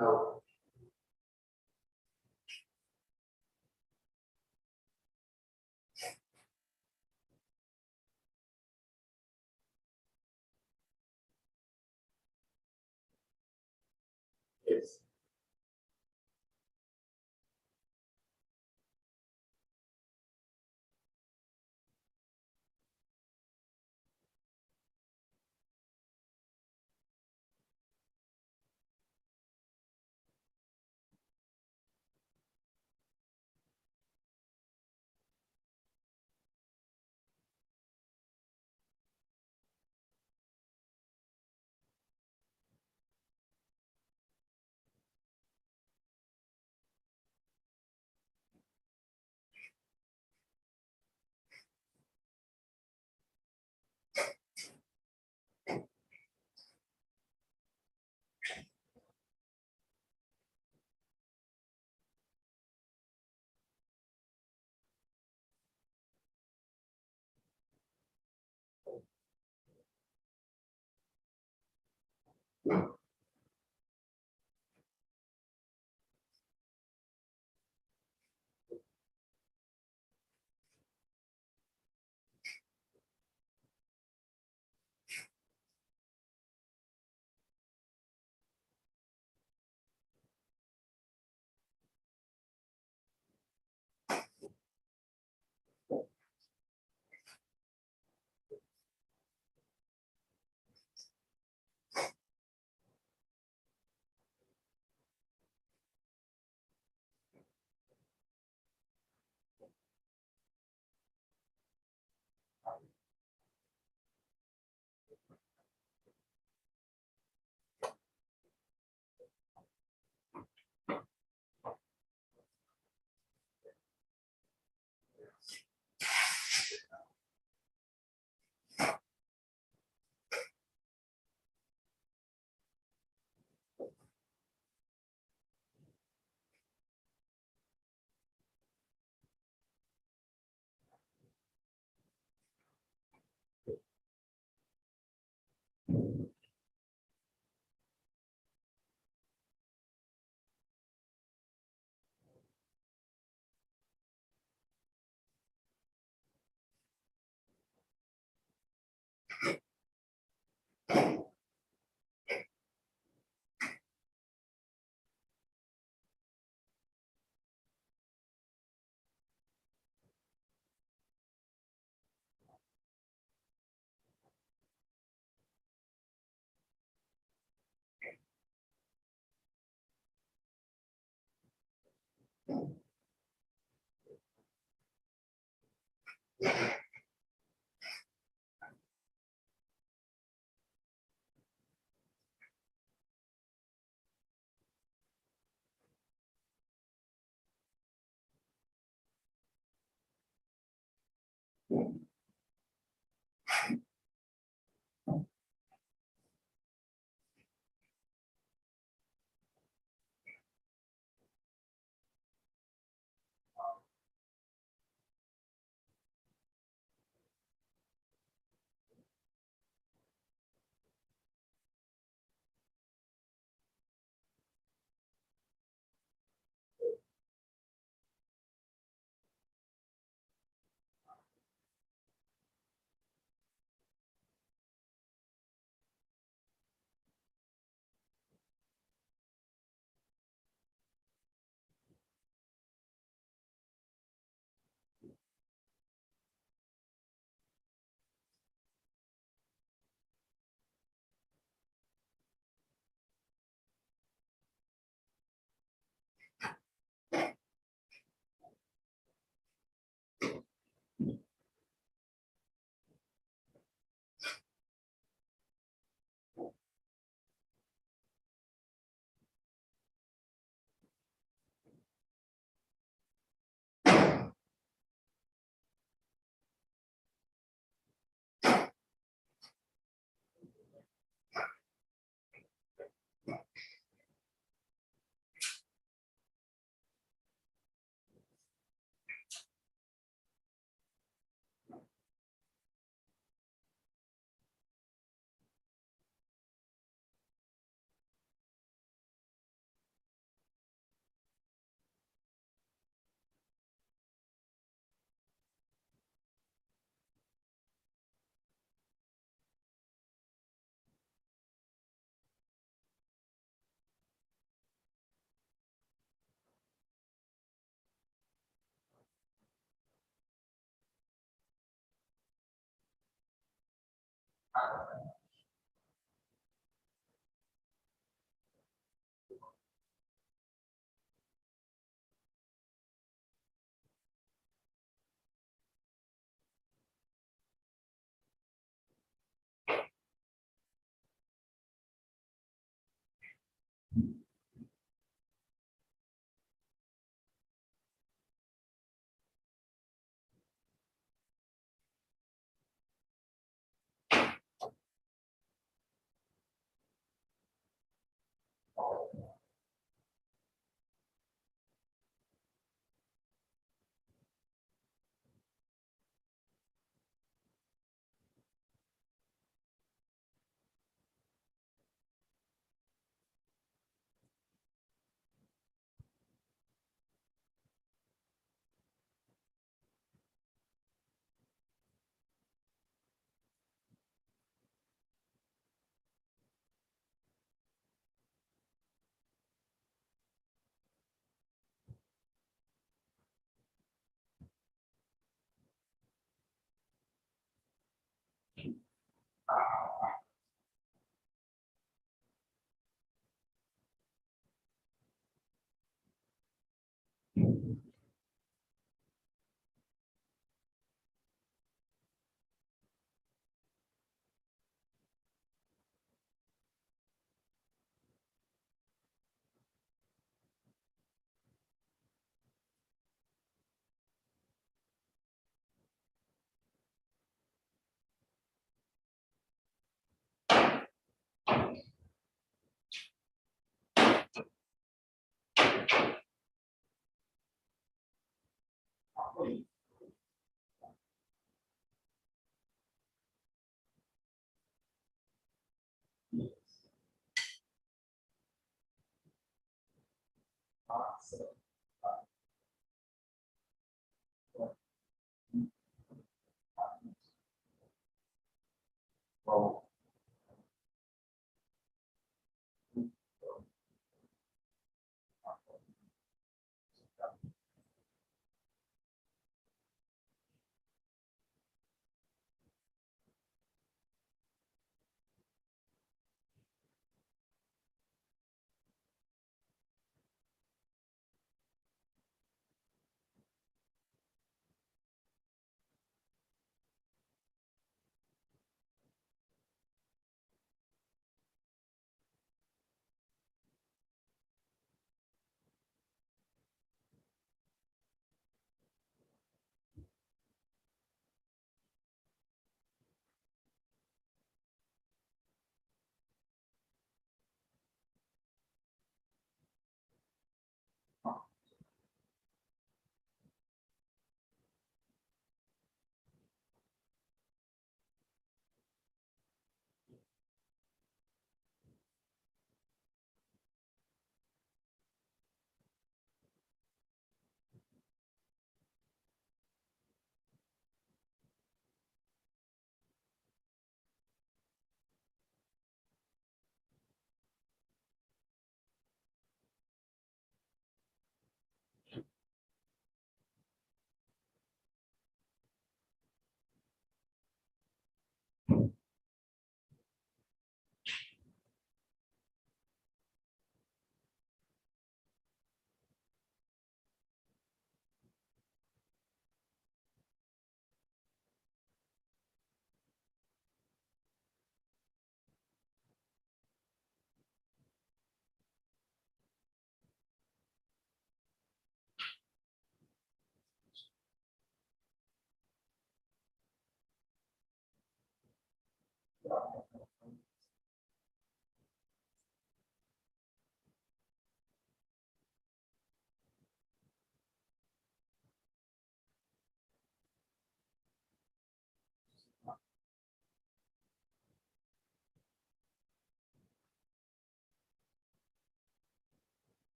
No. Yes.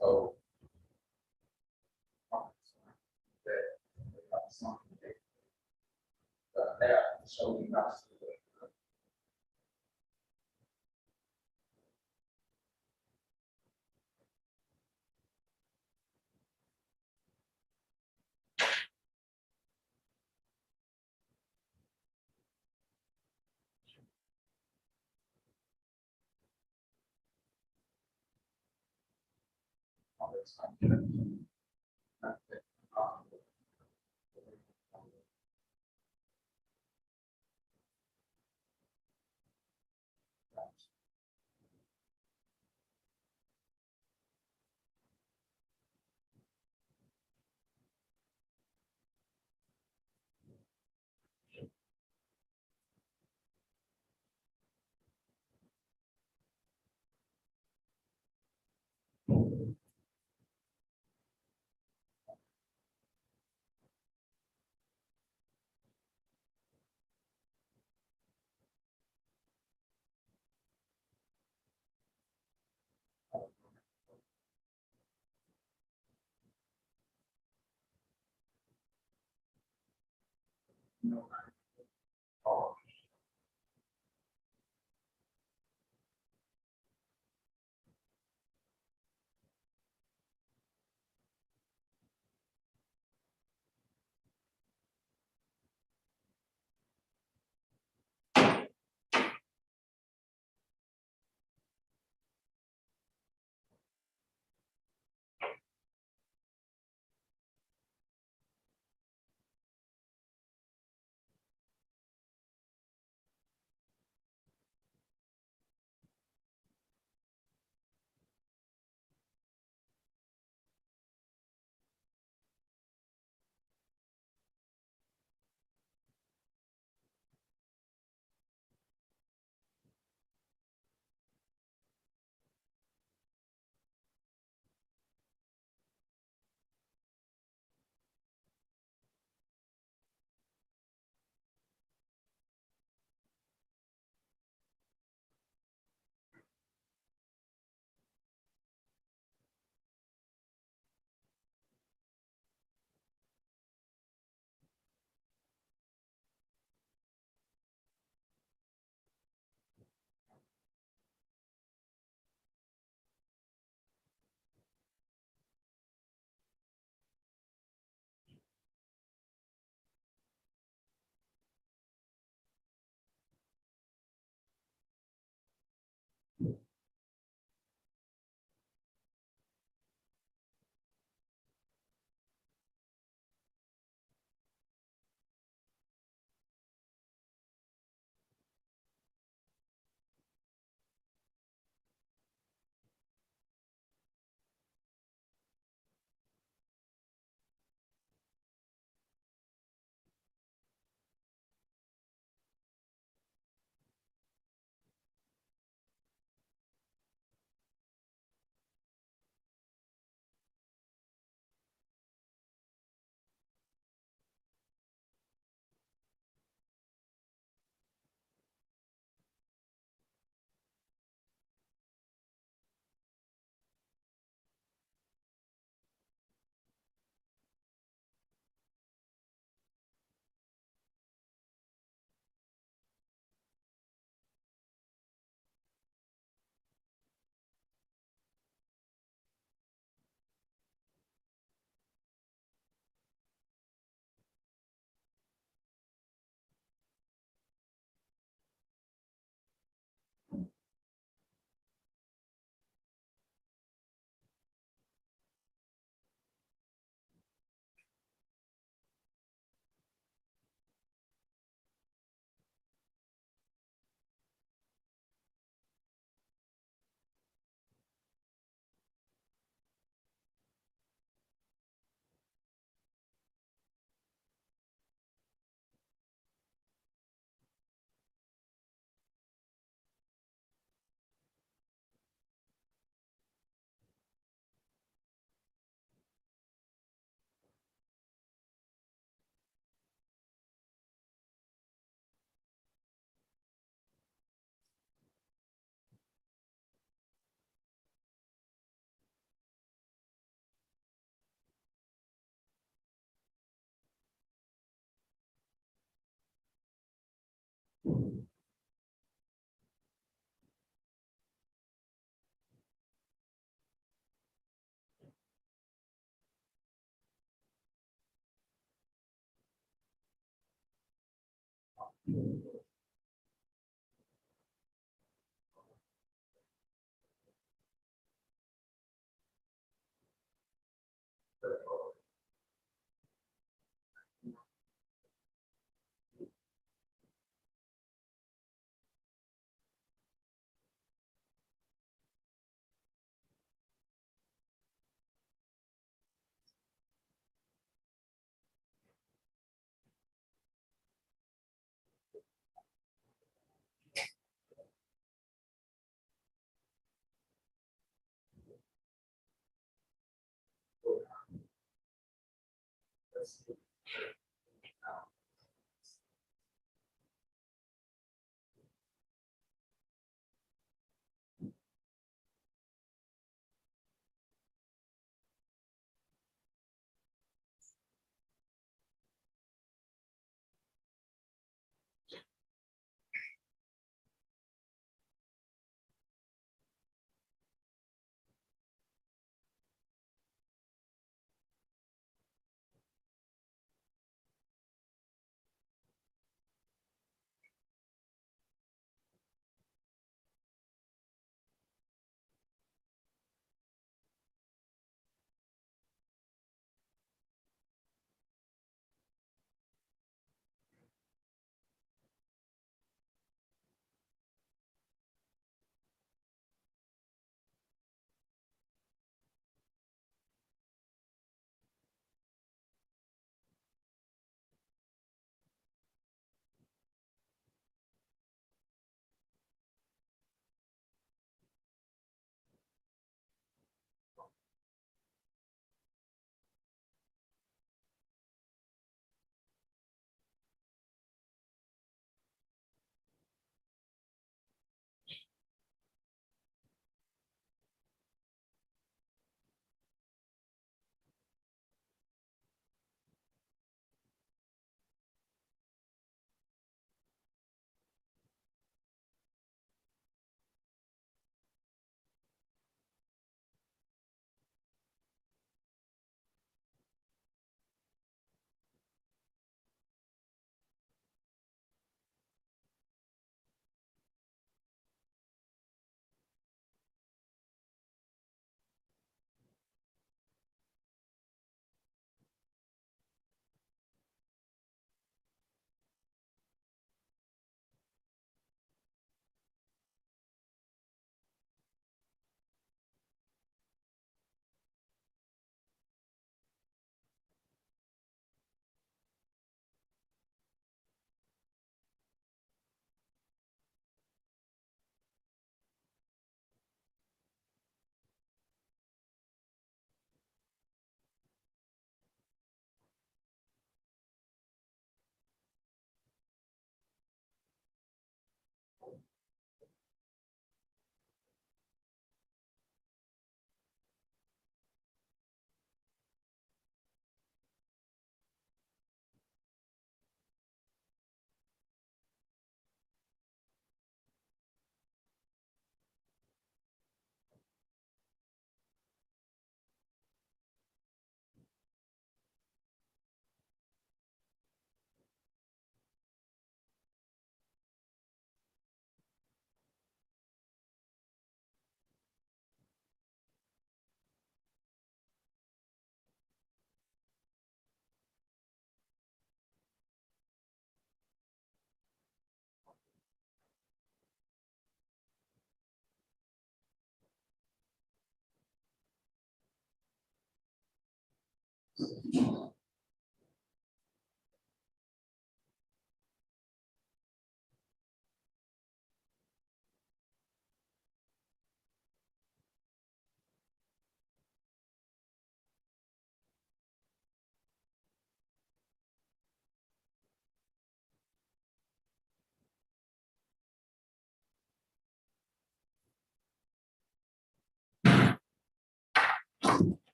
So.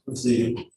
Let's see.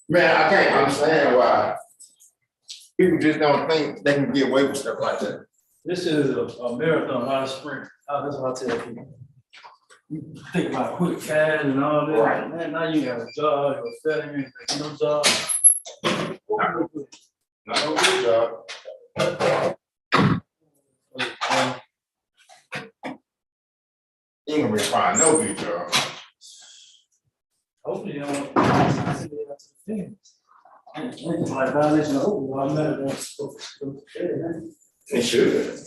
Man, I can't understand why people just don't think they can get away with stuff like that. This is a marathon, not a sprint. That's what I tell people. You think about quick cash and all that. Right. Man, now you have a job, you're a felon, you have no job. Not no good job. You ain't gonna be fine, no good job. Hopefully you don't. It's like violation of open law, I'm not going to. It should.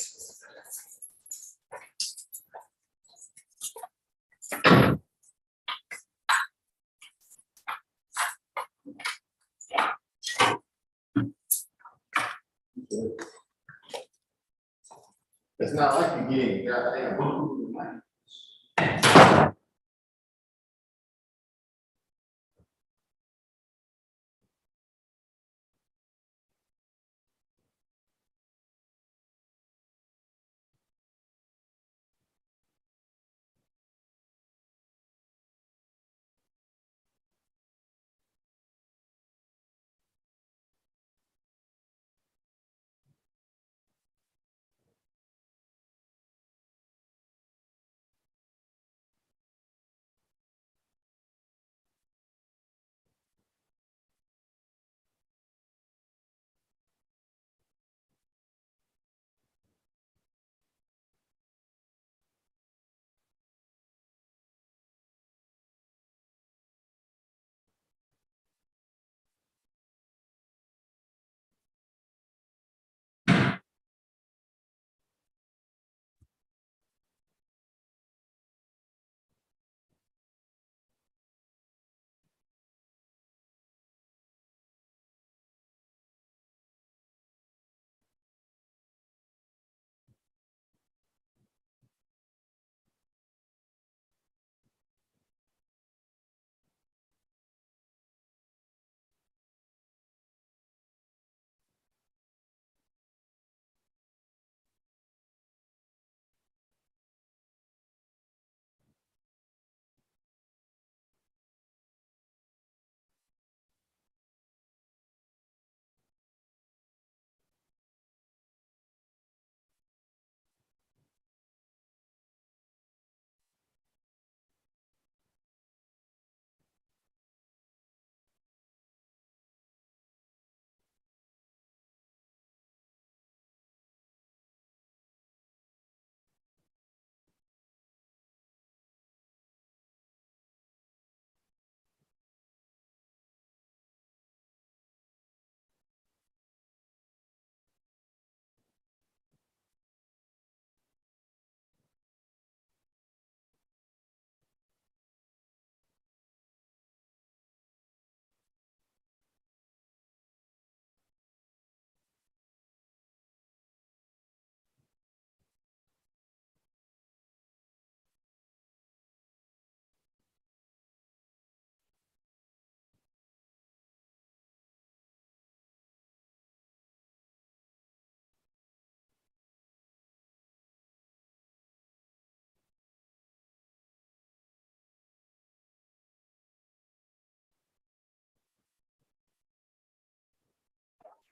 It's not like you getting goddamn.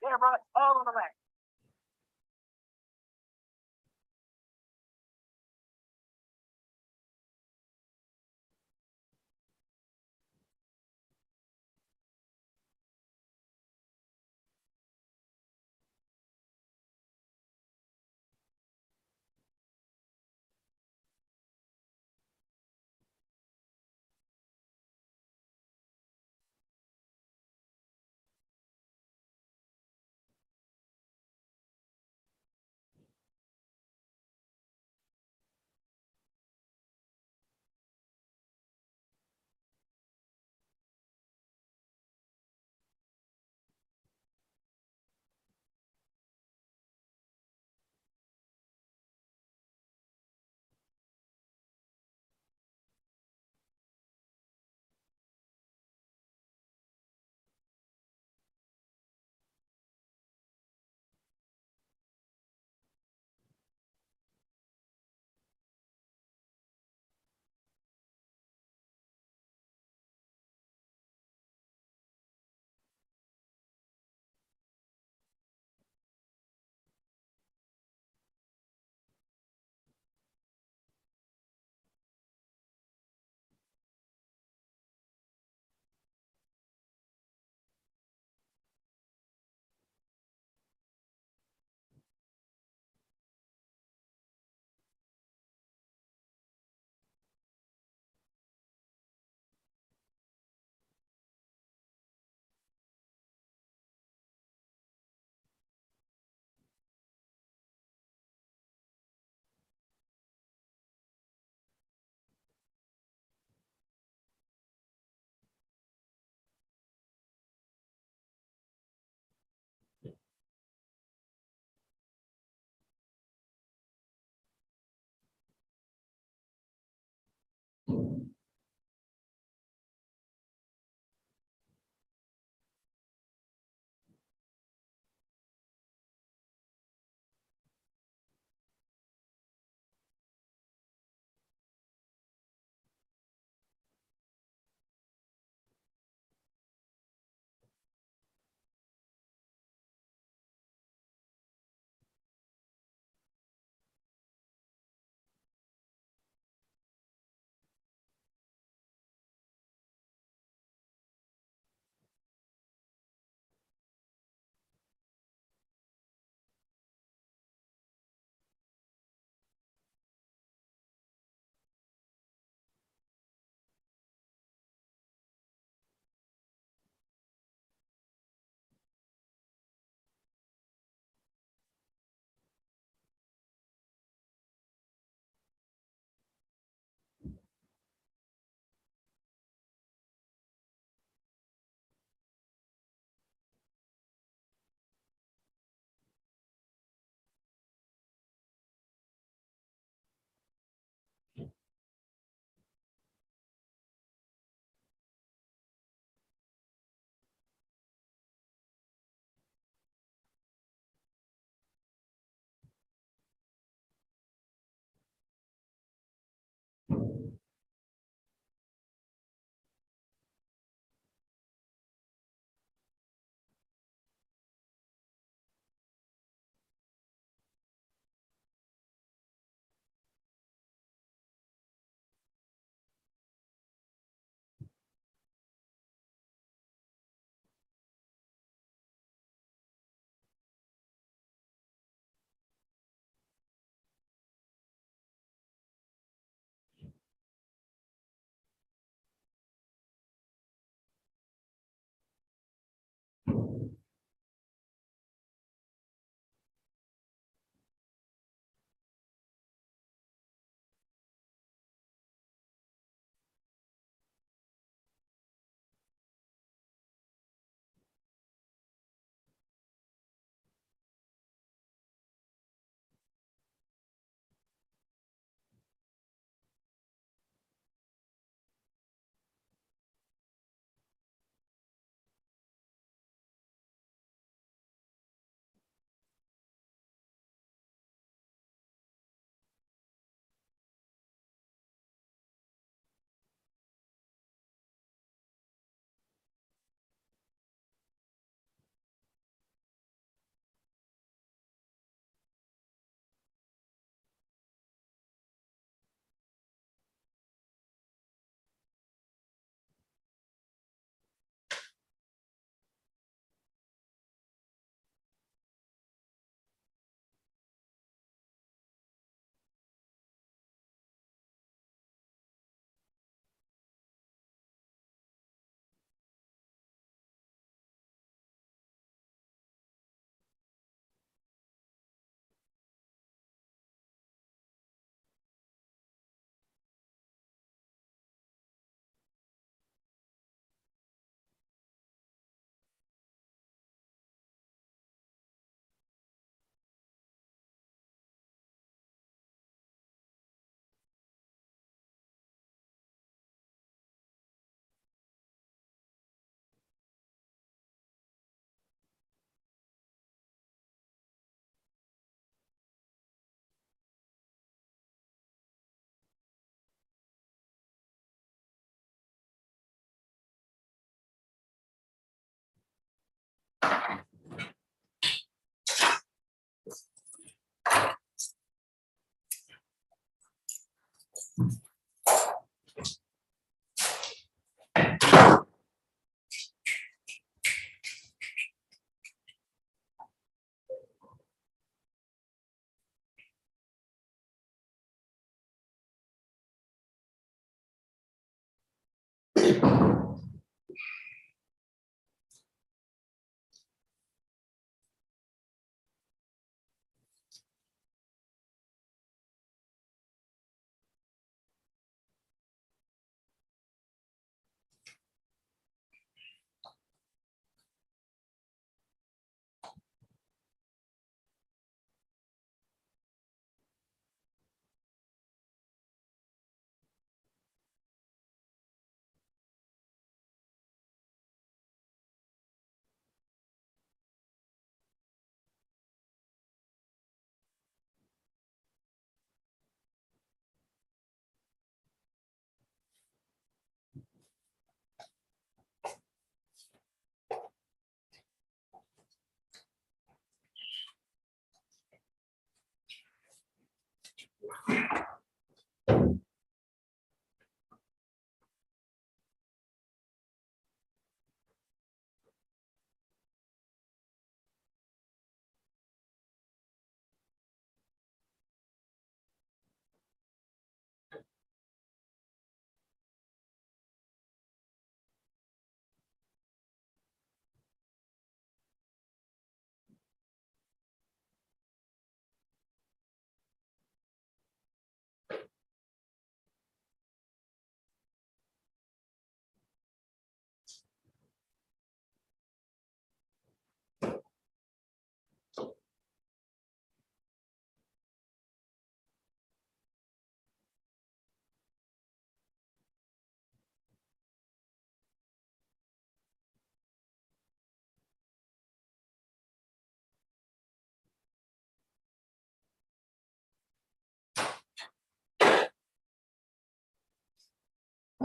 Yeah, bro, all on the way.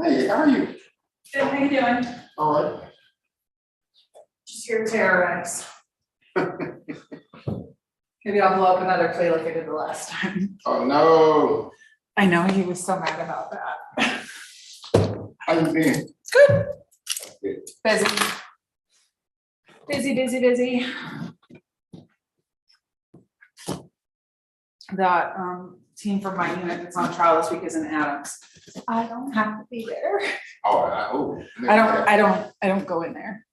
Hey, how are you? Good, how you doing? All right. Just here to terrorize. Maybe I'll blow up another plea like I did the last time. Oh, no. I know, he was so mad about that. How you been? It's good. Busy. Busy. That team from my unit that's on trial this week is in Adams. I don't have to be there. Oh, I don't go in there.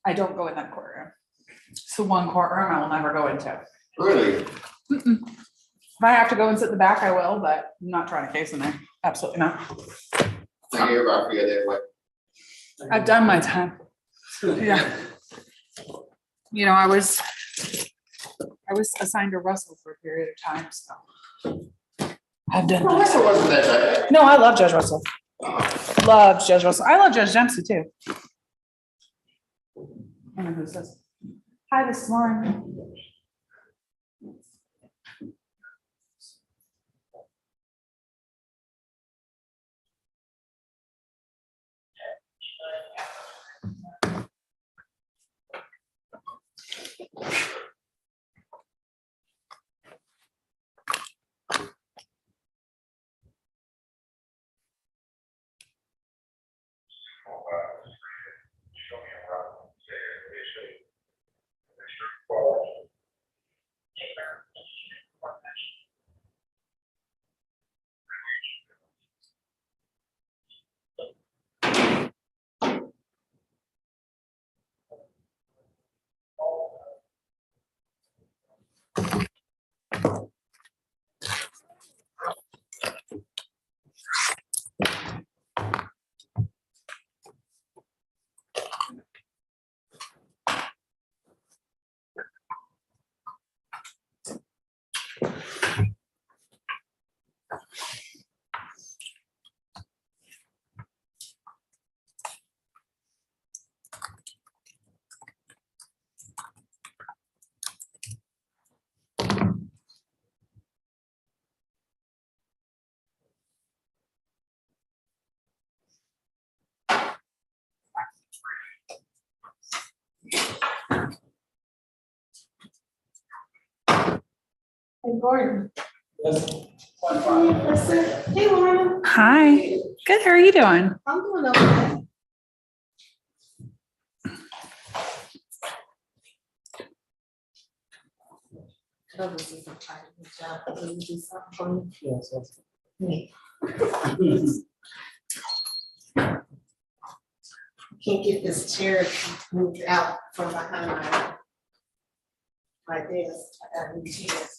I don't go in that courtroom. It's the one courtroom I will never go into. Really? Mm-mm. If I have to go and sit in the back, I will, but I'm not trying a case in there. Absolutely not. I hear about you that way. I've done my time. Yeah. You know, I was assigned to Russell for a period of time, so I've done. Well, Russell wasn't that bad. No, I love Judge Russell. Love Judge Russell. I love Judge Dempsey too. I don't know who says. Hi, this is Lauren. Hey, Gordon. Hey, Lauren. Hi. Good. How are you doing? I'm doing okay. This is a part of the job. Will you do something for me? Yes, yes. Me. Can't get this chair moved out from behind my desk. I got new chairs.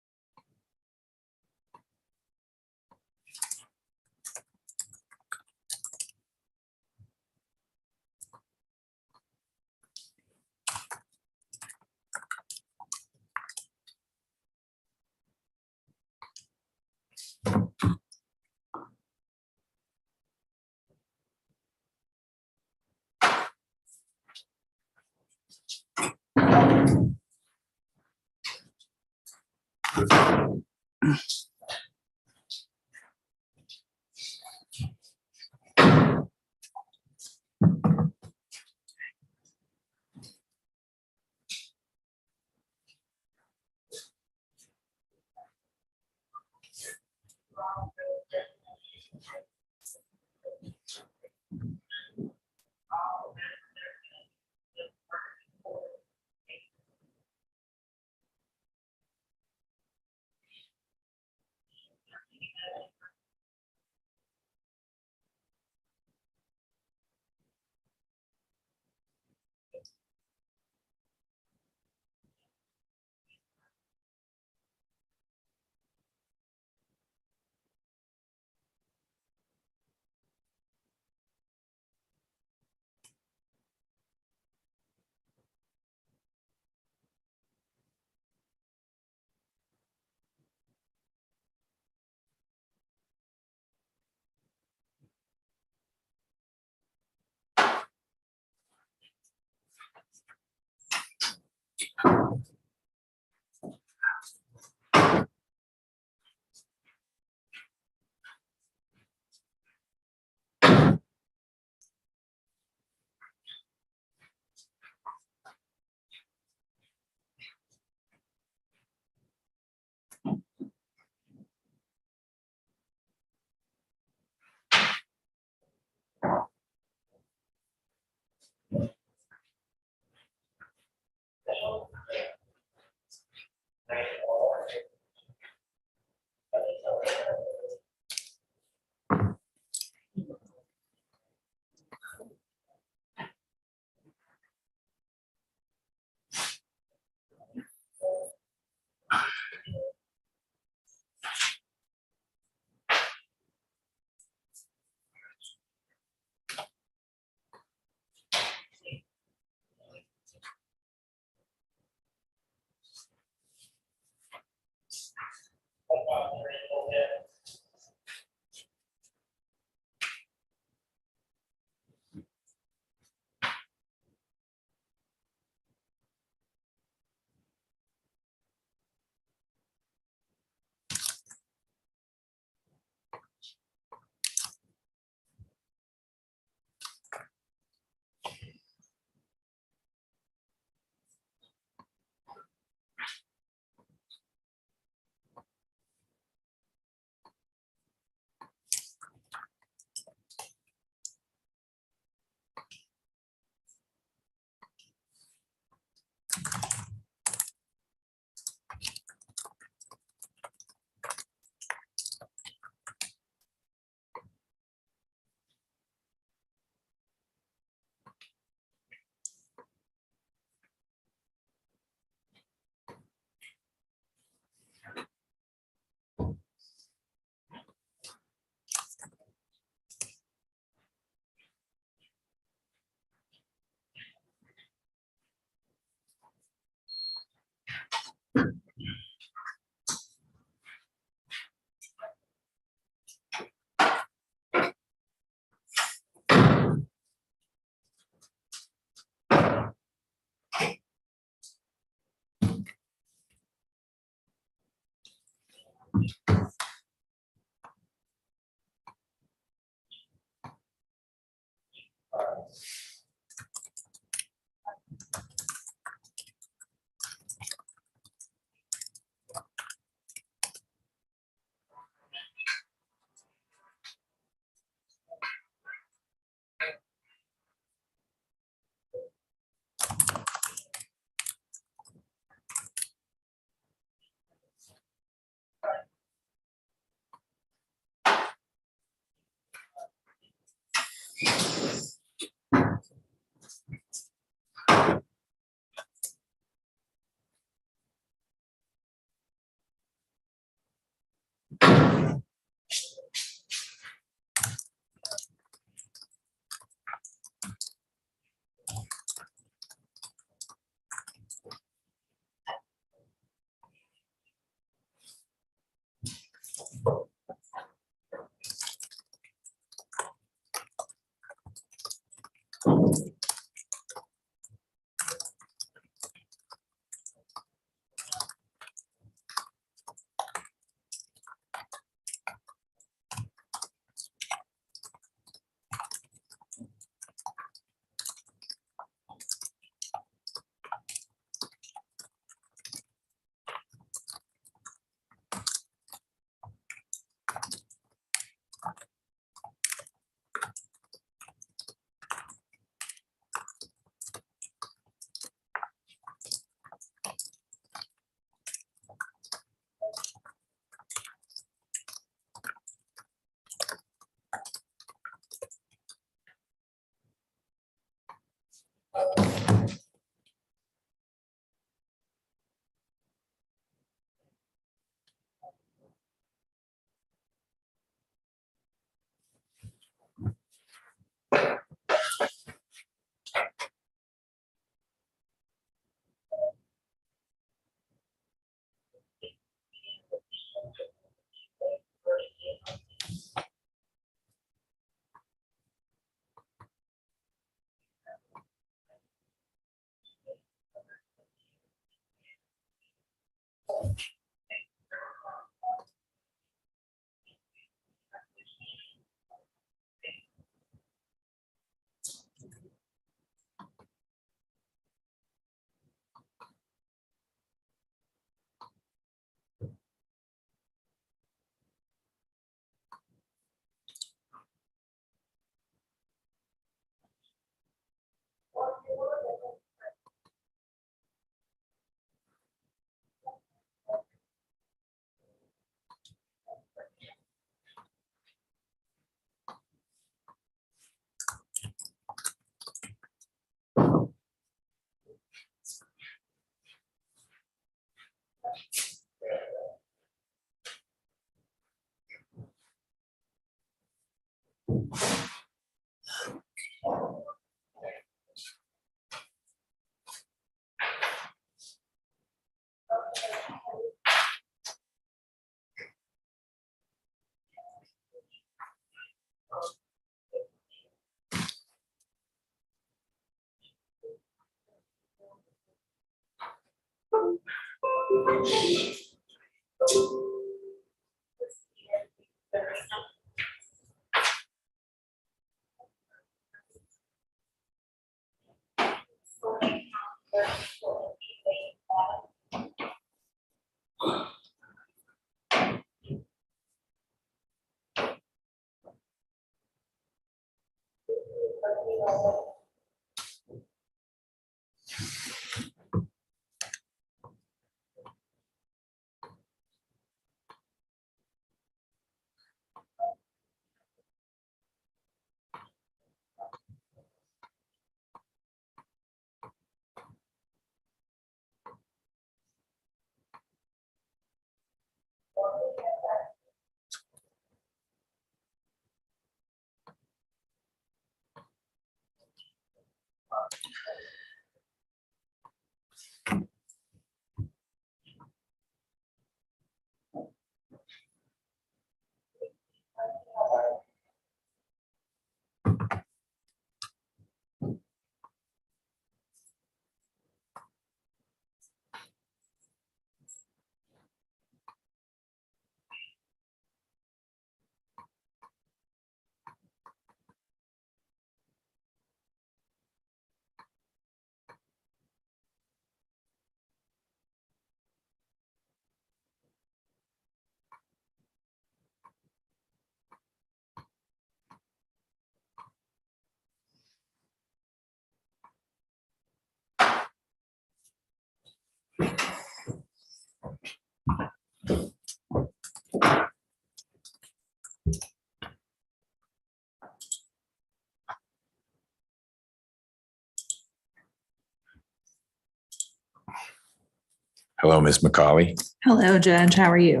Hello, Ms. McCauley. Hello, Judge. How are you?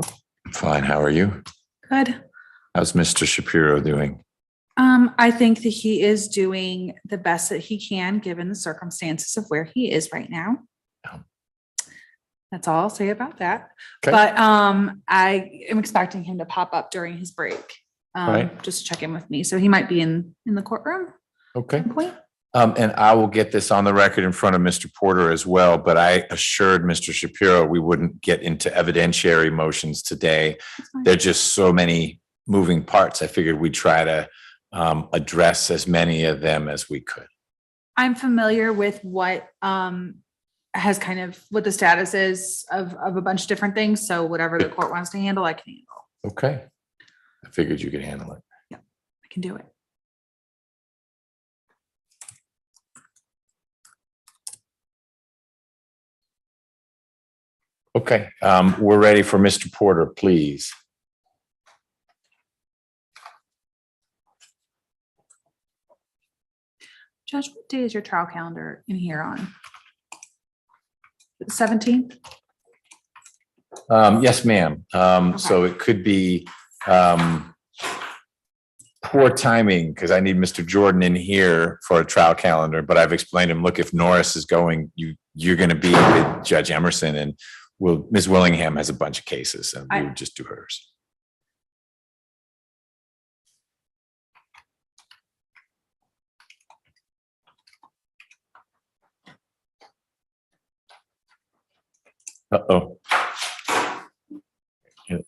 Fine. How are you? Good. How's Mr. Shapiro doing? I think that he is doing the best that he can, given the circumstances of where he is right now. That's all I'll say about that. Okay. But I am expecting him to pop up during his break, Right. just to check in with me. So he might be in the courtroom. Okay. Point. And I will get this on the record in front of Mr. Porter as well, but I assured Mr. Shapiro we wouldn't get into evidentiary motions today. There are just so many moving parts. I figured we'd try to address as many of them as we could. I'm familiar with what has kind of what the status is of a bunch of different things. So whatever the court wants to handle, I can handle. Okay. I figured you could handle it. I can do it. Okay. We're ready for Mr. Porter, please. Judge, what day is your trial calendar in here on? 17th? Yes, ma'am. So it could be poor timing because I need Mr. Jordan in here for a trial calendar, but I've explained to him, look, if Norris is going, you're going to be with Judge Emerson, and Ms. Willingham has a bunch of cases and we would just do hers. Uh-oh. Yeah.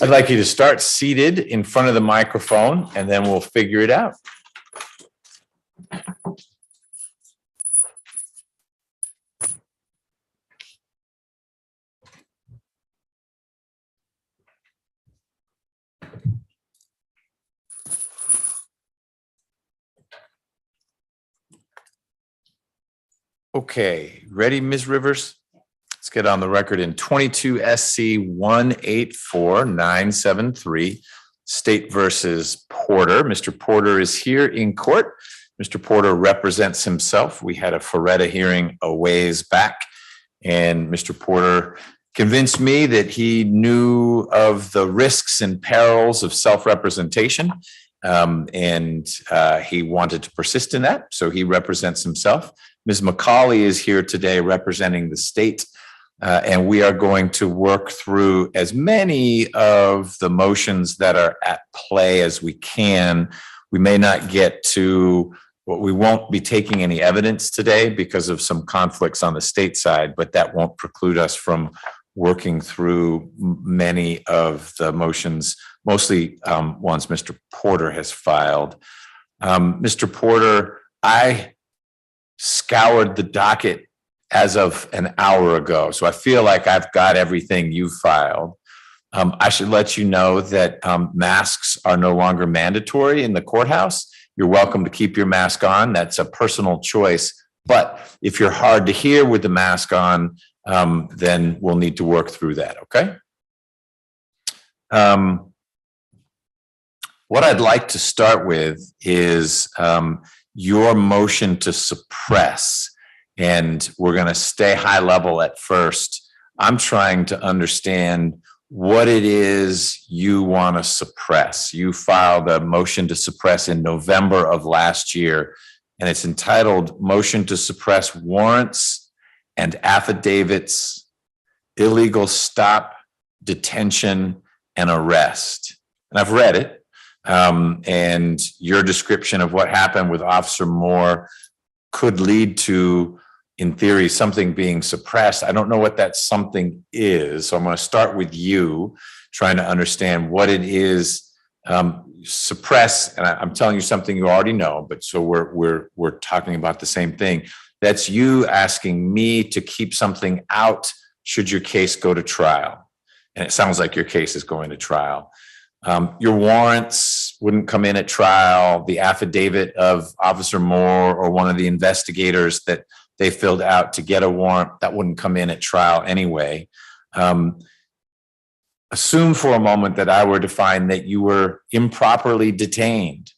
I'd like you to start seated in front of the microphone and then we'll figure it out. Okay, ready, Ms. Rivers? Let's get on the record in 22 SC 184973, State versus Porter. Mr. Porter is here in court. Mr. Porter represents himself. We had a Ferretta hearing a ways back, and Mr. Porter convinced me that he knew of the risks and perils of self-representation, and he wanted to persist in that, so he represents himself. Ms. McCauley is here today representing the state, and we are going to work through as many of the motions that are at play as we can. We may not get to we won't be taking any evidence today because of some conflicts on the state side, but that won't preclude us from working through many of the motions, mostly ones Mr. Porter has filed. Mr. Porter, I scoured the docket as of an hour ago, so I feel like I've got everything you filed. I should let you know that masks are no longer mandatory in the courthouse. You're welcome to keep your mask on. That's a personal choice. But if you're hard to hear with the mask on, then we'll need to work through that, okay? What I'd like to start with is your motion to suppress, and we're going to stay high level at first. I'm trying to understand what it is you want to suppress. You filed a motion to suppress in November of last year, and it's entitled Motion to Suppress Warrants and Affidavits, Illegal Stop, Detention, and Arrest. And I've read it. And your description of what happened with Officer Moore could lead to, in theory, something being suppressed. I don't know what that something is. So I'm going to start with you trying to understand what it is suppress. And I'm telling you something you already know, but so we're talking about the same thing. That's you asking me to keep something out should your case go to trial. And it sounds like your case is going to trial. Your warrants wouldn't come in at trial. The affidavit of Officer Moore or one of the investigators that they filled out to get a warrant, that wouldn't come in at trial anyway. assume for a moment that I were to find that you were improperly detained.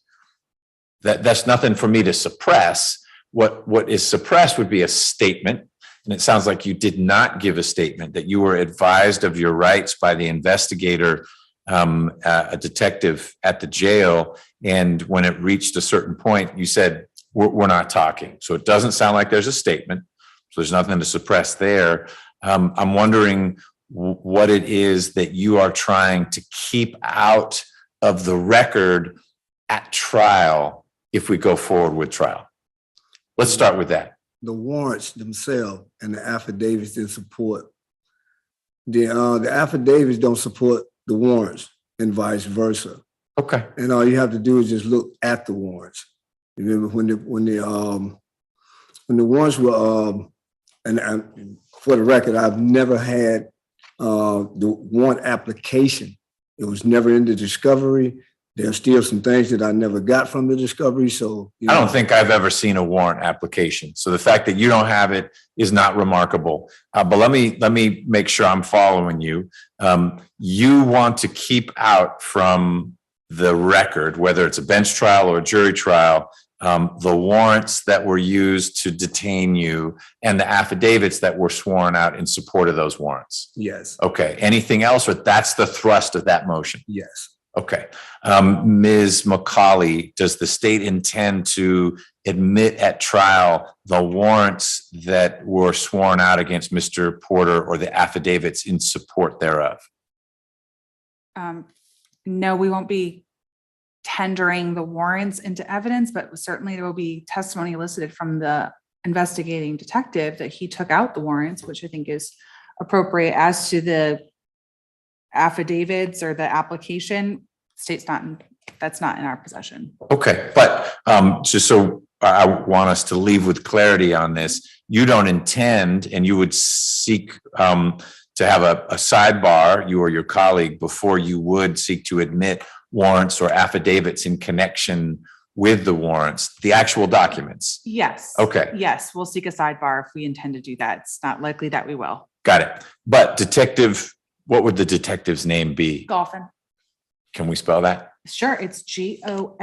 That's nothing for me to suppress. What is suppressed would be a statement. And it sounds like you did not give a statement, that you were advised of your rights by the investigator, a detective at the jail. And when it reached a certain point, you said, we're not talking. So it doesn't sound like there's a statement. So there's nothing to suppress there. I'm wondering what it is that you are trying to keep out of the record at trial if we go forward with trial. Let's start with that. The warrants themselves and the affidavits in support. The affidavits don't support the warrants and vice versa. Okay. And all you have to do is just look at the warrants. Remember when the warrants were and for the record, I've never had the warrant application. It was never in the discovery. There's still some things that I never got from the discovery. So I don't think I've ever seen a warrant application. So the fact that you don't have it is not remarkable. But let me make sure I'm following you. You want to keep out from the record, whether it's a bench trial or a jury trial, the warrants that were used to detain you and the affidavits that were sworn out in support of those warrants. Yes. Okay. Anything else, or that's the thrust of that motion? Yes. Okay. Ms. McCauley, does the state intend to admit at trial the warrants that were sworn out against Mr. Porter or the affidavits in support thereof? No, we won't be tendering the warrants into evidence, but certainly there will be testimony elicited from the investigating detective that he took out the warrants, which I think is appropriate. As to the affidavits or the application, that's not in our possession. Okay, but just so I want us to leave with clarity on this, you don't intend, and you would seek to have a sidebar, you or your colleague, before you would seek to admit warrants or affidavits in connection with the warrants, the actual documents. Yes. Okay. Yes, we'll seek a sidebar if we intend to do that. It's not likely that we will. Got it. But detective, what would the detective's name be? Golphin. Can we spell that? Sure, it's Golphlin.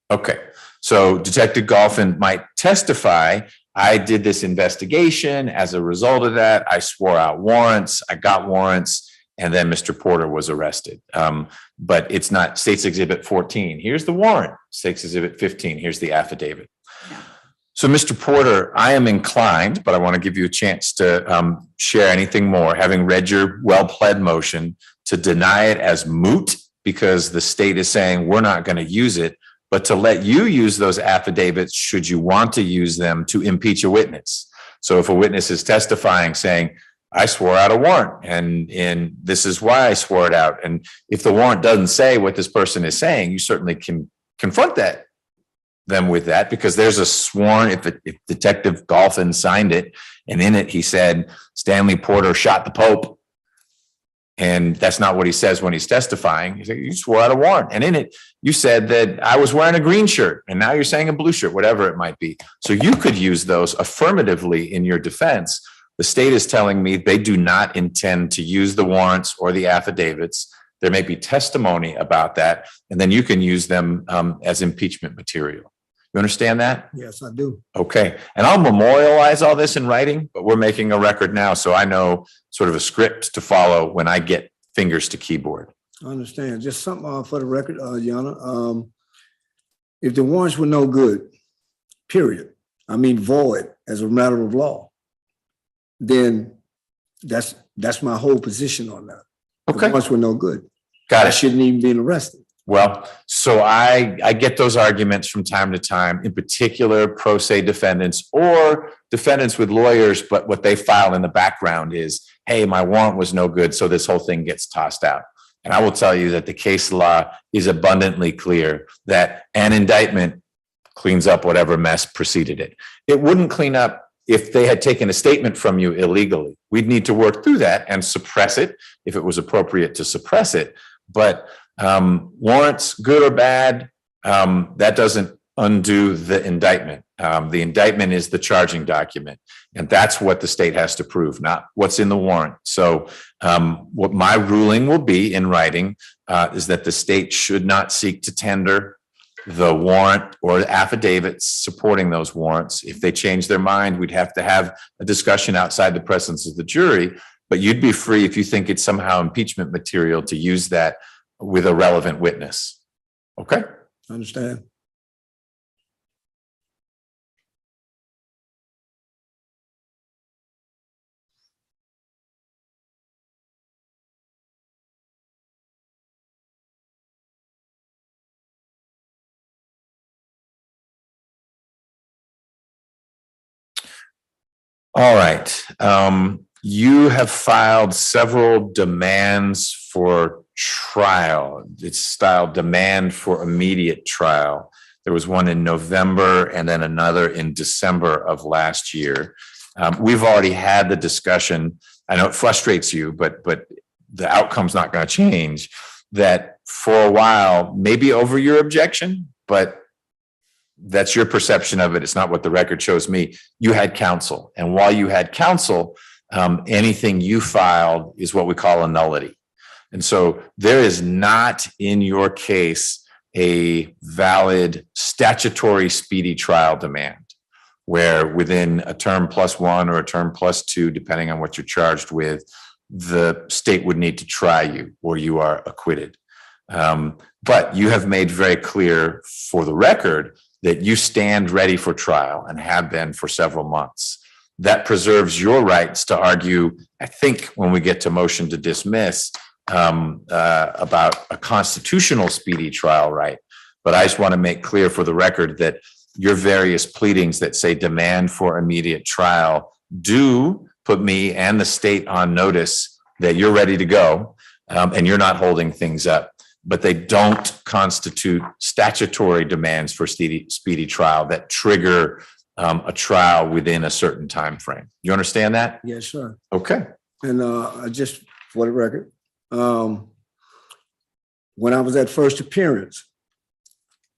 Okay, so Detective Golphin might testify, I did this investigation. As a result of that, I swore out warrants, I got warrants, and then Mr. Porter was arrested. But it's not State's Exhibit 14. Here's the warrant. State's Exhibit 15. Here's the affidavit. So, Mr. Porter, I am inclined, but I want to give you a chance to share anything more, having read your well-pled motion, to deny it as moot because the state is saying we're not going to use it, but to let you use those affidavits should you want to use them to impeach a witness. So if a witness is testifying saying, I swore out a warrant and this is why I swore it out. And if the warrant doesn't say what this person is saying, you certainly can confront them with that, because there's a sworn, if Detective Golphin signed it and in it he said Stanley Porter shot the Pope, and that's not what he says when he's testifying. He said, you swore out a warrant. And in it, you said that I was wearing a green shirt and now you're saying a blue shirt, whatever it might be. So you could use those affirmatively in your defense. The state is telling me they do not intend to use the warrants or the affidavits. There may be testimony about that, and then you can use them as impeachment material. You understand that? Yes, I do. Okay. And I'll memorialize all this in writing, but we're making a record now, so I know sort of a script to follow when I get fingers to keyboard. I understand. Just something for the record, Yana. If the warrants were no good, period, I mean void as a matter of law, then that's my whole position on that. Okay. The warrants were no good. Got it. I shouldn't even be arrested. Well, so I get those arguments from time to time, in particular pro se defendants or defendants with lawyers, but what they file in the background is, hey, my warrant was no good, so this whole thing gets tossed out. And I will tell you that the case law is abundantly clear that an indictment cleans up whatever mess preceded it. It wouldn't clean up if they had taken a statement from you illegally. We'd need to work through that and suppress it if it was appropriate to suppress it. But warrants, good or bad, that doesn't undo the indictment. The indictment is the charging document, and that's what the state has to prove, not what's in the warrant. So what my ruling will be in writing is that the state should not seek to tender the warrant or affidavits supporting those warrants. If they change their mind, we'd have to have a discussion outside the presence of the jury, but you'd be free, if you think it's somehow impeachment material, to use that with a relevant witness. Okay? I understand. All right. You have filed several demands for trial. It's styled demand for immediate trial. There was one in November and then another in December of last year. We've already had the discussion. I know it frustrates you, but the outcome's not going to change. That for a while, maybe over your objection, but that's your perception of it. It's not what the record shows me. You had counsel. And while you had counsel, anything you filed is what we call a nullity. And so there is not in your case a valid statutory speedy trial demand where within a term +1 or a term +2, depending on what you're charged with, the state would need to try you or you are acquitted. But you have made very clear for the record that you stand ready for trial and have been for several months. That preserves your rights to argue, I think, when we get to motion to dismiss about a constitutional speedy trial right. But I just want to make clear for the record that your various pleadings that say demand for immediate trial do put me and the state on notice that you're ready to go and you're not holding things up. But they don't constitute statutory demands for speedy trial that trigger a trial within a certain time frame. You understand that? Yes, sir. Okay. And just for the record, when I was at first appearance,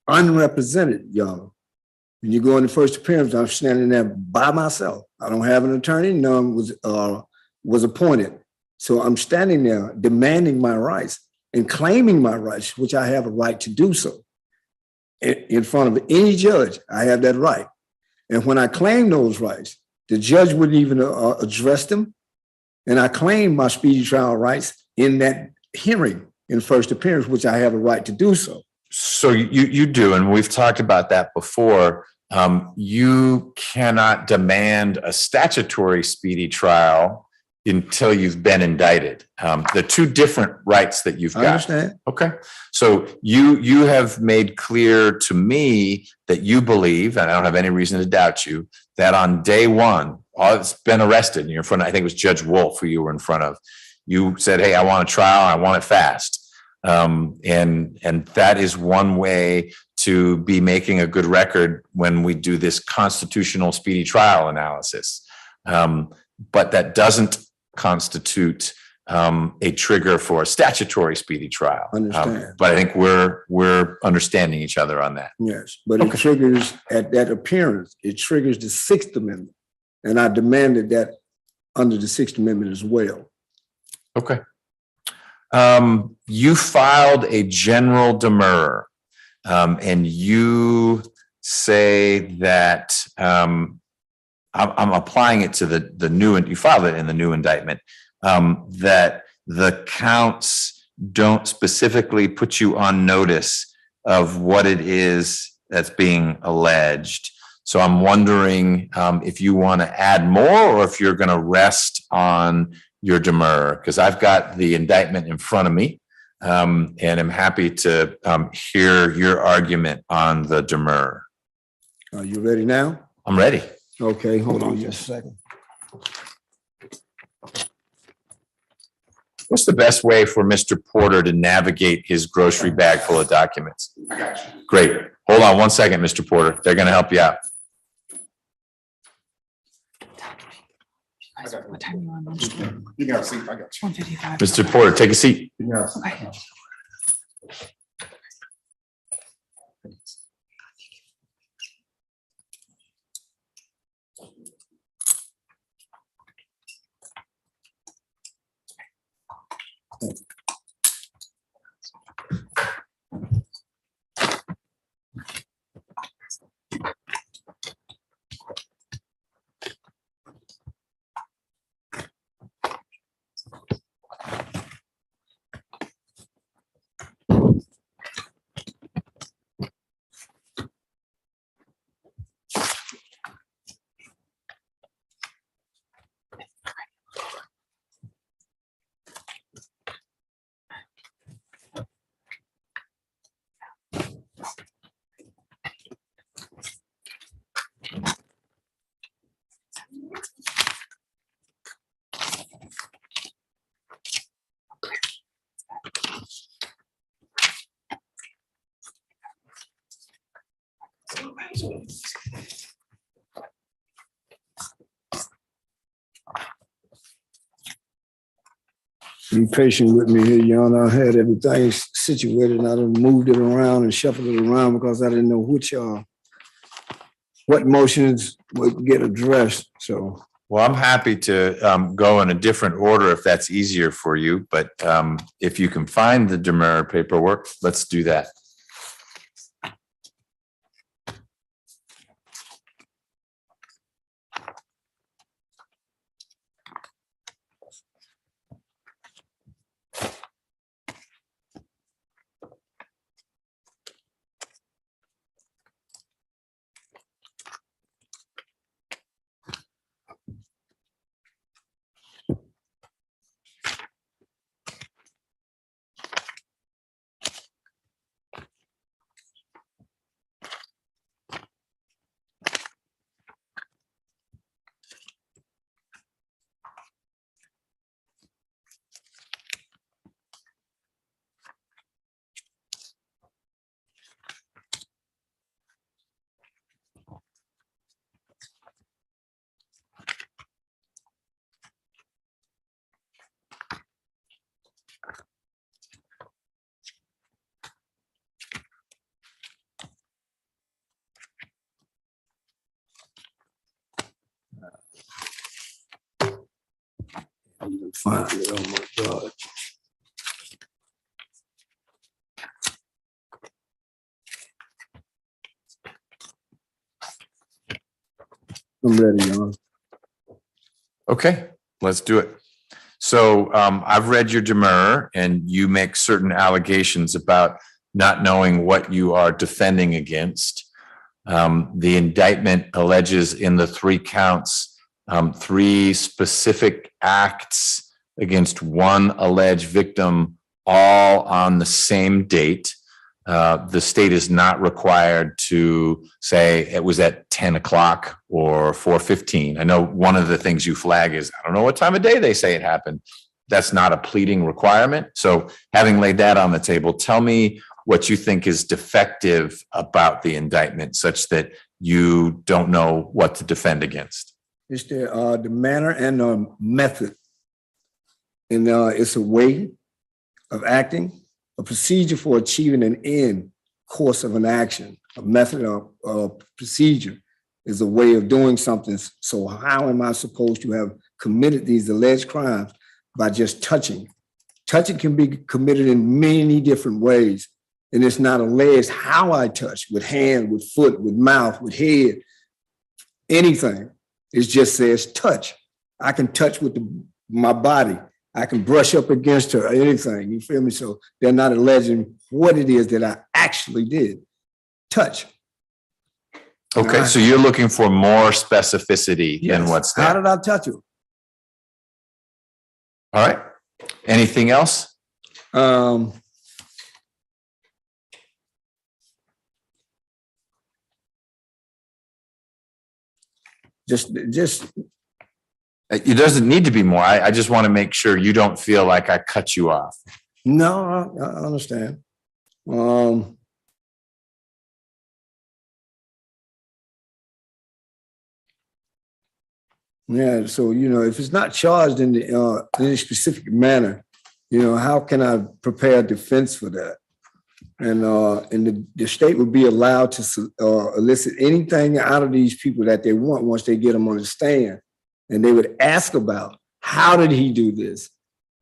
unrepresented, y'all, when you go in the first appearance, I'm standing there by myself. I don't have an attorney. None was appointed. So I'm standing there demanding my rights and claiming my rights, which I have a right to do so. In front of any judge, I have that right. And when I claim those rights, the judge wouldn't even address them. And I claim my speedy trial rights in that hearing in first appearance, which I have a right to do so. So you do, and we've talked about that before. You cannot demand a statutory speedy trial until you've been indicted. The two different rights that you've got. I understand. Okay. So you have made clear to me that you believe, and I don't have any reason to doubt you, that on day one, it's been arrested and you're in front of, I think it was Judge Wolf who you were in front of. You said, hey, I want a trial, I want it fast. And that is one way to be making a good record when we do this constitutional speedy trial analysis. But that doesn't constitute a trigger for a statutory speedy trial. Understand. But I think we're understanding each other on that. Yes, but it triggers at that appearance, it triggers the Sixth Amendment. And I demanded that under the Sixth Amendment as well. Okay. You filed a general demurrer, and you say that I'm applying it to the new, and you filed it in the new indictment, that the counts don't specifically put you on notice of what it is that's being alleged. So I'm wondering if you want to add more or if you're going to rest on your demurrer, because I've got the indictment in front of me, and I'm happy to hear your argument on the demurrer. Are you ready now? I'm ready. Okay, hold on just a second. What's the best way for Mr. Porter to navigate his grocery bag full of documents? I got you. Great. Hold on one second, Mr. Porter. They're going to help you out. What time are you on lunch? You got a seat. I got you. 1:55. Mr. Porter, take a seat. Yes. Okay. Be patient with me here, Your Honor. I had everything situated and I done moved it around and shuffled it around because I didn't know what motions would get addressed, so. Well, I'm happy to go in a different order if that's easier for you, but if you can find the demurrer paperwork, let's do that. Find it, oh my God. I'm ready, Your Honor. Okay, let's do it. So I've read your demurrer and you make certain allegations about not knowing what you are defending against. The indictment alleges in the 3 counts, 3 specific acts against one alleged victim, all on the same date. The state is not required to say it was at 10 o'clock or 4:15. I know one of the things you flag is, I don't know what time of day they say it happened. That's not a pleading requirement. So having laid that on the table, tell me what you think is defective about the indictment such that you don't know what to defend against. It's the manner and the method. And it's a way of acting, a procedure for achieving an end course of an action. A method of procedure is a way of doing something. So how am I supposed to have committed these alleged crimes by just touching? Touching can be committed in many different ways. And it's not alleged how I touch, with hand, with foot, with mouth, with head, anything. It just says touch. I can touch with my body. I can brush up against her, anything, you feel me? So they're not alleging what it is that I actually did. Touch. Okay, so you're looking for more specificity than what's there. How did I touch her? All right. Anything else? Just It doesn't need to be more. I just want to make sure you don't feel like I cut you off. No, I understand. Yeah, so, if it's not charged in any specific manner, how can I prepare a defense for that? And the state would be allowed to elicit anything out of these people that they want once they get them on the stand. And they would ask about, how did he do this?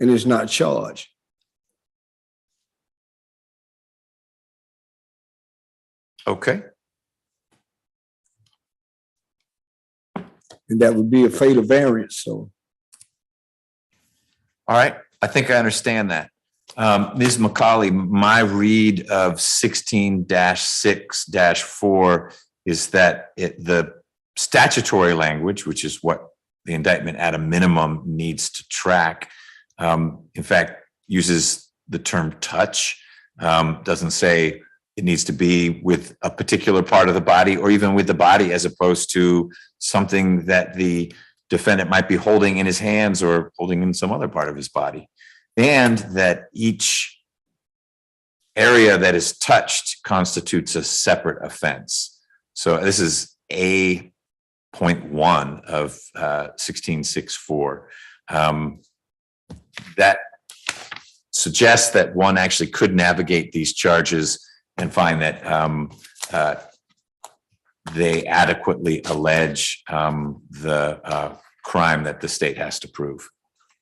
And it's not charged. Okay. And that would be a fatal variance, so. All right. I think I understand that. Ms. McCauley, my read of 16-6-4 is that the statutory language, which is what the indictment at a minimum needs to track, in fact, uses the term touch, doesn't say it needs to be with a particular part of the body or even with the body as opposed to something that the defendant might be holding in his hands or holding in some other part of his body. And that each area that is touched constitutes a separate offense. So this is A.1 of 1664. That suggests that one actually could navigate these charges and find that they adequately allege the crime that the state has to prove.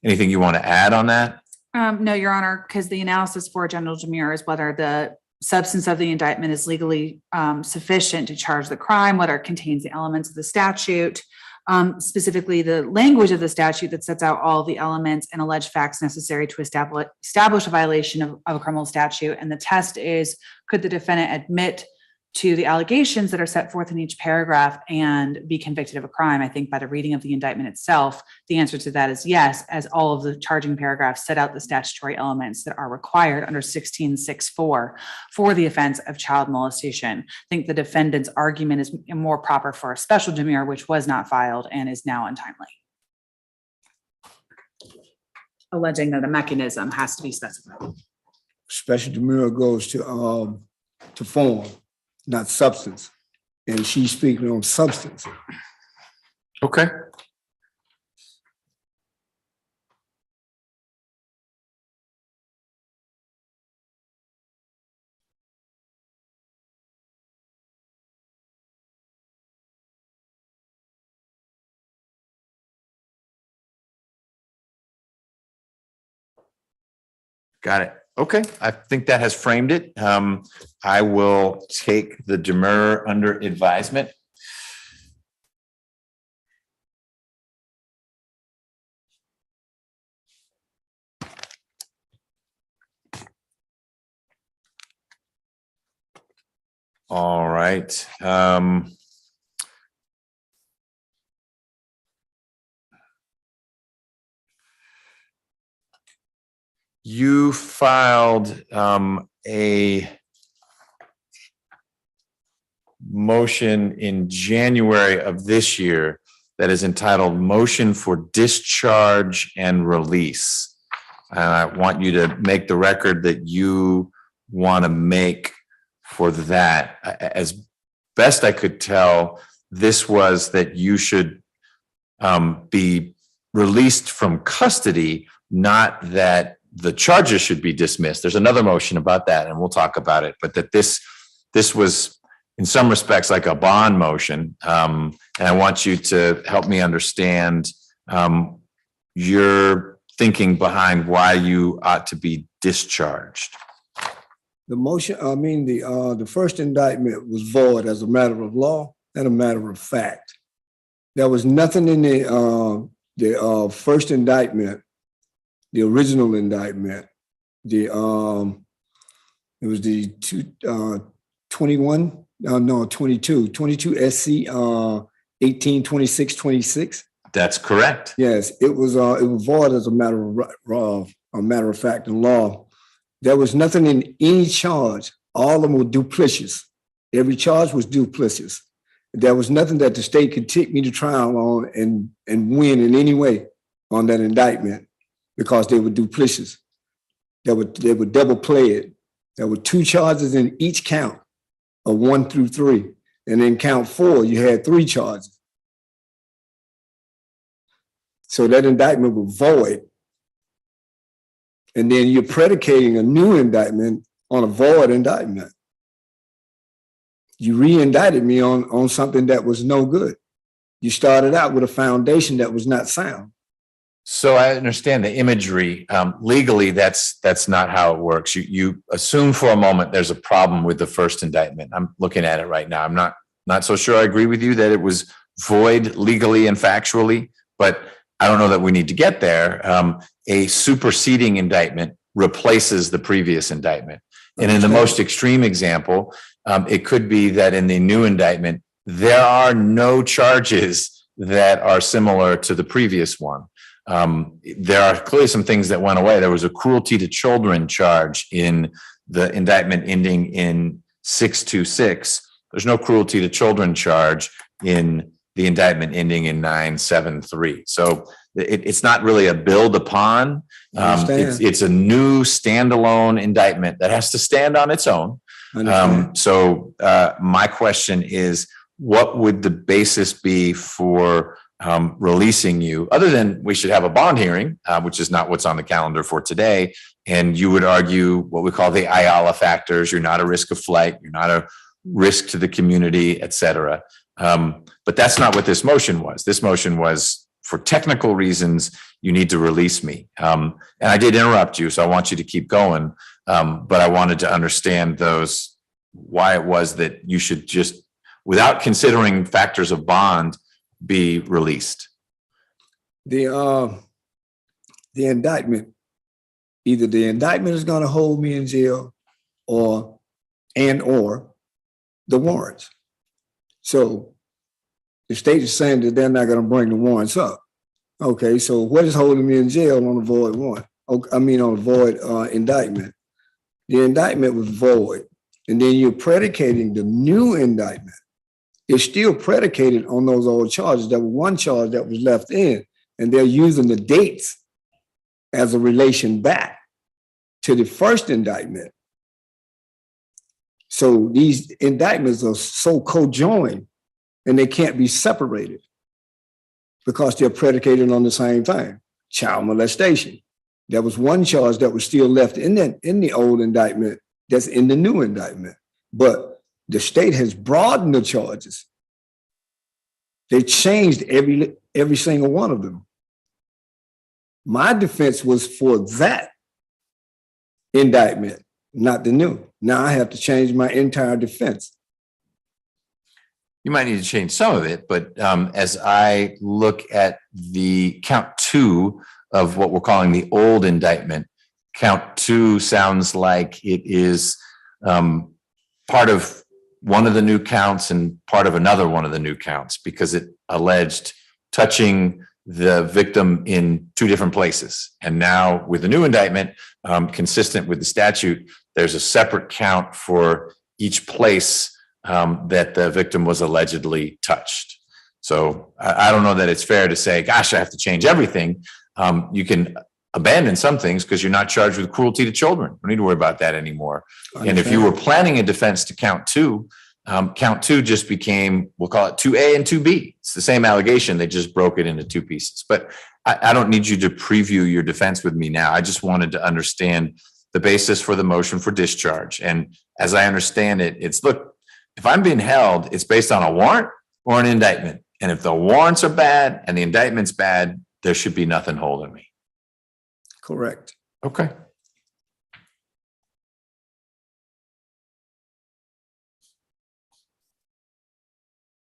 Anything you want to add on that? No, Your Honor, because the analysis for a general demurrer is whether the substance of the indictment is legally sufficient to charge the crime, whether it contains the elements of the statute, specifically the language of the statute that sets out all the elements and alleged facts necessary to establish a violation of a criminal statute. And the test is, could the defendant admit to the allegations that are set forth in each paragraph and be convicted of a crime? I think by the reading of the indictment itself, the answer to that is yes, as all of the charging paragraphs set out the statutory elements that are required under 1664 for the offense of child molestation. I think the defendant's argument is more proper for a special demurrer, which was not filed and is now untimely, alleging that a mechanism has to be specified. Special demurrer goes to form, not substance. And she's speaking on substance. Okay. Got it. Okay, I think that has framed it. I will take the demurrer under advisement. All right. You filed a motion in January of this year that is entitled Motion for Discharge and Release. And I want you to make the record that you want to make for that. As best I could tell, this was that you should be released from custody, not that the charges should be dismissed. There's another motion about that, and we'll talk about it, but that this was in some respects like a bond motion. And I want you to help me understand your thinking behind why you ought to be discharged. The motion, the first indictment was void as a matter of law and a matter of fact. There was nothing in the first indictment, the original indictment, it was the 22 SC 182626. That's correct. Yes, it was void as a matter of fact and law. There was nothing in any charge. All of them were duplicitous. Every charge was duplicitous. There was nothing that the state could take me to trial on and win in any way on that indictment, because they were duplicitous. They were double played. There were 2 charges in each count of 1 through 3. And in count 4, you had 3 charges. So that indictment was void. And then you're predicating a new indictment on a void indictment. You re-indicted me on something that was no good. You started out with a foundation that was not sound. So I understand the imagery. Legally, that's not how it works. You assume for a moment there's a problem with the first indictment. I'm looking at it right now. I'm not so sure I agree with you that it was void legally and factually, but I don't know that we need to get there. A superseding indictment replaces the previous indictment. And in the most extreme example, it could be that in the new indictment, there are no charges that are similar to the previous one. There are clearly some things that went away. There was a cruelty to children charge in the indictment ending in 626. There's no cruelty to children charge in the indictment ending in 973. So it's not really a build upon. It's a new standalone indictment that has to stand on its own. So my question is, what would the basis be for releasing you, other than we should have a bond hearing, which is not what's on the calendar for today. And you would argue what we call the Ayala factors. You're not a risk of flight. You're not a risk to the community, et cetera. But that's not what this motion was. This motion was, for technical reasons, you need to release me. And I did interrupt you, so I want you to keep going. But I wanted to understand why it was that you should just, without considering factors of bond, be released. The indictment, either the indictment is going to hold me in jail or the warrants. So the state is saying that they're not going to bring the warrants up. Okay, so what is holding me in jail on a void warrant? On a void indictment? The indictment was void. And then you're predicating the new indictment. It's still predicated on those old charges. There was one charge that was left in, and they're using the dates as a relation back to the first indictment. So these indictments are so co-joined, and they can't be separated because they're predicated on the same thing, child molestation. There was one charge that was still left in the old indictment that's in the new indictment, but the state has broadened the charges. They changed every single one of them. My defense was for that indictment, not the new. Now I have to change my entire defense. You might need to change some of it, but as I look at the count 2 of what we're calling the old indictment, count 2 sounds like it is part of one of the new counts and part of another one of the new counts, because it alleged touching the victim in 2 different places. And now with the new indictment, consistent with the statute, there's a separate count for each place that the victim was allegedly touched. So I don't know that it's fair to say, gosh, I have to change everything. You can abandon some things because you're not charged with cruelty to children. We don't need to worry about that anymore. And if you were planning a defense to count 2, count 2 just became, we'll call it 2A and 2B. It's the same allegation. They just broke it into 2 pieces. But I don't need you to preview your defense with me now. I just wanted to understand the basis for the motion for discharge. And as I understand it, it's, look, if I'm being held, it's based on a warrant or an indictment. And if the warrants are bad and the indictment's bad, there should be nothing holding me. Correct. Okay.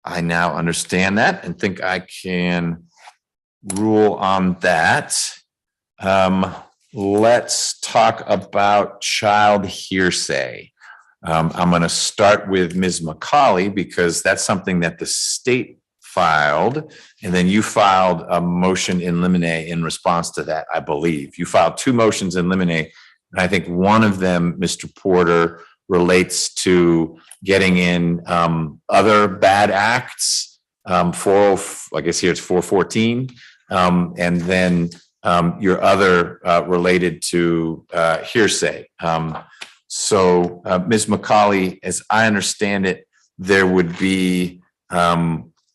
I now understand that and think I can rule on that. Let's talk about child hearsay. I'm going to start with Ms. McCauley because that's something that the state filed, and then you filed a motion in limine in response to that, I believe. You filed 2 motions in limine, and I think one of them, Mr. Porter, relates to getting in other bad acts, I guess here it's 414, and then your other related to hearsay. So Ms. McCauley, as I understand it, there would be,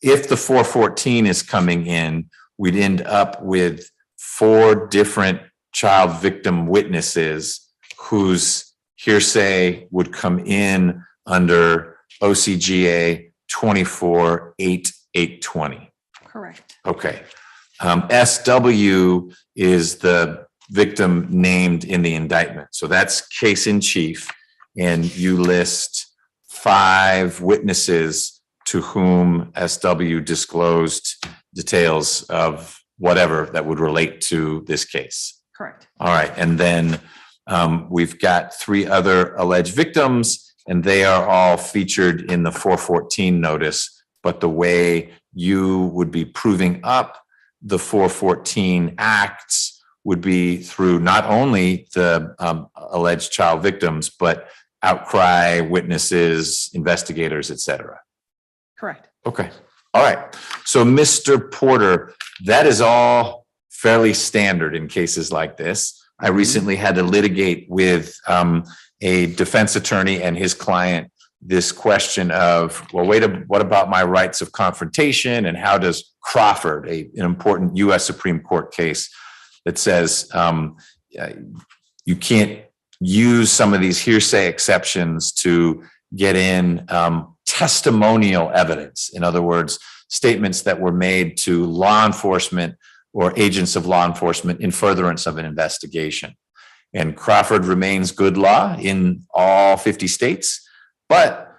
if the 414 is coming in, we'd end up with 4 different child victim witnesses whose hearsay would come in under OCGA 24-8-820. Correct. Okay. SW is the victim named in the indictment. So that's case in chief. And you list 5 witnesses to whom SW disclosed details of whatever that would relate to this case. Correct. All right. And then we've got 3 other alleged victims, and they are all featured in the 414 notice. But the way you would be proving up the 414 acts would be through not only the alleged child victims, but outcry, witnesses, investigators, et cetera. Correct. Okay. All right. So Mr. Porter, that is all fairly standard in cases like this. I recently had to litigate with a defense attorney and his client this question of, well, what about my rights of confrontation? And how does Crawford, an important US Supreme Court case that says you can't use some of these hearsay exceptions to get in testimonial evidence. In other words, statements that were made to law enforcement or agents of law enforcement in furtherance of an investigation. And Crawford remains good law in all 50 states, but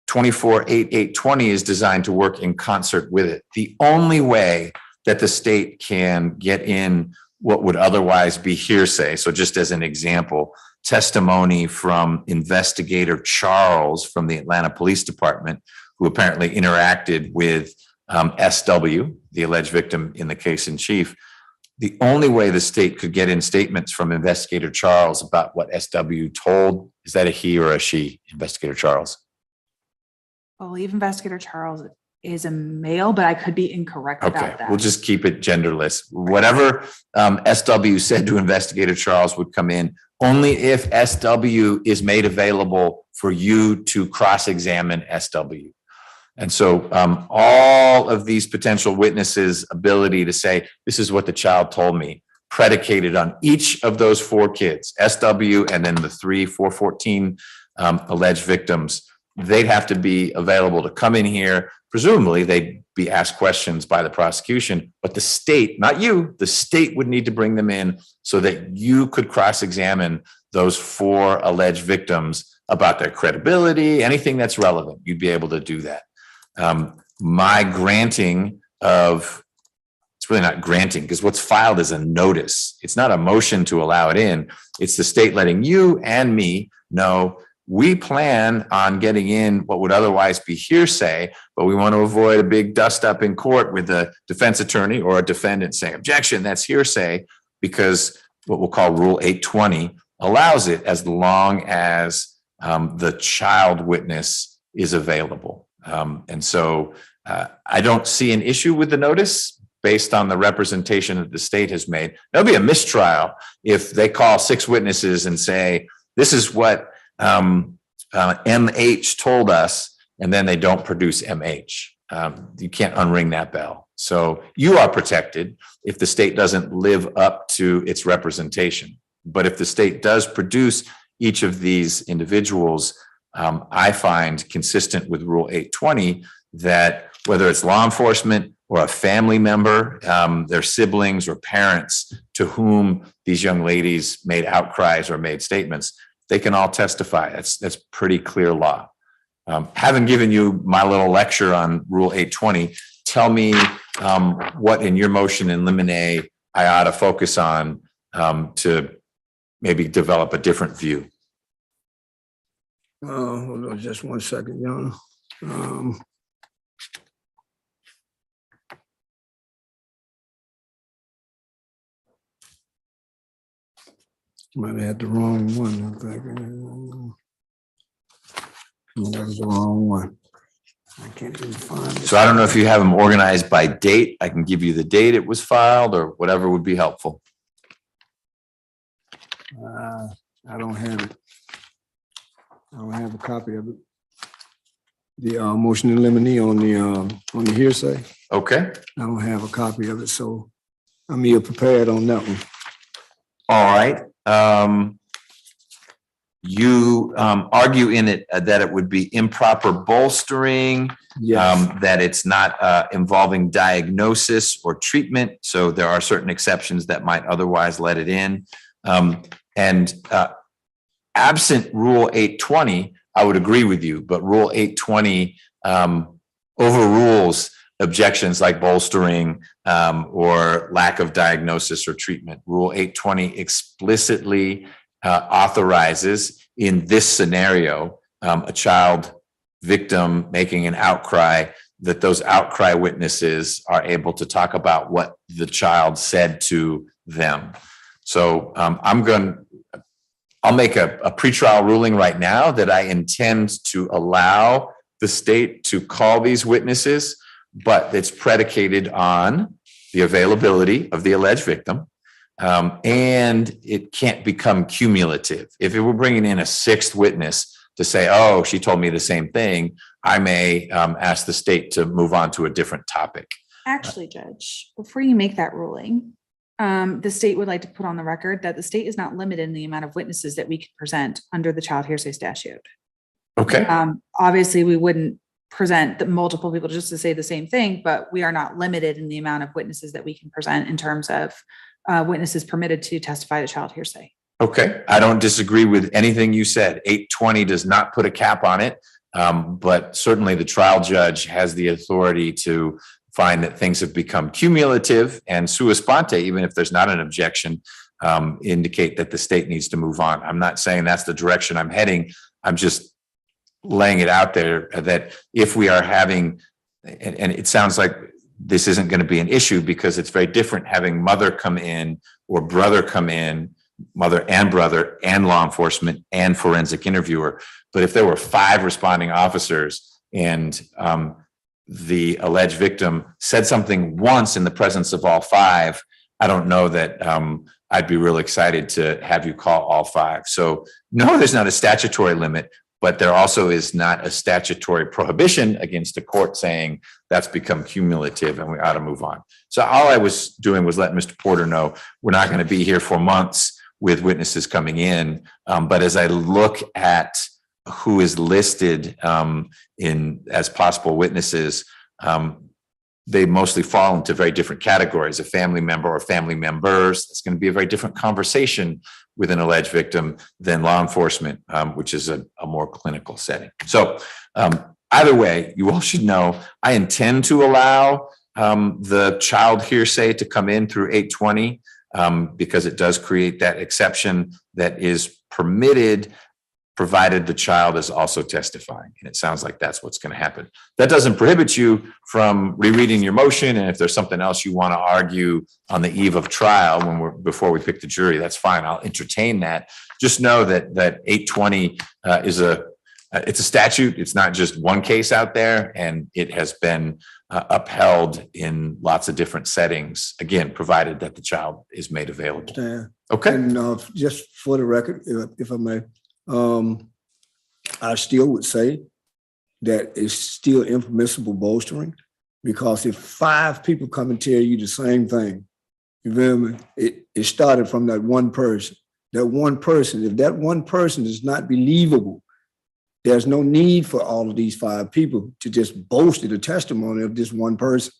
248820 is designed to work in concert with it. The only way that the state can get in what would otherwise be hearsay, so just as an example, testimony from investigator Charles from the Atlanta Police Department, who apparently interacted with SW, the alleged victim in the case in chief. The only way the state could get in statements from investigator Charles about what SW told, is that a he or a she, investigator Charles? I believe investigator Charles is a male, but I could be incorrect about that. We'll just keep it genderless. Whatever SW said to investigator Charles would come in only if SW is made available for you to cross-examine SW. And so all of these potential witnesses' ability to say, this is what the child told me, predicated on each of those 4 kids, SW and then the 414 alleged victims, they'd have to be available to come in here. Presumably, they'd be asked questions by the prosecution, but the state, not you, the state would need to bring them in so that you could cross-examine those 4 alleged victims about their credibility, anything that's relevant. You'd be able to do that. My granting of, it's really not granting, because what's filed is a notice. It's not a motion to allow it in. It's the state letting you and me know we plan on getting in what would otherwise be hearsay, but we want to avoid a big dust up in court with a defense attorney or a defendant saying, objection, that's hearsay, because what we'll call Rule 820 allows it as long as the child witness is available. And so I don't see an issue with the notice based on the representation that the state has made. There'll be a mistrial if they call 6 witnesses and say, this is what MH told us, and then they don't produce MH. You can't unring that bell. So you are protected if the state doesn't live up to its representation. But if the state does produce each of these individuals, I find consistent with Rule 820 that whether it's law enforcement or a family member, their siblings or parents to whom these young ladies made outcries or made statements, they can all testify. That's pretty clear law. Having given you my little lecture on Rule 820, tell me what in your motion in limine I ought to focus on to maybe develop a different view. Hold on just one second, Your Honor. Might have had the wrong one. I think. That was the wrong one. I can't even find it. So I don't know if you have them organized by date. I can give you the date it was filed or whatever would be helpful. I don't have it. I don't have a copy of it. The motion in limine on the hearsay. Okay. I don't have a copy of it, so I'm here prepared on that one. All right. You argue in it that it would be improper bolstering, Yes. that it's not involving diagnosis or treatment. So there are certain exceptions that might otherwise let it in. And absent Rule 820, I would agree with you, but Rule 820 overrules objections like bolstering or lack of diagnosis or treatment. Rule 820 explicitly authorizes in this scenario a child victim making an outcry, that those outcry witnesses are able to talk about what the child said to them. So I'll make a pretrial ruling right now that I intend to allow the state to call these witnesses, but it's predicated on the availability of the alleged victim, and it can't become cumulative. If it were bringing in a 6th witness, to say, oh, she told me the same thing, I may ask the state to move on to a different topic. Actually, Judge, before you make that ruling, the state would like to put on the record that the state is not limited in the amount of witnesses that we can present under the child hearsay statute. Okay. Obviously, we wouldn't present the multiple people just to say the same thing, but we are not limited in the amount of witnesses that we can present in terms of witnesses permitted to testify to child hearsay. Okay, I don't disagree with anything you said. 820 does not put a cap on it, but certainly the trial judge has the authority to find that things have become cumulative and sua sponte, even if there's not an objection, indicate that the state needs to move on. I'm not saying that's the direction I'm heading. I'm just laying it out there that if we are having, and it sounds like this isn't going to be an issue because it's very different having mother come in or brother come in, mother and brother and law enforcement and forensic interviewer. But if there were 5 responding officers and the alleged victim said something once in the presence of all 5, I don't know that I'd be real excited to have you call all 5. So no, there's not a statutory limit, but there also is not a statutory prohibition against a court saying that's become cumulative and we ought to move on. So all I was doing was let Mr. Porter know we're not going to be here for months with witnesses coming in. But as I look at who is listed in as possible witnesses, they mostly fall into very different categories. A family member or family members, it's going to be a very different conversation with an alleged victim than law enforcement, which is a more clinical setting. So either way, you all should know I intend to allow the child hearsay to come in through 820 because it does create that exception that is permitted provided the child is also testifying. And it sounds like that's what's going to happen. That doesn't prohibit you from rereading your motion. And if there's something else you want to argue on the eve of trial before we pick the jury, that's fine. I'll entertain that. Just know that 820 is it's a statute. It's not just one case out there, and it has been upheld in lots of different settings, again, provided that the child is made available. Okay. And just for the record, if I may, I still would say that it's still impermissible bolstering, because if 5 people come and tell you the same thing, you feel me? It started from that one person. That one person, if that one person is not believable, there's no need for all of these 5 people to just bolster the testimony of this one person.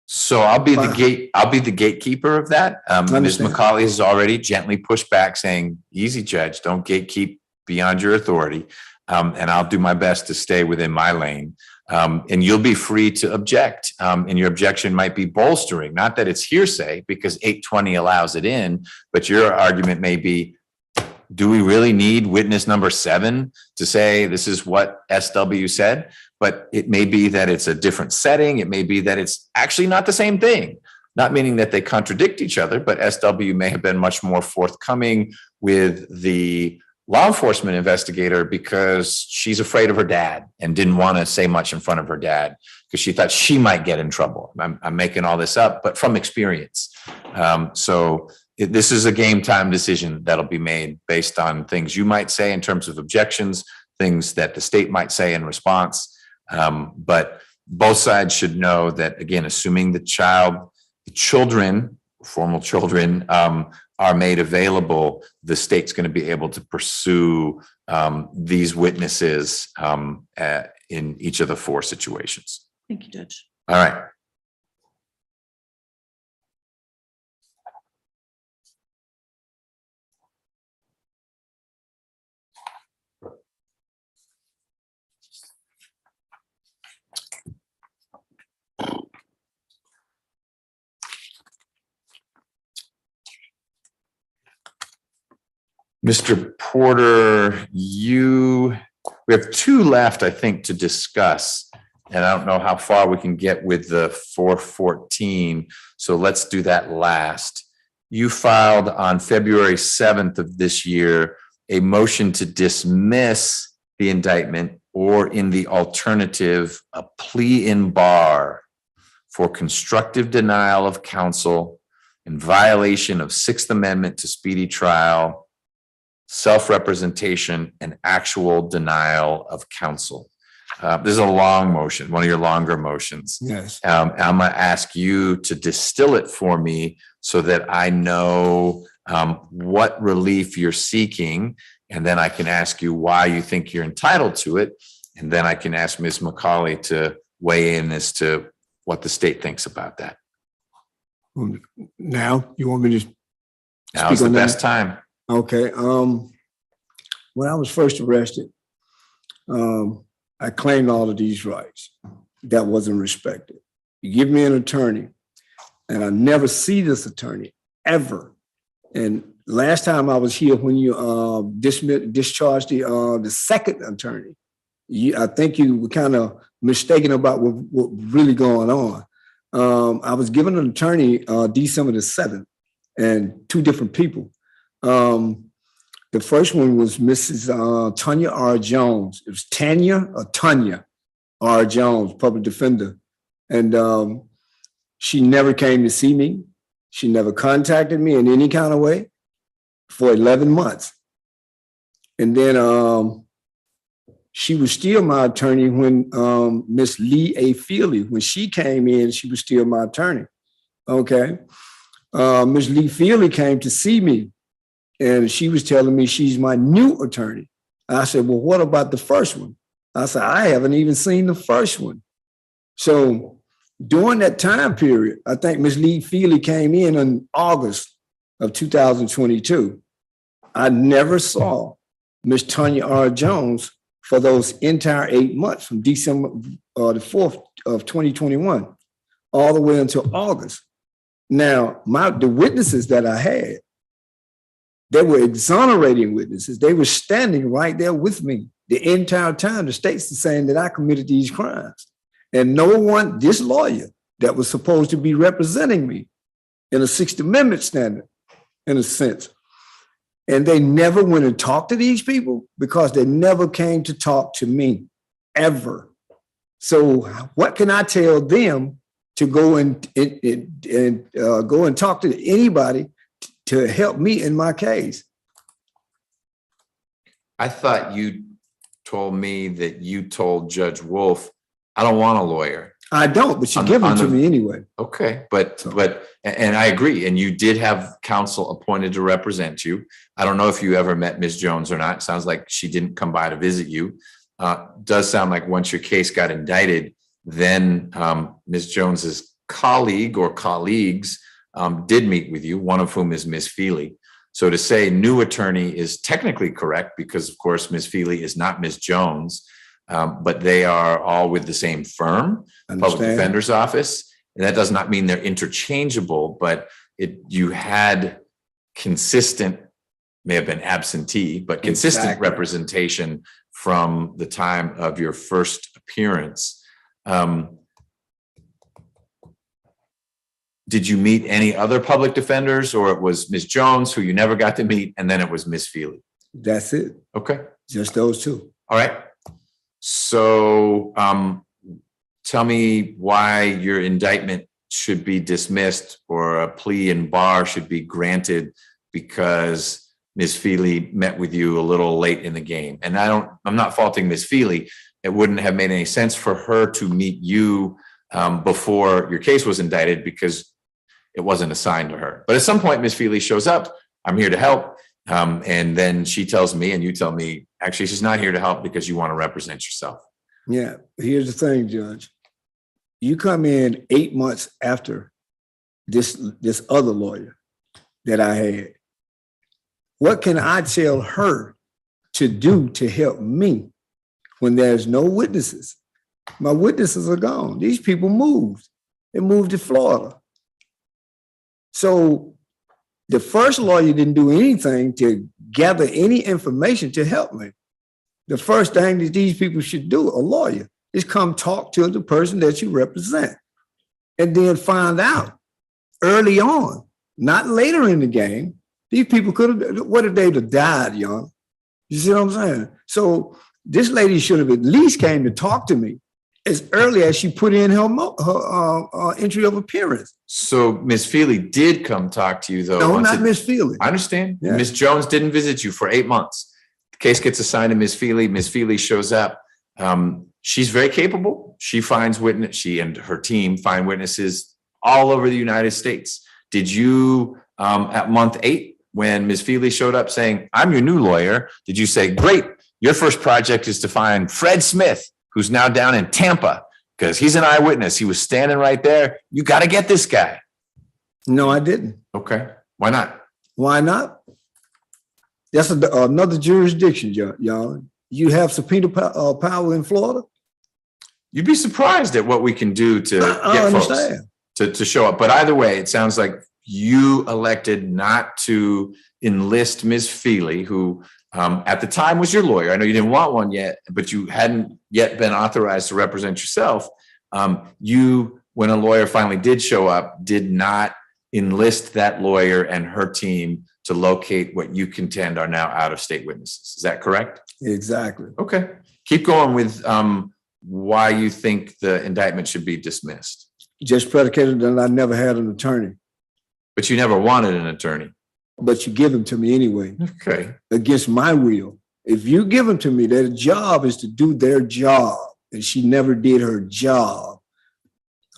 So I'll be the gatekeeper of that. Ms. McCauley has already gently pushed back saying, easy, judge, don't gatekeep beyond your authority. And I'll do my best to stay within my lane. And you'll be free to object. And your objection might be bolstering, not that it's hearsay because 820 allows it in, but your argument may be, do we really need witness number 7 to say this is what SW said? But it may be that it's a different setting. It may be that it's actually not the same thing, not meaning that they contradict each other, but SW may have been much more forthcoming with the law enforcement investigator because she's afraid of her dad and didn't want to say much in front of her dad because she thought she might get in trouble. I'm making all this up, but from experience. This is a game time decision that'll be made based on things you might say in terms of objections, things that the state might say in response. But both sides should know that, again, assuming the children, formal children, are made available, the state's going to be able to pursue these witnesses in each of the 4 situations. Thank you, Judge. All right. Mr. Porter, we have 2 left, I think, to discuss. And I don't know how far we can get with the 414. So let's do that last. You filed on February 7th of this year a motion to dismiss the indictment, or in the alternative, a plea in bar for constructive denial of counsel in violation of 6th Amendment to speedy trial self-representation, and actual denial of counsel. This is a long motion, one of your longer motions. Yes. I'm going to ask you to distill it for me so that I know what relief you're seeking, and then I can ask you why you think you're entitled to it, and then I can ask Ms. McCauley to weigh in as to what the state thinks about that. Now, you want me to Now is the best time. Okay. When I was first arrested, I claimed all of these rights. That wasn't respected. You give me an attorney, and I never see this attorney ever. And last time I was here, when you discharged the second attorney, I think you were kind of mistaken about what really going on. I was given an attorney December the 7th, and two different people. The first one was Mrs. Tanya R. Jones. It was Tanya R. Jones, public defender. And she never came to see me. She never contacted me in any kind of way for 11 months. And then she was still my attorney when Miss Lee A. Feely, when she came in, she was still my attorney. Okay. Miss Lee Feely came to see me, and she was telling me she's my new attorney. I said, well, what about the first one? I said, I haven't even seen the first one. So during that time period, I think Miss Lee Feely came in August of 2022. I never saw Miss Tanya R. Jones for those entire 8 months, from December the 4th of 2021 all the way until August. Now, the witnesses that I had, they were exonerating witnesses. They were standing right there with me the entire time. The state's saying that I committed these crimes. And no one, this lawyer that was supposed to be representing me in a Sixth Amendment standard, in a sense. And they never went and talked to these people because they never came to talk to me, ever. So what can I tell them to go and go and talk to anybody to help me in my case? I thought you told me that you told Judge Wolf, I don't want a lawyer. I don't, but you give them to me anyway. Okay, but I agree. And you did have counsel appointed to represent you. I don't know if you ever met Ms. Jones or not. It sounds like she didn't come by to visit you. Does sound like once your case got indicted, then Ms. Jones's colleague or colleagues did meet with you, one of whom is Ms. Feely. So to say new attorney is technically correct because, of course, Ms. Feely is not Ms. Jones, but they are all with the same firm, Public Defender's Office. And that does not mean they're interchangeable, but you had consistent, may have been absentee, but consistent representation from the time of your first appearance. Did you meet any other public defenders, or it was Ms. Jones who you never got to meet, and then it was Ms. Feely? That's it. Okay. Just those two. All right. So tell me why your indictment should be dismissed or a plea and bar should be granted because Ms. Feely met with you a little late in the game. And I'm not faulting Ms. Feely. It wouldn't have made any sense for her to meet you before your case was indicted because it wasn't assigned to her. But at some point, Ms. Feely shows up, I'm here to help. And then she tells me and you tell me, actually, she's not here to help because you want to represent yourself. Yeah, here's the thing, Judge. You come in 8 months after this other lawyer that I had. What can I tell her to do to help me when there's no witnesses? My witnesses are gone. These people moved. They moved to Florida. So the first lawyer didn't do anything to gather any information to help me. The first thing that these people should do, a lawyer, is come talk to the person that you represent and then find out early on, not later in the game. These people could have, what if they'd have died young? You see what I'm saying? So this lady should have at least came to talk to me as early as she put in her entry of appearance. So Ms. Feely did come talk to you though? No, once not Ms. Feely. I understand. Yeah. Ms. Jones didn't visit you for 8 months. The case gets assigned to Ms. Feely. Ms. Feely shows up. She's very capable. She finds witness. She and her team find witnesses all over the United States. Did you, at month 8, when Ms. Feely showed up saying, "I'm your new lawyer," did you say, "Great, your first project is to find Fred Smith, who's now down in Tampa, because he's an eyewitness. He was standing right there. You got to get this guy"? No, I didn't. Okay. Why not? Why not? That's another jurisdiction, y'all. You have subpoena power in Florida? You'd be surprised at what we can do to get folks to show up. But either way, it sounds like you elected not to enlist Ms. Feely, who at the time was your lawyer. I know you didn't want one yet, but you hadn't yet been authorized to represent yourself. You, when a lawyer finally did show up, did not enlist that lawyer and her team to locate what you contend are now out-of-state witnesses. Is that correct? Exactly. Okay. Keep going with why you think the indictment should be dismissed. Just predicated that I never had an attorney. But you never wanted an attorney. But you give them to me anyway. Okay. Against my will. If you give them to me, their job is to do their job. And she never did her job.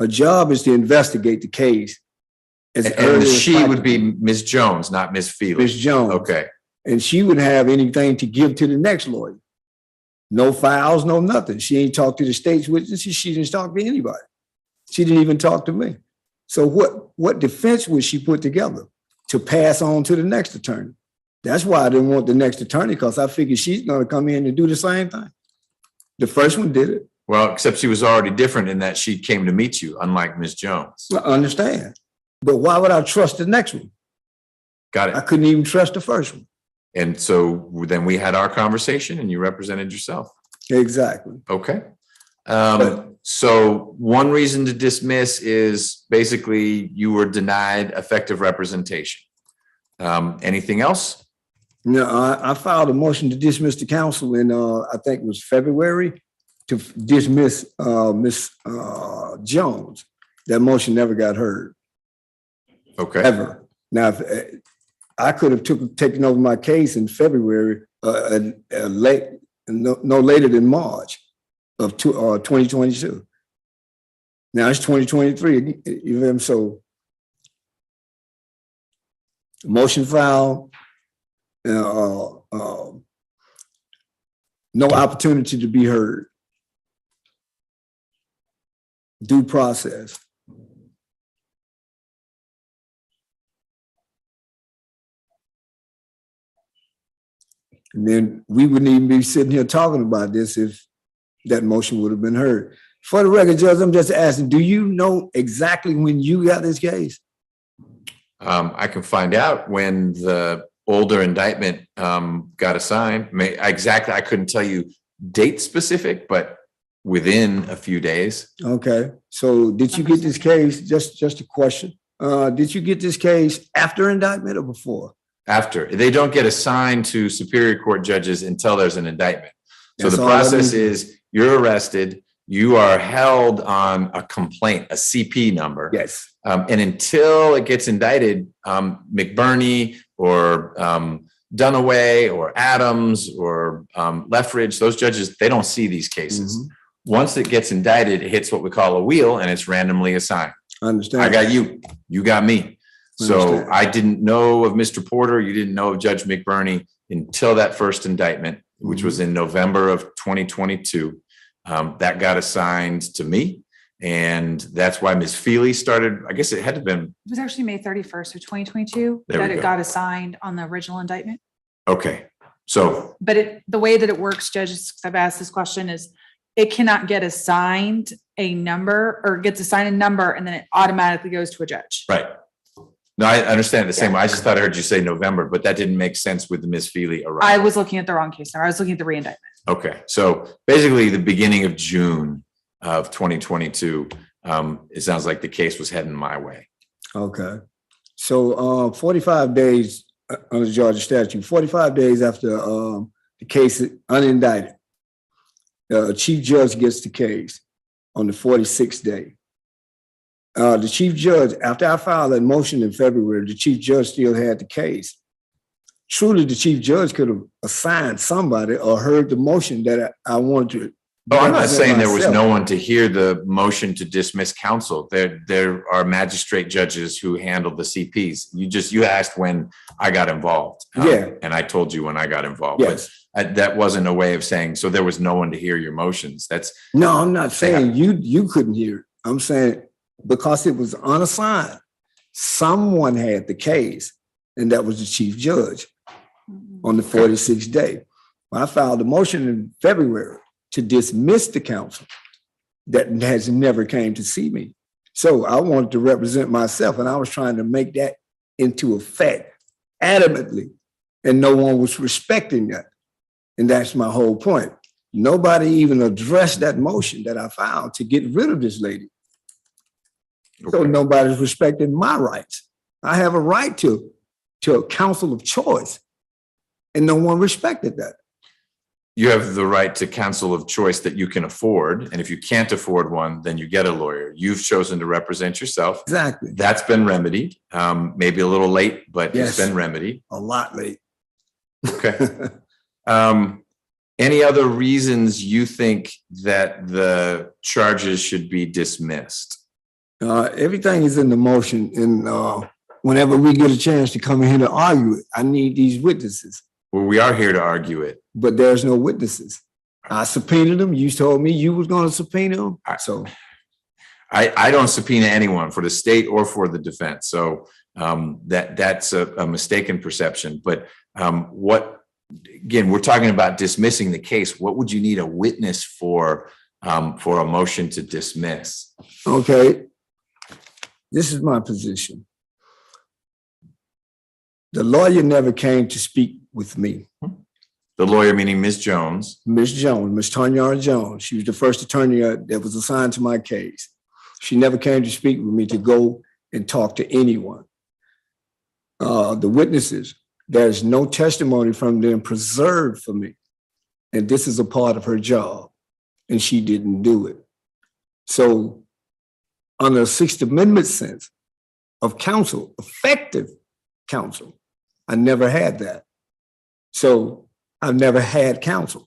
Her job is to investigate the case. And she would be Ms. Jones, not Ms. Feely. Ms. Jones. Okay. And she would have anything to give to the next lawyer. No files, no nothing. She ain't talked to the state's witnesses. She didn't talk to anybody. She didn't even talk to me. So what defense would she put together to pass on to the next attorney? That's why I didn't want the next attorney, because I figured she's going to come in and do the same thing. The first one did it. Well, except she was already different in that she came to meet you, unlike Ms. Jones. I understand. But why would I trust the next one? Got it. I couldn't even trust the first one. And so then we had our conversation and you represented yourself. Exactly. Okay. So one reason to dismiss is basically you were denied effective representation. Anything else? No, I filed a motion to dismiss the council in, I think it was February, to dismiss Ms. Jones. That motion never got heard. Okay. Ever. Now, if, I could have taken over my case in February, no later than March of 2022. Now it's 2023. So motion filed, no opportunity to be heard. Due process. And then we wouldn't even be sitting here talking about this if that motion would have been heard. For the record, Judge, I'm just asking, do you know exactly when you got this case? I can find out when the older indictment got assigned. Exactly, I couldn't tell you date specific, but within a few days. Okay, so did you get this case, just a question, did you get this case after indictment or before? After. They don't get assigned to Superior Court judges until there's an indictment. So the process is you're arrested, you are held on a complaint, a CP number. Yes. And until it gets indicted, McBurney or Dunaway or Adams or Leffridge, those judges, they don't see these cases. Mm-hmm. Once it gets indicted, it hits what we call a wheel and it's randomly assigned. I understand. I got you, you got me. So I didn't know of Mr. Porter. You didn't know of Judge McBurney until that first indictment, which was in November of 2022. That got assigned to me. And that's why Ms. Feely started, I guess it had to have been. It was actually May 31st of 2022 that it got assigned on the original indictment. Okay. So. But the way that it works, judges, because I've asked this question, is it cannot get assigned a number or gets assigned a number and then it automatically goes to a judge. Right. No, I understand the same. I just thought I heard you say November, but that didn't make sense with the Ms. Feely arrival. I was looking at the wrong case number. I was looking at the re-indictment. Okay. So basically the beginning of June of 2022, it sounds like the case was heading my way. Okay. So 45 days under Georgia statute, 45 days after the case is unindicted, chief judge gets the case. on the 46th day. The chief judge, after I filed that motion in February, the chief judge still had the case. Truly, the chief judge could have assigned somebody or heard the motion that I wanted to. Oh, I'm not represent saying there was myself. no one to hear the motion to dismiss counsel. There are magistrate judges who handle the CPs. You asked when I got involved. Yeah. And I told you when I got involved. Yes. But that wasn't a way of saying, so there was no one to hear your motions. No, I'm not saying you couldn't hear it. I'm saying because it was unassigned, someone had the case, and that was the chief judge on the 46th day. I filed a motion in February to dismiss the counsel that has never came to see me. So I wanted to represent myself, and I was trying to make that into effect adamantly, and no one was respecting that. And that's my whole point. Nobody even addressed that motion that I filed to get rid of this lady. So nobody's respecting my rights. I have a right to a counsel of choice, and no one respected that. You have the right to counsel of choice that you can afford. And if you can't afford one, then you get a lawyer. You've chosen to represent yourself. Exactly. That's been remedied. Maybe a little late, but Yes. it's been remedied. A lot late. Okay. Any other reasons you think that the charges should be dismissed? Everything is in the motion, and whenever we get a chance to come in here to argue it, I need these witnesses. Well, we are here to argue it. But there's no witnesses. I subpoenaed them. You told me you was going to subpoena them. So I don't subpoena anyone for the state or for the defense. So that's a mistaken perception. But again, we're talking about dismissing the case. What would you need a witness for a motion to dismiss? Okay, this is my position. The lawyer never came to speak with me. The lawyer meaning Ms. Jones. Ms. Jones, Ms. Tanyara Jones. She was the first attorney that was assigned to my case. She never came to speak with me to go and talk to anyone. The witnesses, there's no testimony from them preserved for me. And this is a part of her job, and she didn't do it. So under a Sixth Amendment sense of counsel, effective counsel, I never had that. So I've never had counsel.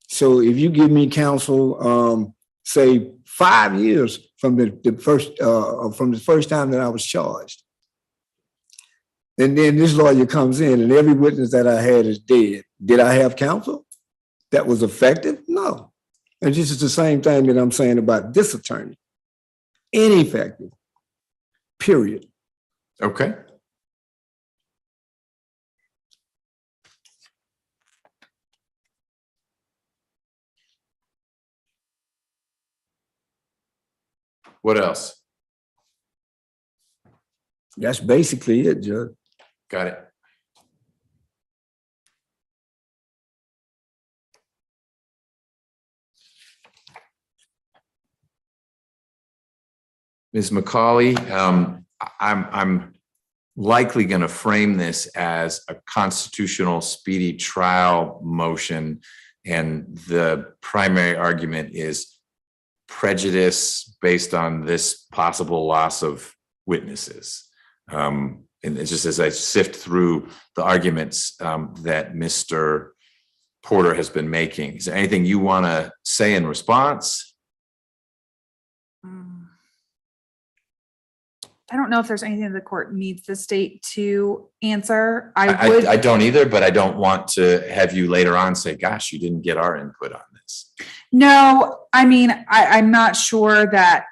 So if you give me counsel, say 5 years from the first time that I was charged, and then this lawyer comes in and every witness that I had is dead, did I have counsel that was effective? No. And this is the same thing that I'm saying about this attorney. Ineffective, period. Okay. What else? That's basically it, Judge. Got it. Ms. McCauley, I'm likely going to frame this as a constitutional speedy trial motion, and the primary argument is prejudice based on this possible loss of witnesses. And it's just as I sift through the arguments that Mr. Porter has been making, is there anything you want to say in response? I don't know if there's anything the court needs the state to answer. I don't either, but I don't want to have you later on say, gosh, you didn't get our input on this. No, I mean, I'm not sure that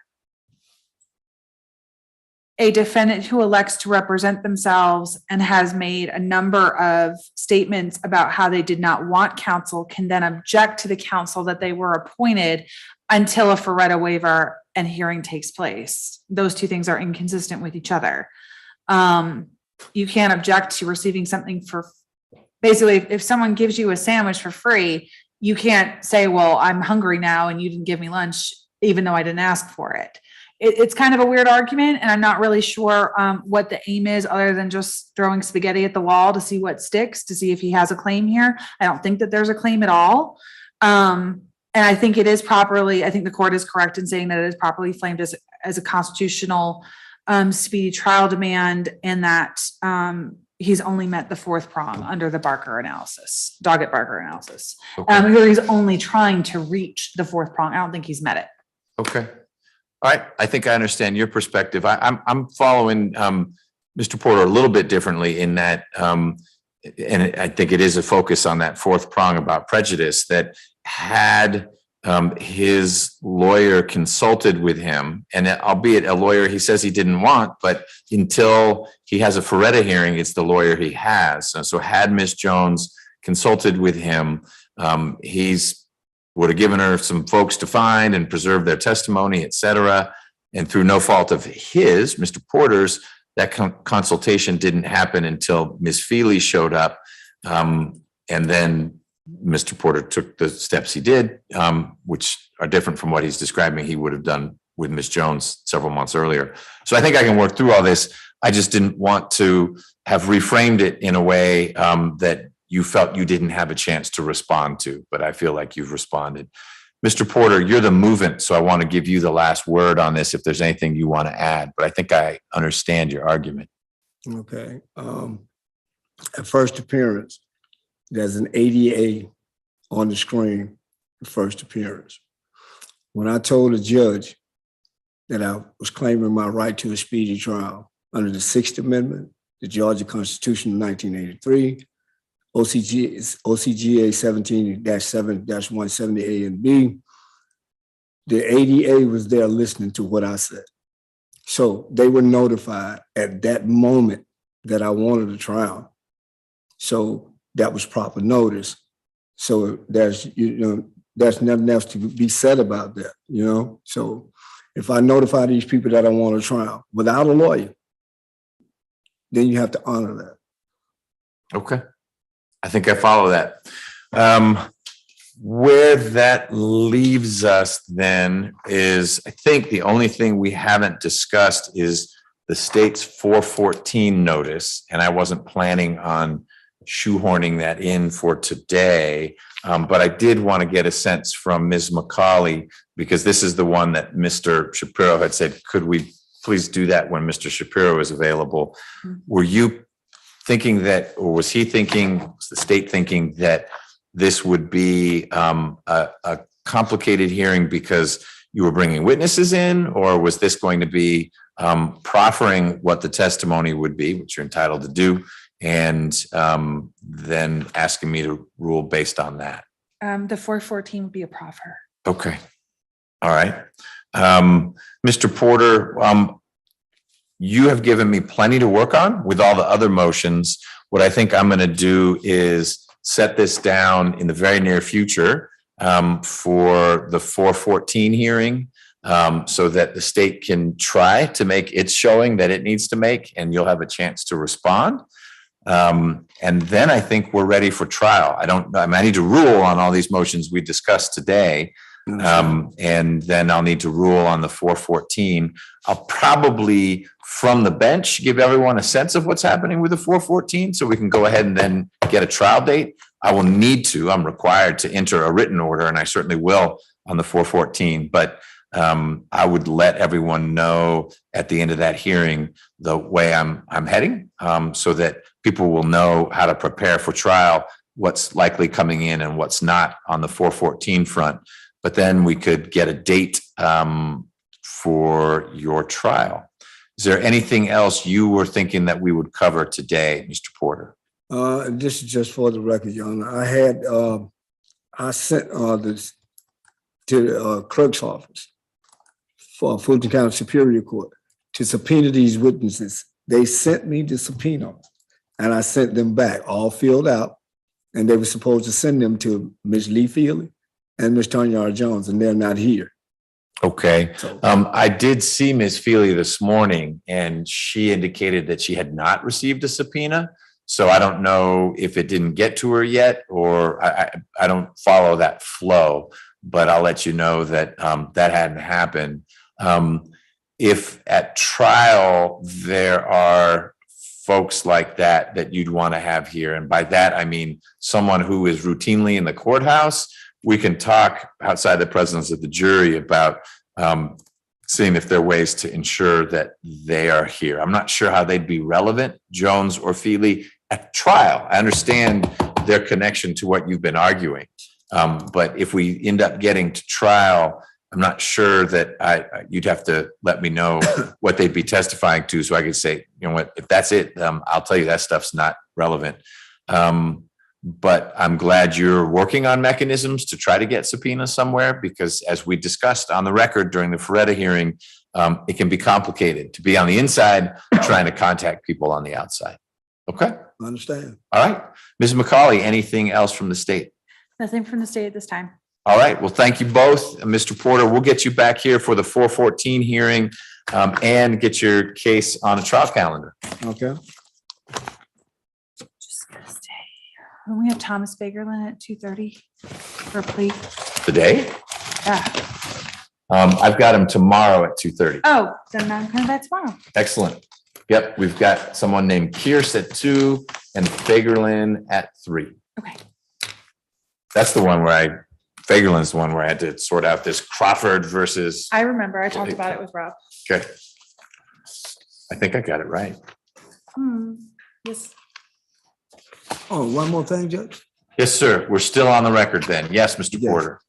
a defendant who elects to represent themselves and has made a number of statements about how they did not want counsel can then object to the counsel that they were appointed until a Ferretta waiver and hearing takes place. Those two things are inconsistent with each other. You can't object to receiving something for, basically, if someone gives you a sandwich for free, you can't say, well, I'm hungry now and you didn't give me lunch, even though I didn't ask for it. It's kind of a weird argument, and I'm not really sure what the aim is other than just throwing spaghetti at the wall to see what sticks, to see if he has a claim here. I don't think that there's a claim at all. And I think it is properly, I think the court is correct in saying that it is properly framed as a constitutional speedy trial demand, and that he's only met the fourth prong under the Barker analysis, Doggett Barker analysis. Where he's only trying to reach the fourth prong. I don't think he's met it. Okay. All right. I think I understand your perspective. I'm following Mr. Porter a little bit differently in that, and I think it is a focus on that fourth prong about prejudice, that had his lawyer consulted with him, and albeit a lawyer he says he didn't want, but until he has a Ferretta hearing, it's the lawyer he has. So had Ms. Jones consulted with him, he's would have given her some folks to find and preserve their testimony, et cetera. And through no fault of his, Mr. Porter's, that consultation didn't happen until Ms. Feely showed up. And then Mr. Porter took the steps he did, which are different from what he's describing he would have done with Ms. Jones several months earlier. So I think I can work through all this. I just didn't want to have reframed it in a way that you felt you didn't have a chance to respond to, but I feel like you've responded. Mr. Porter, you're the movant, so I want to give you the last word on this if there's anything you want to add, but I think I understand your argument. Okay. At first appearance, there's an ADA on the screen, the first appearance. When I told the judge that I was claiming my right to a speedy trial under the Sixth Amendment, the Georgia Constitution of 1983, OCGA 17-7-170A and B, the ADA was there listening to what I said. So they were notified at that moment that I wanted a trial. So that was proper notice. So there's nothing else to be said about that, So if I notify these people that I want a trial without a lawyer, then you have to honor that. Okay. I think I follow that. Where that leaves us then is, I think the only thing we haven't discussed is the state's 414 notice, and I wasn't planning on shoehorning that in for today, but I did want to get a sense from Ms. McCauley, because this is the one that Mr. Shapiro had said, could we please do that when Mr. Shapiro is available? Were you thinking that, or was he thinking, was the state thinking that this would be a complicated hearing because you were bringing witnesses in, or was this going to be proffering what the testimony would be, which you're entitled to do, and then asking me to rule based on that? The 414 would be a proffer. Okay. All right. Mr. Porter, you have given me plenty to work on with all the other motions. What I think I'm going to do is set this down in the very near future for the 414 hearing, so that the state can try to make its showing that it needs to make, and you'll have a chance to respond. And then I think we're ready for trial. I need to rule on all these motions we discussed today. And then I'll need to rule on the 414. I'll probably, from the bench, give everyone a sense of what's happening with the 414 so we can go ahead and then get a trial date. I'm required to enter a written order, and I certainly will on the 414, but I would let everyone know at the end of that hearing the way I'm heading, so that people will know how to prepare for trial, what's likely coming in and what's not on the 414 front. But then we could get a date for your trial. Is there anything else you were thinking that we would cover today, Mr. Porter? This is just for the record, Your Honor. I sent this to the clerk's office for Fulton County Superior Court to subpoena these witnesses. They sent me the subpoena, and I sent them back, all filled out, and they were supposed to send them to Ms. Lee Feely and Ms. Tanya R. Jones, and they're not here. Okay. I did see Ms. Feely this morning, and she indicated that she had not received a subpoena. So I don't know if it didn't get to her yet, or I don't follow that flow, but I'll let you know that that hadn't happened. If at trial there are folks like that you'd want to have here, and by that I mean someone who is routinely in the courthouse we can talk outside the presence of the jury about seeing if there are ways to ensure that they are here. I'm not sure how they'd be relevant, Jones or Feely, at trial. I understand their connection to what you've been arguing. But if we end up getting to trial, I'm not sure that you'd have to let me know what they'd be testifying to so I could say, you know what, if that's it, I'll tell you that stuff's not relevant. But I'm glad you're working on mechanisms to try to get subpoenas somewhere, because as we discussed on the record during the Ferretta hearing, it can be complicated to be on the inside trying to contact people on the outside. Okay. I understand. All right. Ms. McCauley, anything else from the state? Nothing from the state at this time. All right. Well, thank you both. Mr. Porter, we'll get you back here for the 414 hearing and get your case on a trial calendar. Okay. Just gonna stay. When we have Thomas Fagerlin at 2:30 for a plea. Today? Yeah. I've got him tomorrow at 2:30. Oh, then I'm coming back tomorrow. Excellent. Yep. We've got someone named Pierce at 2 and Fagerlin at 3. Okay. That's the one where Fagerlin's the one where I had to sort out this Crawford versus. I remember. I talked about it with Rob. Okay. I think I got it right. Yes. Oh, one more thing, Judge. Yes, sir. We're still on the record then. Yes, Mr. Porter.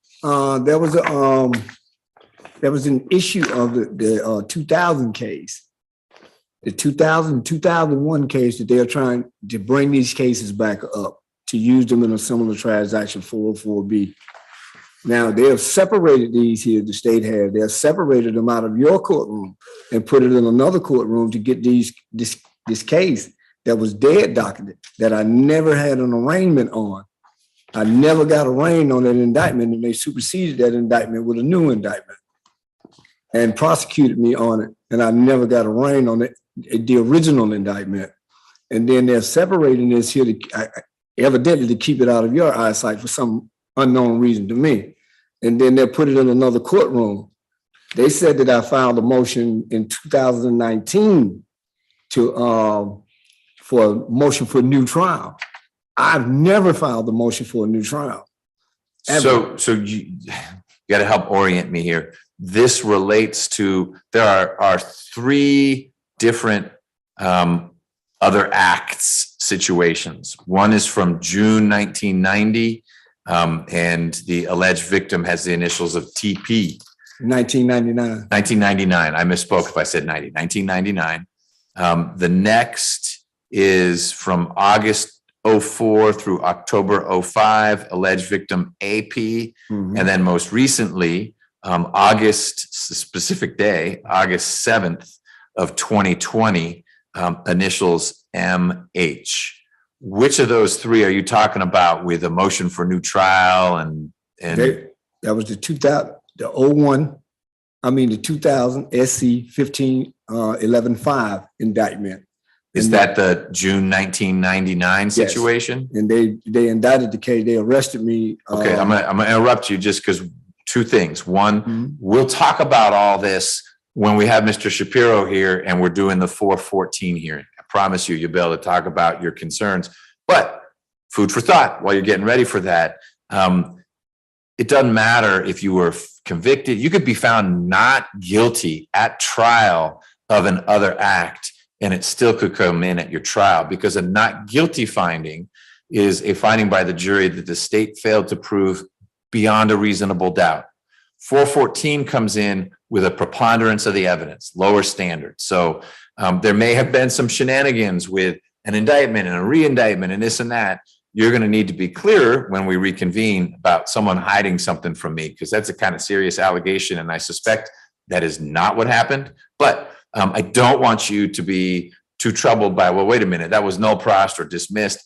There was an issue of the 2000 case. The 2001 case that they're trying to bring these cases back up to use them in a similar transaction 404B. Now, they have separated these here, the state has. They have separated them out of your courtroom and put it in another courtroom to get this case that was dead docketed, that I never had an arraignment on. I never got arraigned on that indictment, and they superseded that indictment with a new indictment and prosecuted me on it, and I never got arraigned on it, the original indictment. And then they're separating this here evidently to keep it out of your eyesight for some unknown reason to me. And then they'll put it in another courtroom. They said that I filed a motion in 2019 for a motion for a new trial. I've never filed a motion for a new trial. Ever. So you got to help orient me here. This relates to, there are 3 different other acts situations. One is from June 1990, and the alleged victim has the initials of TP. 1999. 1999. I misspoke if I said 90. 1999. The next is from August 04 through October 05, alleged victim AP. And then most recently, August, specific day, August 7th of 2020, initials MH. Which of those 3 are you talking about with a motion for new trial and that was the 2000, the 01, the 2000 SC 15-11-5 indictment. Is that the June 1999 situation? Yes. And they indicted the case. They arrested me. Okay, I'm gonna interrupt you just because 2 things. One, we'll talk about all this when we have Mr. Shapiro here and we're doing the 414 hearing. I promise you'll be able to talk about your concerns. But food for thought while you're getting ready for that. It doesn't matter if you were convicted. You could be found not guilty at trial of an other act, and it still could come in at your trial, because a not guilty finding is a finding by the jury that the state failed to prove beyond a reasonable doubt. 414 comes in with a preponderance of the evidence, lower standard. So there may have been some shenanigans with an indictment and a re-indictment and this and that. You're going to need to be clearer when we reconvene about someone hiding something from me, because that's a kind of serious allegation, and I suspect that is not what happened. But I don't want you to be too troubled by, well, wait a minute, that was null prost or dismissed.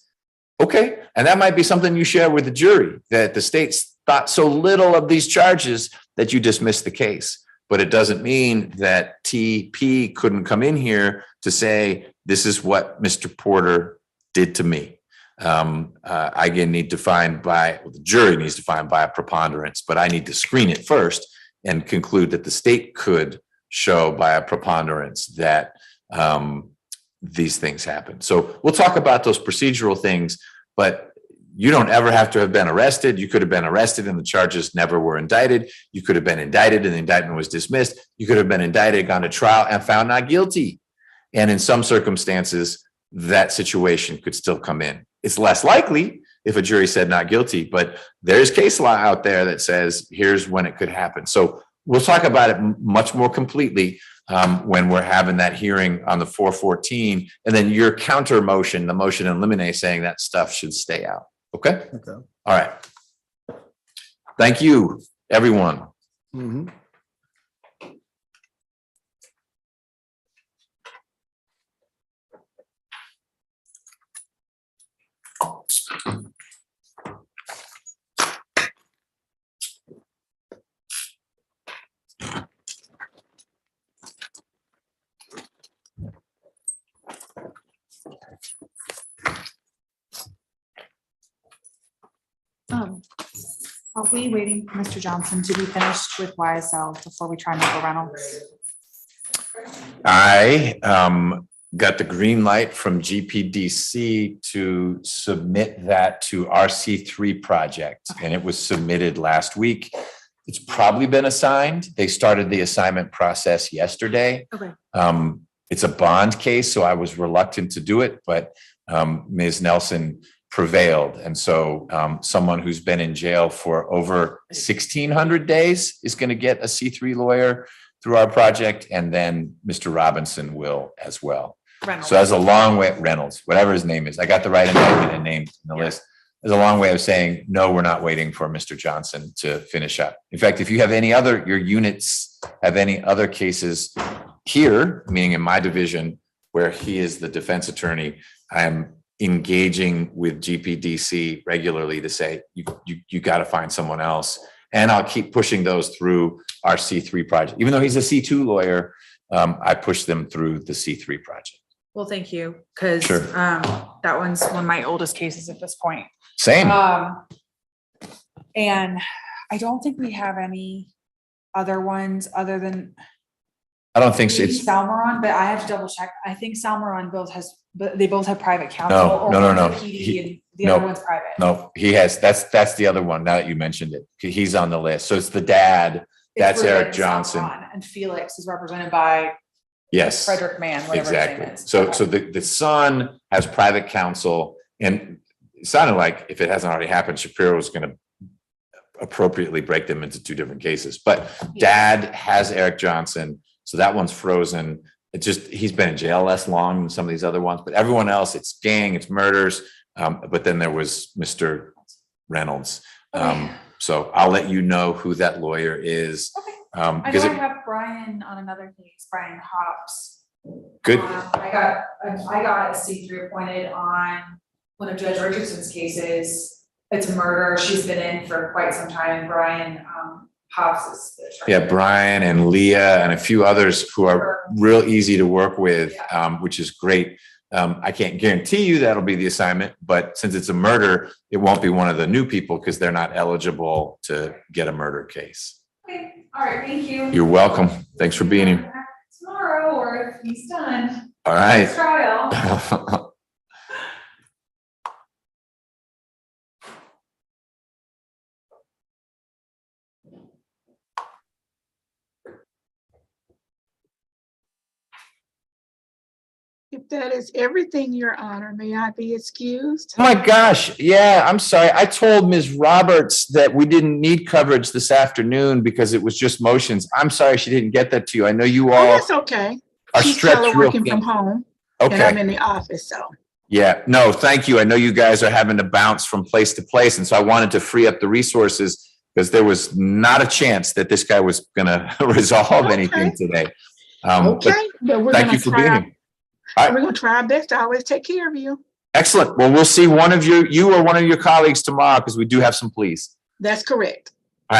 Okay, and that might be something you share with the jury, that the state's thought so little of these charges that you dismiss the case. But it doesn't mean that TP couldn't come in here to say, this is what Mr. Porter did to me. I again need to find the jury needs to find by a preponderance, but I need to screen it first and conclude that the state could show by a preponderance that these things happen. So we'll talk about those procedural things, but You don't ever have to have been arrested. You could have been arrested and the charges never were indicted. You could have been indicted and the indictment was dismissed. You could have been indicted, gone to trial and found not guilty. And in some circumstances, that situation could still come in. It's less likely if a jury said not guilty, but there's case law out there that says here's when it could happen. So we'll talk about it much more completely when we're having that hearing on the 414, and then your counter motion, the motion in limine, saying that stuff should stay out. Okay. Okay. All right. Thank you, everyone. Mhm. Are we waiting for Mr. Johnson to be finished with YSL before we try Michael Reynolds? I got the green light from GPDC to submit that to RC3 project, and it was submitted last week. It's probably been assigned. They started the assignment process yesterday. Okay. It's a bond case, so I was reluctant to do it, but Ms. Nelson prevailed. And so someone who's been in jail for over 1,600 days is going to get a C3 lawyer through our project. And then Mr. Robinson will as well. Reynolds. So that's a long way, Reynolds, whatever his name is. I got the right indictment and name in the list. There's a long way of saying, no, we're not waiting for Mr. Johnson to finish up. In fact, if you have any other, your units have any other cases here, meaning in my division, where he is the defense attorney, I am engaging with GPDC regularly to say, you got to find someone else. And I'll keep pushing those through our C3 project. Even though he's a C2 lawyer, I push them through the C3 project. Well, thank you, because Sure. that one's one of my oldest cases at this point. Same. And I don't think we have any other ones other than I don't think so. maybe It's Salmoron, but I have to double check. I think Salmoron they both have private counsel. no. or one's a PD He- and the no. other one's private. No, he has, that's the other one. Now that you mentioned it, he's on the list. So it's the dad. That's It's Eric Ruben Johnson. Salmoron, and Felix is represented by Yes. Frederick Mann, whatever his Exactly. name is. So the son has private counsel, and it sounded like if it hasn't already happened, Shapiro was going to appropriately break them into two different cases. But dad has Eric Johnson, so that one's frozen. It just, he's been in jail less long than some of these other ones, but everyone else, it's gang, it's murders. But then there was Mr. Reynolds. So I'll let you know who that lawyer is. I know Because I have Brian on another case, Brian Hobbs. good. I got a C3 appointed on one of Judge Richardson's cases. It's a murder. She's been in for quite some time. Brian Hobbs is the attorney. Yeah, Brian and Leah and a few others who are real easy to work with, which is great. I can't guarantee you that'll be the assignment, but since it's a murder, it won't be one of the new people because they're not eligible to get a murder case. Okay, all right, thank you. You're welcome. Thanks for being here. Tomorrow, or if he's done. All right. Trial. If that is everything, Your Honor, may I be excused? Oh my gosh. Yeah, I'm sorry. I told Ms. Roberts that we didn't need coverage this afternoon because it was just motions. I'm sorry she didn't get that to you. I know you Oh, all that's okay. are She's stretched real teleworking from thin. home. And I'm Okay. in the office, so. Yeah, no, thank you. I know you guys are having to bounce from place to place. And so I wanted to free up the resources because there was not a chance that this guy was going to resolve anything today. But Okay, but we're thank gonna you for being try, here. All right. we're gonna try our best to always take care of you. Excellent. Well, we'll see one of you or one of your colleagues tomorrow because we do have some pleas. That's correct.